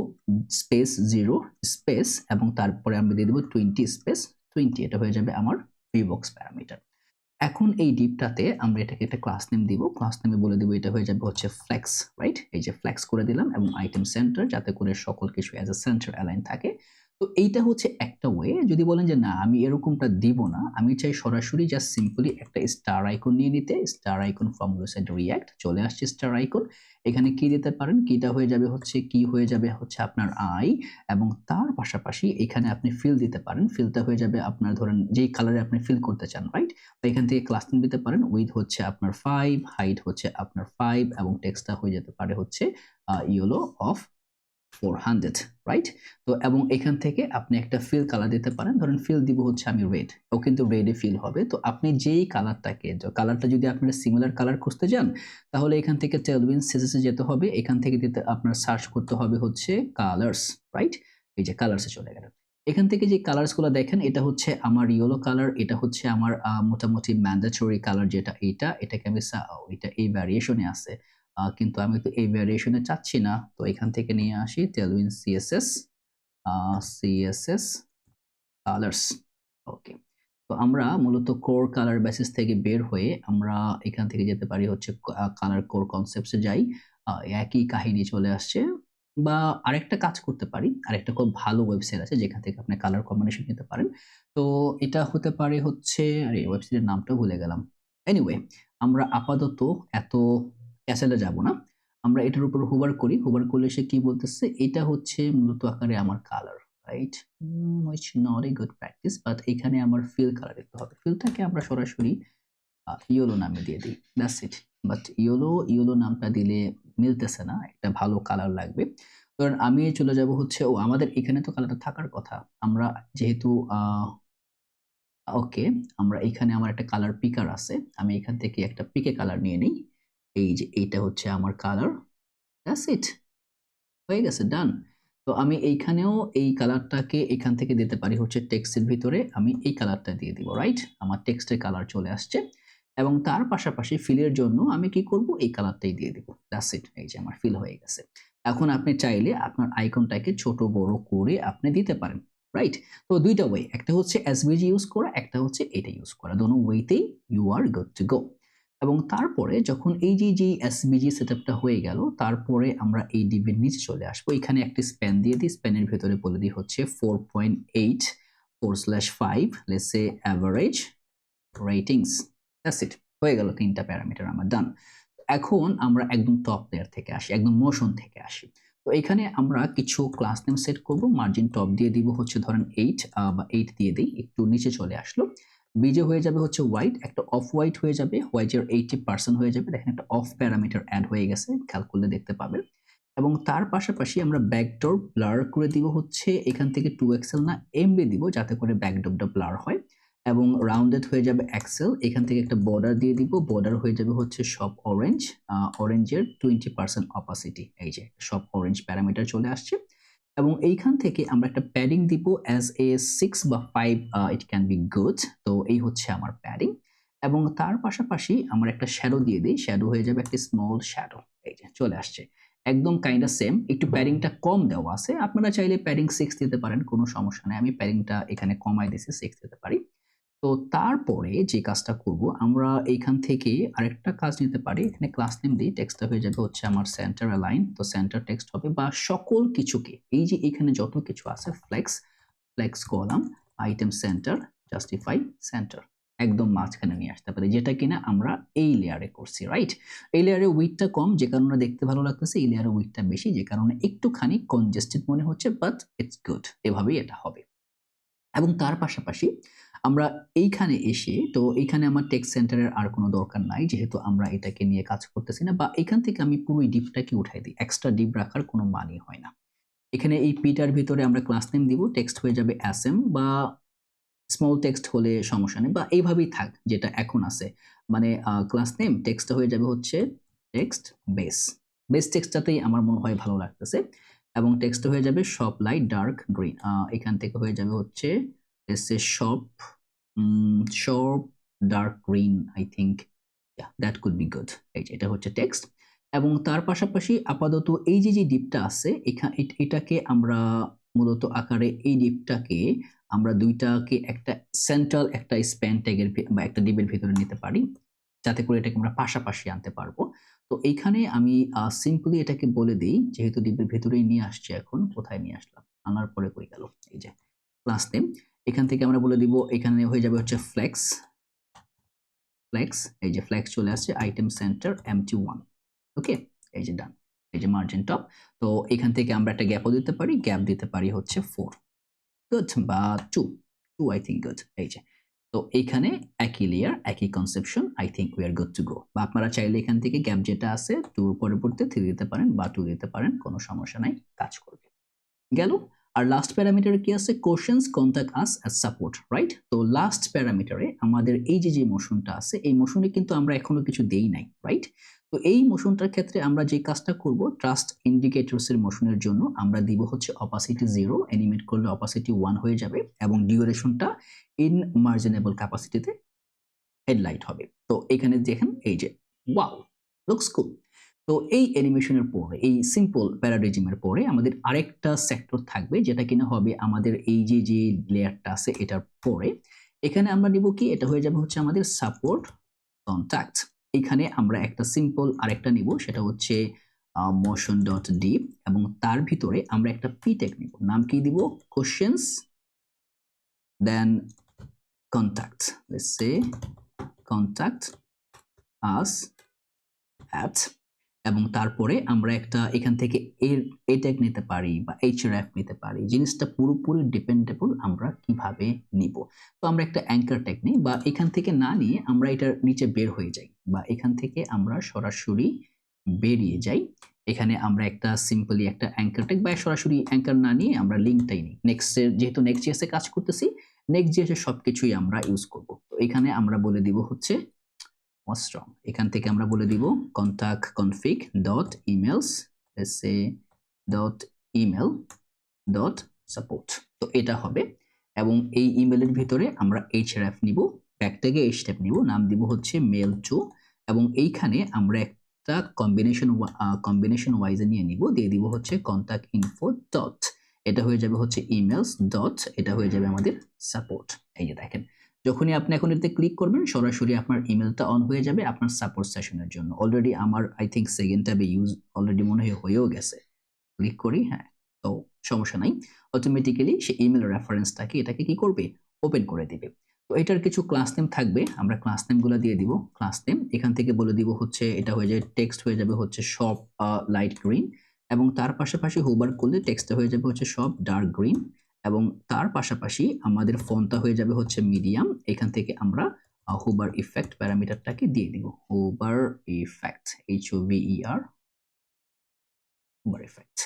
স্পেস 0 স্পেস এবং তারপরে আমরা দিয়ে দেব 20 স্পেস 20, এটা হয়ে যাবে আমার ভিউ বক্স প্যারামিটার। এখন এই ডিপটাতে আমরা এটাকে একটা ক্লাস নেম দিব। ক্লাস নেমে বলে দিব এটা হয়ে যাবে হচ্ছে ফ্লেক্স, রাইট? এই যে ফ্লেক্স করে দিলাম এবং আইটেম সেন্টার যাতে করে সকল কিছু অ্যাজ এ সেন্টার অ্যালাইন থাকে। তো এইটা হচ্ছে একটা ওয়ে। যদি বলেন যে না আমি এরকমটা দিব না, আমি চাই সরাসরি জাস্ট সিম্পলি একটা স্টার আইকন নিয়ে নিতে। Star icon from website react চলে আসছে স্টার আইকন। এখানে কি দিতে পারেন? কিটা হয়ে যাবে হচ্ছে কি হয়ে যাবে হচ্ছে আপনার আই এবং তার পাশাপাশি এখানে আপনি ফিল দিতে পারেন। ফিলটা হয়ে যাবে আপনার ধরেন যেই কালারে আপনি ফিল করতে চান, রাইট? তো এখান থেকে ক্লাস নেম দিতে পারেন। উইডথ হচ্ছে আপনার 5, হাইট হচ্ছে আপনার 5 এবং টেক্সটটা হয়ে যেতে পারে হচ্ছে ইয়েলো অফ 400, রাইট? তো এবং এখান থেকে আপনি একটা ফিল কালার দিতে পারেন। ধরেন ফিল দিব হচ্ছে আমি রেড। ও কিন্তু রেডে ফিল হবে। তো আপনি যেই কালারটাকে কালারটা যদি আপনারা সিমিলার কালার খুঁজতে যান তাহলে এখান থেকে টেলউইন সিএসএস এ যেতে হবে। এখান থেকে দিতে আপনার সার্চ করতে হবে হচ্ছে কালারস, রাইট? এই যে কালারস এ চলে গেলেন। এখান থেকে যে কালারস গুলো দেখেন এটা হচ্ছে আমার ইয়েলো কালার, এটা হচ্ছে আমার মোটামুটি ম্যান্ডেটরি কালার যেটা এইটা, এটাকে আমি এটা এই ভ্যারিয়েশনে আছে। কিন্তু আমি তো এই ভ্যারিয়েশনে চাচ্ছি না। তো এখান থেকে নিয়ে আসি টেলউইন সিএসএস সিএসএস কালারস। ওকে। তো আমরা মূলত কোর কালার বেসিস থেকে বের হয়ে আমরা এখান থেকে যেতে পারি হচ্ছে কালার কোর কনসেপ্টস এ যাই। একই কাহিনী চলে আসছে বা আরেকটা কাজ করতে পারি। আরেকটা খুব ভালো ওয়েবসাইট আছে যেখান থেকে আপনি কালার কম্বিনেশন নিতে পারেন। তো এটা হতে পারে হচ্ছে আরে ওয়েবসাইটের নামটা ভুলে গেলাম। এনিওয়ে আমরা আপাতত এত ক্যাসেলে যাব না। আমরা এটার উপর হোভার করি। হোভার করলে সে কি বলতেছে? এটা হচ্ছে মূলত আকারে আমার colour, right? which not a good practice but এখানে আমার ফিল কালার দিতে হবে। ফিলটাকে আমরা সরাসরি ইয়েলো নামে দিয়ে দিই। That's it. বাট ইয়েলো নামটা দিলে মিলতেছে না। একটা ভালো কালার লাগবে। ধরেন আমি চলে যাব হচ্ছে আমাদের এখানে তো কালারটা থাকার কথা। আমরা যেহেতু ওকে, আমরা এখানে আমার একটা কালার পিকার আছে। আমি এখান থেকে একটা পিকে কালার নিয়ে নেই। এই যে এইটা হচ্ছে আমার কালার। That's it. হয়ে গেছে, ডান। তো আমি এইখানেও এই কালারটাকে এখান থেকে দিতে পারি হচ্ছে টেক্সটের ভিতরে আমি এই কালারটা দিয়ে দিব, রাইট? আমার টেক্সটের কালার চলে আসছে এবং তার পাশাপাশি ফিলের জন্য আমি কি করব? এই কালারটাই দিয়ে দিব। That's it. এই যে আমার ফিল হয়ে গেছে। এখন আপনি চাইলে আপনার আইকনটাকে ছোট বড় করে আপনি দিতে পারেন, রাইট? তো দুইটা ওয়ে, একটা হচ্ছে এসভিজি ইউজ করা, একটা হচ্ছে এটা ইউজ করা। দোনো ওয়েতেই you are good to go. এবং তারপরে যখন এই যে এসভিজি সেটআপটা হয়ে গেল তারপরে আমরা এই ডিবের নিচে চলে আসবো। এখানে একটা স্প্যান দিয়ে দিই। স্প্যানের ভেতরে বলে দিই হচ্ছে 4.8/5 let's say average ratings. That's it. হয়ে গেল ৩টা প্যারামিটার আমার ডান। এখন আমরা একদম টপ লেয়ার থেকে আসি, একদম মোশন থেকে আসি। তো এখানে আমরা কিছু ক্লাস নেম সেট করব। মার্জিন টপ দিয়ে দিব হচ্ছে ধরেন 8 বা 8 দিয়ে দেই। একটু নিচে চলে আসলো। বিজে হয়ে যাবে হচ্ছে হোয়াইট, একটা অফ হোয়াইট হয়ে যাবে। হোয়াইটের 80% হয়ে যাবে। দেখেন একটা অফ প্যারামিটার এড হয়ে গেছে। খেয়াল করলে দেখতে পাবেন। এবং তার পাশাপাশি আমরা ব্যাকড্রপ ব্লার করে দিব হচ্ছে এখান থেকে 2 এক্সেল না এমবি দিব যাতে করে ব্যাকড্রপটা ব্লার হয়। এবং রাউন্ডেড হয়ে যাবে এক্সেল। এখান থেকে একটা বর্ডার দিয়ে দিব। বর্ডার হয়ে যাবে হচ্ছে সব অরেঞ্জ। অরেঞ্জের 20% অপাসিটি। এই যে সব অরেঞ্জ প্যারামিটার চলে আসছে। এবং এইখান থেকে আমরা একটা প্যাডিং দিব অ্যাজ এ 6 বা 5 ইট ক্যান বি গুড। তো এই হচ্ছে আমার প্যাডিং। এবং তার পাশাপাশি আমরা একটা শ্যাডো দিয়ে দিই। শ্যাডো হয়ে যাবে একটা স্মল শ্যাডো। এই যে চলে আসছে। একদম কাইন্ডা সেম। একটু প্যাডিংটা কম দেওয়া আছে। আপনারা চাইলে প্যাডিং 6 দিতে পারেন, কোনো সমস্যা নাই। আমি প্যাডিংটা এখানে কমায় দিছি, 6 দিতে পারি। তো তারপরে যে কাজটা করব আমরা এইখান থেকে আরেকটা কাজ নিতে পারি। এখানে ক্লাস নেম দিই। টেক্সটটা হয়ে যাবে হচ্ছে আমার সেন্টার অ্যালাইন। তো সেন্টার টেক্সট হবে বা সকল কিছুকে এই যে এখানে যত কিছু আছে flex column, item centre, justify centre একদম মাঝখানে নিয়ে আসতে পারি যেটা কিনা আমরা এই লেয়ারে করছি, রাইট? এই লেয়ারে উইডথটা কম যে কারণে দেখতে ভালো লাগতেছে। এই লেয়ারে উইডথটা বেশি যে কারণে একটুখানি কনজেস্টেড মনে হচ্ছে বাট ইটস গুড। এভাবেই এটা হবে। এবং তার পাশাপাশি আমরা এইখানে এসে তো এইখানে আমার টেক্সট সেন্টারের আর কোনো দরকার নাই যেহেতু আমরা এটাকে নিয়ে কাজ করতেছি না বা এখান থেকে আমি পুরো ডিপটাকে উঠাই দিই। এক্সট্রা ডিপ রাখার কোনো মানেই হয় না। এখানে এই পিটার ভিতরে আমরা ক্লাস নেম দিব। টেক্সট হয়ে যাবে এসএম বা স্মল টেক্সট হলে সমস্যা নেই বা এইভাবেই থাক যেটা এখন আছে। মানে ক্লাস নেম টেক্সটটা হয়ে যাবে হচ্ছে টেক্সট বেস। বেস টেক্সটটাতেই আমার মনে হয় ভালো লাগতেছে। এবং টেক্সট হয়ে যাবে শপ লাইট ডার্ক গ্রিন। এখান থেকে হয়ে যাবে হচ্ছে let's say shop dark green I think yeah that could be good। এই যে এটা হচ্ছে টেক্সট। এবং তার পাশাপাশি আপাতত এই যে ডিপটা আছে এটাকে আমরা মূলত আকারে এই ডিপটাকে আমরা দুইটাকে একটা সেন্ট্রাল একটা স্প্যান ট্যাগের বা একটা ডিবের ভিতরে নিতে পারি, যাতে করে এটাকে আমরা পাশাপাশি আনতে পারবো। তো এইখানে আমি সিম্পলি এটাকে বলে দেই, যেহেতু ডিবের ভেতরেই নিয়ে আসছি এখন, কোথায় নিয়ে আসলাম? আনার পরে কই গেল? এই যে ক্লাস নেম। এখান থেকে আমরা বলে দিব, এখানে হয়ে যাবে হচ্ছে ফ্লেক্স, এই যে ফ্লেক্স চলে আসছে, আইটেম সেন্টার empty1। ওকে? এই যে ডান। এই যে মার্জিন টপ। তো এখান থেকে আমরা একটা গ্যাপও দিতে পারি, গ্যাপ দিতে পারি হচ্ছে 4। গুড, বা 2, আই থিংক গুড। এই যে, তো এইখানে একই লেয়ার, একই conception, I think we are good to গো। বা আপনারা চাইলে এখান থেকে গ্যাপ যেটা আছে 2 পরিবর্তে 3 দিতে পারেন বা 2 দিতে পারেন, কোনো সমস্যা নাই, কাজ করবে। গেল। আর লাস্ট প্যারামিটারে কি আছে? কোশ্চেনস কন্টাক্ট আস অ্যাজ সাপোর্ট, রাইট? তো লাস্ট প্যারামিটারে আমাদের এই যে মোশনটা আছে, এই মোশনে কিন্তু আমরা এখনো কিছু দেই নাই, রাইট? তো এই মোশনটার ক্ষেত্রে আমরা যে কাজটা করব, ট্রাস্ট ইন্ডিকেটরস এর মোশনের জন্য আমরা দিব হচ্ছে অপাসিটি 0, অ্যানিমেট করলে অপাসিটি 1 হয়ে যাবে এবং ডিউরেশনটা ইন মার্জিনেবল ক্যাপাসিটিতে হেডলাইট হবে। তো এখানে দেখেন, এই যে ওয়াও, লুকস কুল। তো এই অ্যানিমেশনের পরে, এই সিম্পল প্যারাডিজমের পরে আমাদের আরেকটা সেক্টর থাকবে, যেটা কিনা হবে আমাদের এই যে লেয়ারটা আছে এটার পরে। এখানে আমরা নিব কি? এটা হয়ে যাবে হচ্ছে আমাদের সাপোর্ট কন্টাক্ট। এখানে আমরা একটা সিম্পল আরেকটা নিব, সেটা হচ্ছে মোশন ডট ডিপ, এবং তার ভিতরে আমরা একটা পি ট্যাগ নিব। নাম কি দিব? Questions then contact, let's say contact us at, এবং তারপরে আমরা একটা এখান থেকে এ ট্যাগ নিতে পারি বা href নিতে পারি। জিনিসটা পুরোপুরি ডিপেন্ডেবল আমরা কিভাবে নিব। তো আমরা একটা অ্যাঙ্কার ট্যাগ নিই, বা এখান থেকে না নিয়ে আমরা এটার নিচে বের হয়ে যাই, বা এখান থেকে আমরা সরাসরি বেরিয়ে যাই। এখানে আমরা একটা সিম্পলি একটা অ্যাঙ্কার ট্যাগ, বা সরাসরি অ্যাঙ্কার না নিয়ে আমরা লিঙ্কটাই নিই। যেহেতু নেক্সট.js এ কাজ করতেছি, নেক্সট.js এর সবকিছুই আমরা ইউজ করব। তো এখানে আমরা বলে দিব হচ্ছে strong, এখান থেকে আমরা বলে দিব contact config dot emails, let's say dot email dot support। তো এটা হবে, এবং এই ইমেলের ভিতরে আমরা href নিব, ব্যাক থেকে href নিব, নাম দিব হচ্ছে mail to, এবং এইখানে আমরা একটা কম্বিনেশন ওয়াইজ নিয়ে নিব, দিয়ে দিব হচ্ছে contact info dot, এটা হয়ে যাবে হচ্ছে emails dot, এটা হয়ে যাবে আমাদের সাপোর্ট। এই যে দেখেন, যখনই আপনি এখন এতে ক্লিক করবেন, সরাসরি আপনার ইমেলটা অন হয়ে যাবে আপনার সাপোর্ট সেশনের জন্য। অলরেডি আমার আই থিংক সেকেন্ড ট্যাবে ইউজ অলরেডি মনে হয়েও গেছে। ক্লিক করি, হ্যাঁ, তো সমস্যা নাই, অটোমেটিক্যালি সে ইমেল রেফারেন্সটাকে এটাকে কি করবে? ওপেন করে দিবে। তো এটার কিছু ক্লাস নেম থাকবে, আমরা ক্লাস নেমগুলো দিয়ে দিব। ক্লাস নেম এখান থেকে বলে দিব হচ্ছে, এটা হয়ে যায় টেক্সট হয়ে যাবে হচ্ছে সব লাইট গ্রিন, এবং তার পাশাপাশি হোভার করলে টেক্সটটা হয়ে যাবে হচ্ছে সব ডার্ক গ্রিন, এবং তার পাশাপাশি আমাদের ফন্টটা হয়ে যাবে হচ্ছে মিডিয়াম। এখান থেকে আমরা হোভার ইফেক্ট প্যারামিটারটাকে দিয়ে দিব, hover effect, HOVER, hover effect.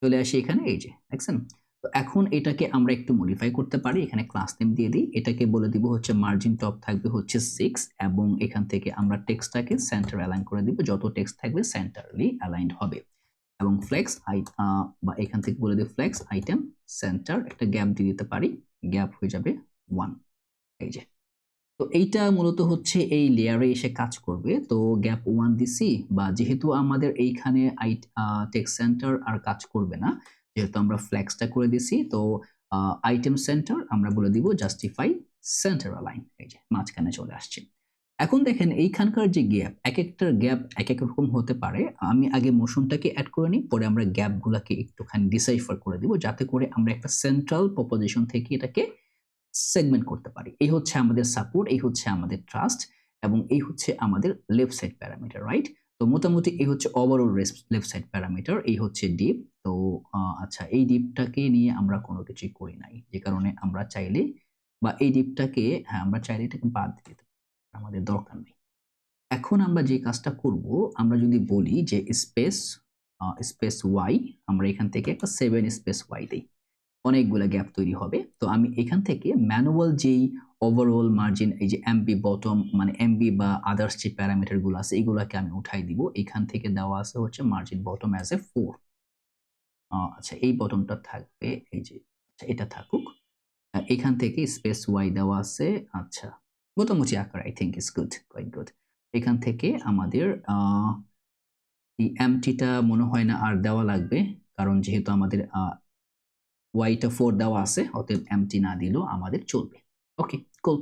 চলে আসি এখানে, এই যে দেখছেন। তো এখন এটাকে আমরা একটু মডিফাই করতে পারি, এখানে ক্লাস নেম দিয়ে দিই, এটাকে বলে দিব হচ্ছে মার্জিন টপ থাকবে হচ্ছে 6, এবং এখান থেকে আমরা টেক্সটটাকে সেন্টার অ্যালাইন করে দিব, যত টেক্সট থাকবে সেন্টারলি অ্যালাইনড হবে। এবং ফ্লেক্স বা এখান থেকে বলে দিই ফ্লেক্স আইটেম সেন্টার, একটা গ্যাপ দিয়ে দিতে পারি, গ্যাপ হয়ে যাবে 1। এই যে, তো এইটা মূলত হচ্ছে এই লেয়ারে এসে কাজ করবে। তো গ্যাপ 1 দিছি, বা যেহেতু আমাদের এইখানে টেক্সট সেন্টার আর কাজ করবে না, যেহেতু আমরা ফ্লেক্সটা করে দিছি, তো আইটেম সেন্টার আমরা বলে দিব জাস্টিফাই সেন্টার অ্যালাইন, এই যে মাঝখানে চলে আসছে। এখন দেখেন এইখানকার যে গ্যাপ, এক একটার গ্যাপ এক এক রকম হতে পারে। আমি আগে মোশনটাকে অ্যাড করে নিই, পরে আমরা গ্যাপগুলোকে একটুখানি ডিসাইফার করে দিব, যাতে করে আমরা একটা সেন্ট্রাল প্রপোজিশন থেকে এটাকে সেগমেন্ট করতে পারি। এই হচ্ছে আমাদের সাপোর্ট, এই হচ্ছে আমাদের ট্রাস্ট, এবং এই হচ্ছে আমাদের লেফট সাইড প্যারামিটার, রাইট? তো মোটামুটি এই হচ্ছে ওভারঅল লেফট সাইড প্যারামিটার, এই হচ্ছে ডিপ। তো আচ্ছা, এই ডিপটাকে নিয়ে আমরা কোনো কিছুই করি নাই, যে কারণে আমরা চাইলে, বা এই ডিপটাকে, হ্যাঁ, আমরা চাইলে এটাকে বাদ দিতে, আমাদের দরকার নেই। এখন আমরা যে কাজটা করব, আমরা যদি বলি যে স্পেস ওয়াই, আমরা এখান থেকে একটা 7 স্পেস ওয়াই দেই, অনেকগুলা গ্যাপ তৈরি হবে। তো আমি এখান থেকে ম্যানুয়াল যেই ওভারঅল মার্জিন, এই যে এমবি বটম, মানে এমবি বা আদার্স যে প্যারামিটার গুলো আছে, এগুলাকে আমি উঠাই দিব। এখান থেকে দেওয়া আছে হচ্ছে মার্জিন বটম অ্যাজ এ 4। আচ্ছা, এই বটমটা থাকবে, এই যে, আচ্ছা এটা থাকুক। এখান থেকে স্পেস ওয়াই দেওয়া আছে, আচ্ছা মোটামুটি আকার, I think is good, quite good. এখান থেকে আমাদের এই এমটিটা মনে হয় না আর দেওয়া লাগবে, কারণ যেহেতু আমাদের ওয়াইটা 4 দেওয়া আছে, অতএব এমটি না দিলেও আমাদের চলবে। ওকে, কুল।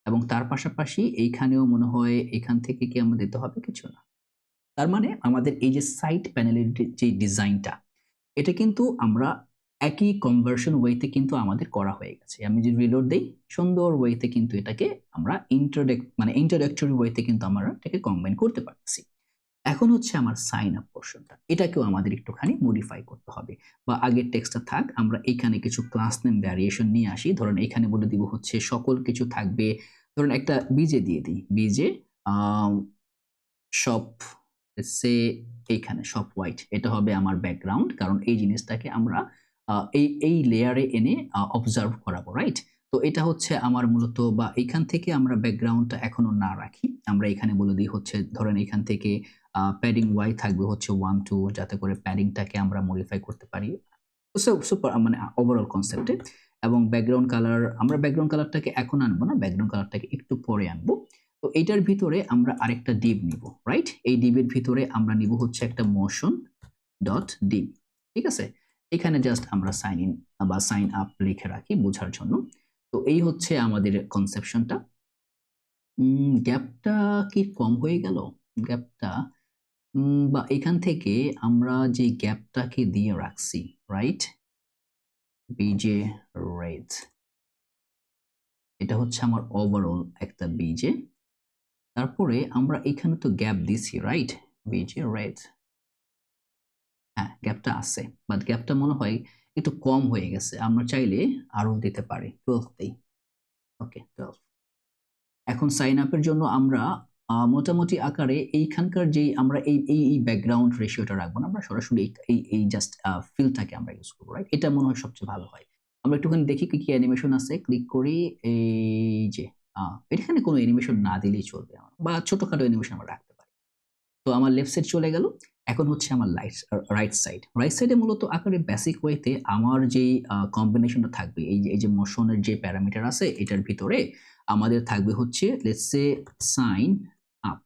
এবং তার পাশাপাশি এইখানেও মনে হয় এখান থেকে কি আমাদের দিতে হবে? কিছু না। তার মানে আমাদের এই যে সাইড প্যানেলের যে ডিজাইনটা, এটা কিন্তু আমরা একই কনভার্সন ওয়েতে কিন্তু আমাদের করা হয়ে গেছে। আমি যদি রিলোড দেই, সুন্দর ওয়েতে কিন্তু এটাকে আমরা ইন্ট্রোডাক্টরি ওয়েতে কিন্তু আমরা এটাকে কম্বাইন করতে পারতেছি। এখন হচ্ছে আমার সাইন আপ পোরশনটা। এটাকেও আমাদের একটুখানি মডিফাই করতে হবে। বা আগের টেক্সটটা থাক, আমরা এখানে কিছু ক্লাস নেম ভ্যারিয়েশন নিয়ে আসি। ধরুন এখানে বলে দিব হচ্ছে সকল কিছু থাকবে। ধরুন একটা বিজে দিয়ে দিই। বিজে আ শপ সে এইখানে শপ হোয়াইট। এটা হবে আমার ব্যাকগ্রাউন্ড। কারণ এই জিনিসটাকে আমরা এই লেয়ারে এনে অবজার্ভ করাবো, রাইট? তো এটা হচ্ছে আমার মূলত বা এখান থেকে আমরা ব্যাকগ্রাউন্ডটা এখনো না রাখি। আমরা এখানে বলে দিই হচ্ছে ধরেন এখান থেকে প্যাডিং Y থাকবে হচ্ছে 1, 2 যাতে করে প্যাডিংটাকে আমরা মডিফাই করতে পারি। সুপার মানে ওভারঅল কনসেপ্টে। এবং ব্যাকগ্রাউন্ড কালারটাকে এখন আনবো না, ব্যাকগ্রাউন্ড কালারটাকে একটু পরে আনবো। তো এইটার ভিতরে আমরা আরেকটা div নিব, রাইট? এই div এর ভিতরে আমরা নিব হচ্ছে একটা motion ডট div, ঠিক আছে? এখানে জাস্ট আমরা সাইন ইন বা সাইন আপ লিখে রাখি বোঝার জন্য। তো এই হচ্ছে আমাদের কনসেপশনটা। গ্যাপটা কি কম হয়ে গেল? গ্যাপটা বা এখান থেকে আমরা যে গ্যাপটাকে দিয়ে রাখছি, রাইট? বিজে রেড, এটা হচ্ছে আমার ওভারঅল একটা বিজে। তারপরে আমরা এখানে তো গ্যাপ দিছি, রাইট? বিজে রেড, হ্যাঁ গ্যাপটা আছে, বাট গ্যাপটা মনে হয় একটু কম হয়ে গেছে। আমরা চাইলে আরো দিতে পারি, 12 দেই। ওকে, 12। এখন সাইন আপের জন্য আমরা মোটামুটি আকারে এইখানকার যেই আমরা এই ব্যাকগ্রাউন্ড রেশিওটা রাখবো না, আমরা সরাসরি এই জাস্ট ফিলটাকে আমরা ইউজ করবো, রাইট? এটা মনে হয় সবচেয়ে ভালো হয়। আমরা একটুখানি দেখি কি অ্যানিমেশন আছে, ক্লিক করি। এই যে এখানে কোনো অ্যানিমেশন না দিলেই চলবে আমার, বা ছোটখাটো অ্যানিমেশন আমরা রাখতে পারি। তো আমার লেফট সাইড চলে গেল। এখন হচ্ছে আমার রাইট সাইড। রাইট সাইডে মূলত আকারে বেসিক ওয়েতে আমার যেই কম্বিনেশনটা থাকবে, এই যে মোশনের যে প্যারামিটার আছে এটার ভিতরে আমাদের থাকবে হচ্ছে লেটস সে সাইন আপ।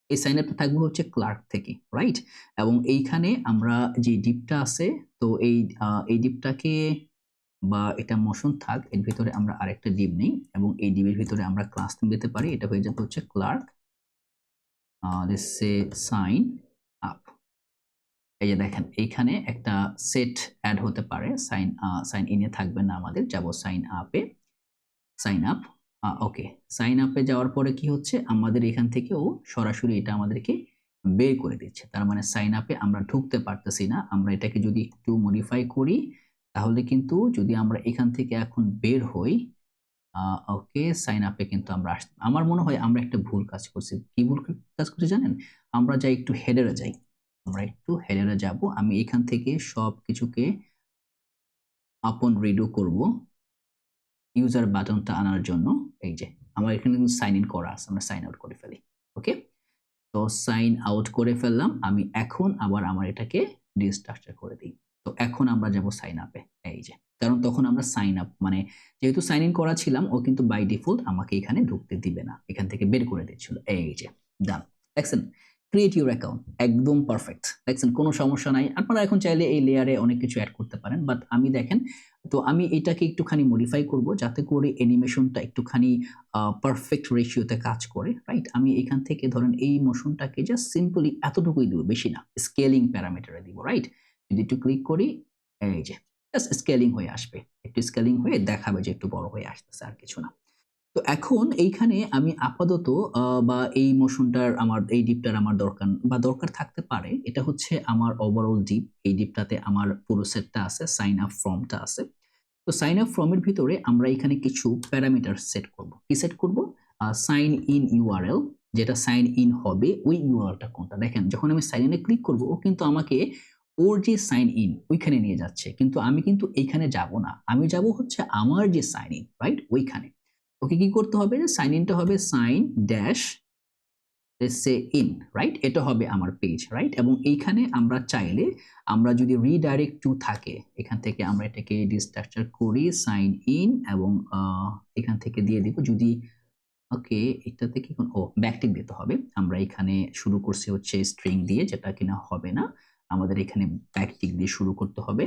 এই সাইন আপটা থাকবে হচ্ছে ক্লার্ক থেকে, রাইট? এবং এইখানে আমরা যে ডিপটা আছে, তো এই ডিপটাকে বা এটা মোশন থাক, এর ভিতরে আমরা আরেকটা ডিপ নেই এবং এই ডিপের ভিতরে আমরা ক্লাস নেম দিতে পারি। এটা হয়ে যাবে হচ্ছে Clerk let's say sign up. এই যে দেখেন এইখানে একটা সেট এড হতে পারে। সাইন ইন এ থাকবে না, আমাদের যাব সাইন আপে। সাইন আপ, ওকে। সাইন আপে যাওয়ার পরে কি হচ্ছে, আমাদের এখান থেকেও সরাসরি এটা আমাদেরকে বের করে দিচ্ছে। তার মানে সাইন আপে আমরা ঢুকতে পারতেছি না। আমরা এটাকে যদি একটু মডিফাই করি, তাহলে কিন্তু যদি আমরা এখান থেকে এখন বের হই, ওকে, সাইন আপে কিন্তু আমরা আমার মনে হয় আমরা একটা ভুল কাজ করছি। কি ভুল কাজ করছি জানেন? আমরা যাই একটু হেডারে যাই। আমরা একটু হেডারে যাব। আমি এখান থেকে সবকিছুকে আপন রিডো করব। ইউজার বাটনটা আনার জন্য এই যে আমার এখানে কিন্তু সাইন ইন করা আছে। আমরা সাইন আউট করে ফেলি। ওকে? তো সাইন আউট করে ফেললাম। আমি এখন আবার আমার এটাকে ডিস্ট্রাকচার করে দিই। তো এখন আমরা যাব সাইন আপে। এই যে। কারণ তখন আমরা সাইন আপ মানে যেহেতু সাইন ইন করা ছিলাম, ও কিন্তু বাই ডিফল্ট আমাকে এখানে ঢুকতে দিবে না। এখান থেকে বের করে দিচ্ছিল। এই যে ডান। দেখছেন? ক্রিয়েট ইউর অ্যাকাউন্ট একদম পারফেক্ট। দেখছেন কোনো সমস্যা নাই। আপনারা এখন চাইলে এই লেয়ারে অনেক কিছু এড করতে পারেন। বাট আমি দেখেন, তো আমি এটাকে একটুখানি মডিফাই করব যাতে করে অ্যানিমেশনটা একটুখানি পারফেক্ট রেশিওতে কাজ করে, রাইট? আমি এখান থেকে ধরেন এই মোশনটাকে জাস্ট সিম্পলি এতটুকুই দিব, বেশি না। স্কেলিং প্যারামিটারে দিব, রাইট? যদি একটু ক্লিক করি, এই যে জাস্ট স্কেলিং হয়ে আসবে। একটু স্কেলিং হয়ে দেখাবে যে একটু বড় হয়ে আসতেছে, আর কিছু না। তো এখন এইখানে আমি আপাতত বা এই মোশনটার আমার এই ডিপটার আমার দরকার থাকতে পারে। এটা হচ্ছে আমার ওভারঅল ডিপ। এই ডিপটাতে আমার পুরো সেটটা আছে, সাইন আপ ফর্মটা আছে। তো সাইন আপ ফর্ম এর ভিতরে আমরা এখানে কিছু প্যারামিটার সেট করব। কি সেট করব? সাইন ইন ইউআরএল, যেটা সাইন ইন হবে ওই ইউআরএলটা কোনটা? দেখেন যখন আমি সাইন ইন এ ক্লিক করব, ও কিন্তু আমাকে ওর যে সাইন ইন ওইখানে নিয়ে যাচ্ছে। কিন্তু আমি কিন্তু এইখানে যাব না। আমি যাব হচ্ছে আমার যে সাইন ইন, রাইট? ওইখানে। ওকে কি করতে হবে? সাইন ইনটা হবে sign dash let's say in, right? এটা হবে আমার পেজ, রাইট? এবং এইখানে আমরা চাইলে আমরা যদি রিডাইরেক্ট টু থাকে, এখান থেকে আমরা এটাকে ডিস্ট্রাকচার করি সাইন ইন এবং এখান থেকে দিয়ে দিব যদি ওকে, এটাতে কি ব্যাকটিক দিতে হবে। আমরা এখানে শুরু করছি হচ্ছে স্ট্রিং দিয়ে, যেটা কিনা হবে না। আমাদের এখানে ব্যাকটিক দিয়ে শুরু করতে হবে।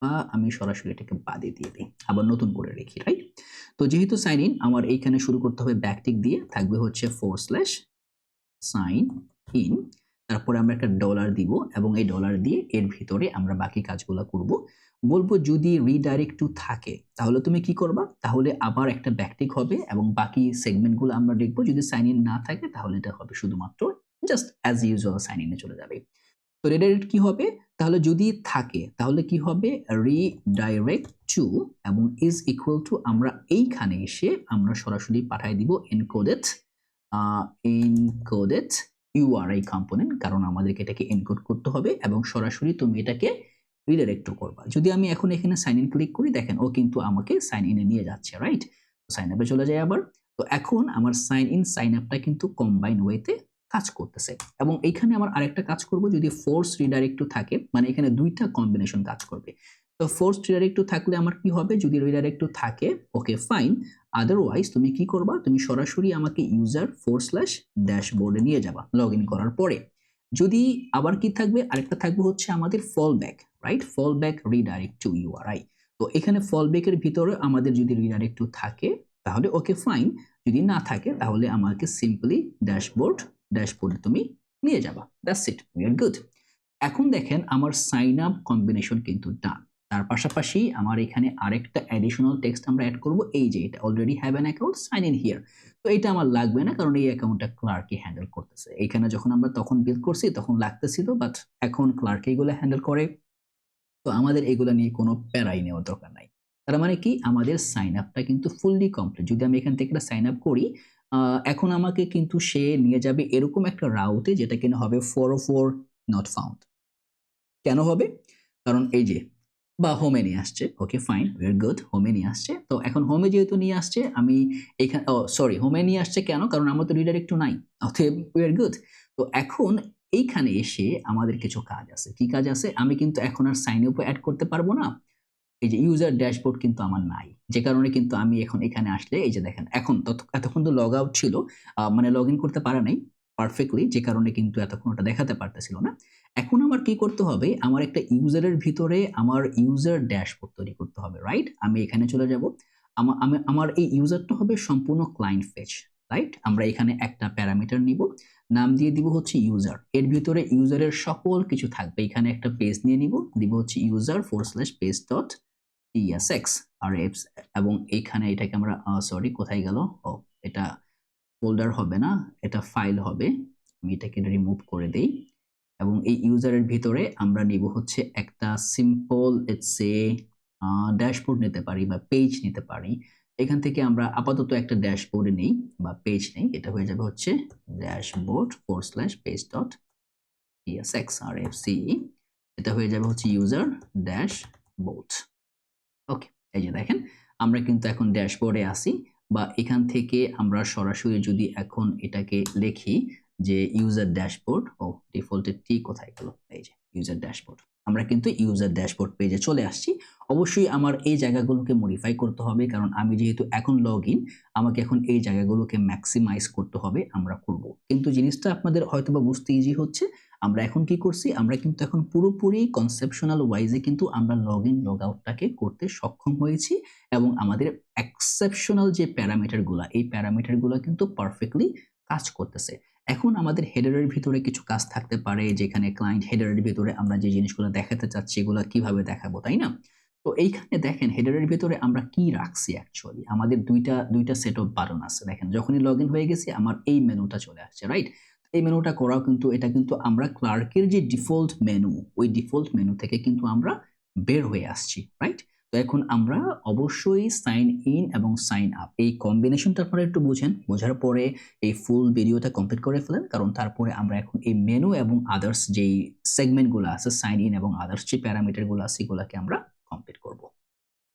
বা আমি সরাসরি এটাকে বাদে দিয়ে দিই, আবার নতুন করে রেখি, রাইট? তো যেহেতু সাইন ইন আমার এইখানে শুরু করতে হবে ব্যাকটিক দিয়ে, থাকবে হচ্ছে /সাইন ইন, তারপরে আমরা একটা ডলার দিব এবং এই ডলার দিয়ে এর ভিতরে আমরা বাকি কাজগুলো করব। বলবো যদি রিডাইরেক্ট টু থাকে তাহলে তুমি কি করবা, তাহলে আবার একটা ব্যাকটিক হবে এবং বাকি সেগমেন্টগুলো আমরা লিখবো। যদি সাইন ইন না থাকে তাহলে এটা হবে শুধুমাত্র জাস্ট অ্যাজ ইউজুয়াল সাইন ইনে চলে যাবে। তো রিডাইরেক্ট কি হবে, তাহলে যদি থাকে তাহলে কি হবে, রিডাইরেক্ট টু এবং ইজ ইকুয়াল টু আমরা এইখানে এসে আমরা সরাসরি পাঠিয়ে দিব এনকোডেড এনকোডেড ইউআরআই কম্পোনেন্ট, কারণ আমাদেরকে এটাকে এনকোড করতে হবে এবং সরাসরি তুমি এটাকে রিডাইরেক্ট করবা। যদি আমি এখন এখানে সাইন ইন ক্লিক করি, দেখেন ও কিন্তু আমাকে সাইন ইনে নিয়ে যাচ্ছে, রাইট? সাইন আপে চলে যায় আবার। তো এখন আমার সাইন ইন সাইন আপটা কিন্তু কম্বাইন ওয়েতে কাজ করতেছে এবং এইখানে আমার আরেকটা কাজ করব, যদি ফোর্স রিডাইরেক্ট টু থাকে মানে এখানে দুইটা কম্বিনেশন কাজ করবে। তো ফোর্স রিডাইরেক্ট টু থাকলে আমার কি হবে, যদি রিডাইরেক্ট টু থাকে ওকে ফাইন, আদারওয়াইজ তুমি কি করবা, তুমি সরাসরি আমাকে ইউজার /ড্যাশবোর্ডে নিয়ে যাবা লগ ইন করার পরে। যদি আবার কি থাকবে, আরেকটা থাকবে হচ্ছে আমাদের fall back, right? Fall back redirect to URI. তো এখানে ফল ব্যাকের ভিতরে আমাদের যদি রিডাইরেক্ট টু থাকে তাহলে ওকে ফাইন, যদি না থাকে তাহলে আমাকে সিম্পলি ড্যাশবোর্ডে তুমি নিয়ে যাবা। That's it, we are good. এখন দেখেন আমার সাইন আপ কম্বিনেশন কিন্তু ডান। তার পাশাপাশি আমার এখানে আরেকটা অ্যাডিশনাল টেক্সট আমরা অ্যাড করব, এই যে এটা already have an account sign in here. তো এটা আমার লাগবে না কারণ এই অ্যাকাউন্টটা ক্লার্কই হ্যান্ডেল করতেছে। এখানে যখন আমরা তখন বিল্ড করছি তখন লাগতেছিল, বাট এখন ক্লার্ক এগুলো হ্যান্ডেল করে। তো আমাদের এগুলো নিয়ে কোনো প্যারাই নেওয়ার দরকার নাই। তার মানে কি, আমাদের সাইন আপটা কিন্তু ফুললি কমপ্লিট। যদি আমি এখান থেকে একটা সাইন আপ করি, এখন আমাকে কিন্তু সে নিয়ে যাবে এরকম একটা রাউটে যেটা কিনা হবে 404 নট ফাউন্ড। কেন হবে, কারণ এই যে বা হোমে নিয়ে আসছে, ওকে ফাইন, ভেরি গুড, হোমে নিয়ে আসছে। তো এখন হোমে যেহেতু নিয়ে আসছে আমি এখানে সরি হোমে নিয়ে আসছে কেন, কারণ আমার তো রিডাইরেক্ট টু নাই, অতএব ভেরি গুড। তো এখন এইখানে এসে আমাদের কিছু কাজ আছে। কি কাজ আছে, আমি কিন্তু এখন আর সাইন আপও অ্যাড করতে পারবো না। এই যে ইউজার ড্যাশবোর্ড কিন্তু আমার নাই, যে কারণে কিন্তু আমি এখন এখানে আসলে এই যে দেখেন এখন এতক্ষণ তো লগ আউট ছিল, মানে লগ ইন করতে পারা নাই পারফেক্টলি, যে কারণে কিন্তু এতক্ষণ ওটা দেখাতে পারতেছিল না। এখন আমার কি করতে হবে, আমার একটা ইউজারের ভিতরে আমার ইউজার ড্যাশবোর্ড তৈরি করতে হবে, রাইট? আমি এখানে চলে যাব। আমার এই ইউজারটা হবে সম্পূর্ণ ক্লায়েন্ট পেজ, রাইট? আমরা এখানে একটা প্যারামিটার নিব, নাম দিয়ে দিব হচ্ছে ইউজার। এর ভিতরে ইউজারের সকল কিছু থাকবে। এখানে একটা পেজ নিয়ে নিব, দিব হচ্ছে ইউজার /page ডট tsx আর এবং এখানে এটাকে আমরা সরি কোথায় গেল, ও এটা ফোল্ডার হবে না, এটা ফাইল হবে। আমি এটাকে রিমুভ করে দেই এবং এই ইউজারের ভিতরে আমরা নিব হচ্ছে একটা সিম্পল লেটস সে ড্যাশবোর্ড নিতে পারি বা পেজ নিতে পারি। এখান থেকে আমরা আপাতত একটা ড্যাশবোর্ডে নেই বা পেজ নেই, এটা হয়ে যাবে হচ্ছে ড্যাশবোর্ড /page ডট tsx আর এটা হয়ে যাবে হচ্ছে ইউজার ড্যাশবোর্ড। ওকে, এই যে দেখেন আমরা কিন্তু এখন ড্যাশবোর্ডে আসি, বা এখান থেকে আমরা সরাসরি যদি এখন এটাকে লিখি যে ইউজার ড্যাশবোর্ড, ও ডিফল্টের টি কোথায় গেল, এই যে ইউজার ড্যাশবোর্ড, আমরা কিন্তু ইউজার ড্যাশবোর্ড পেজে চলে আসছি। অবশ্যই আমার এই জায়গাগুলোকে মডিফাই করতে হবে, কারণ আমি যেহেতু এখন লগ ইন, আমাকে এখন এই জায়গাগুলোকে ম্যাক্সিমাইজ করতে হবে, আমরা করব। কিন্তু জিনিসটা আপনাদের হয়তোবা বুঝতে ইজি হচ্ছে। আমরা এখন কি করছি, আমরা কিন্তু এখন পুরোপুরি কনসেপশনাল ওয়াইজে কিন্তু আমরা লগ ইন লগ আউটটাকে করতে সক্ষম হয়েছি এবং আমাদের এক্সেপশনাল যে প্যারামিটারগুলো, এই প্যারামিটারগুলো কিন্তু পারফেক্টলি কাজ করতেছে। এখন আমাদের হেডারের ভিতরে কিছু কাজ থাকতে পারে, যেখানে ক্লায়েন্ট হেডারের ভিতরে আমরা যে জিনিসগুলো দেখাতে চাচ্ছি এগুলো কিভাবে দেখাবো, তাই না? তো এইখানে দেখেন হেডারের ভিতরে আমরা কি রাখছি, অ্যাকচুয়ালি আমাদের দুইটা সেট অফ বাটন আছে। দেখেন যখনই লগ ইন হয়ে গেছি আমার এই মেনুটা চলে আসছে, রাইট? এই মেনুটা করাও কিন্তু এটা কিন্তু আমরা ক্লার্কের যে ডিফল্ট মেনু, ওই ডিফল্ট মেনু থেকে কিন্তু আমরা বের হয়ে আসছি, রাইট? তো এখন আমরা অবশ্যই সাইন ইন এবং সাইন আপ এই কম্বিনেশনটা আপনারা একটু বুঝেন, বোঝার পরে এই ফুল ভিডিওটা কমপ্লিট করে ফেলেন, কারণ তারপরে আমরা এখন এই মেনু এবং আদার্স যেই সেগমেন্টগুলো আছে সাইন ইন এবং আদার্স যে প্যারামিটারগুলো আছে এগুলোকে আমরা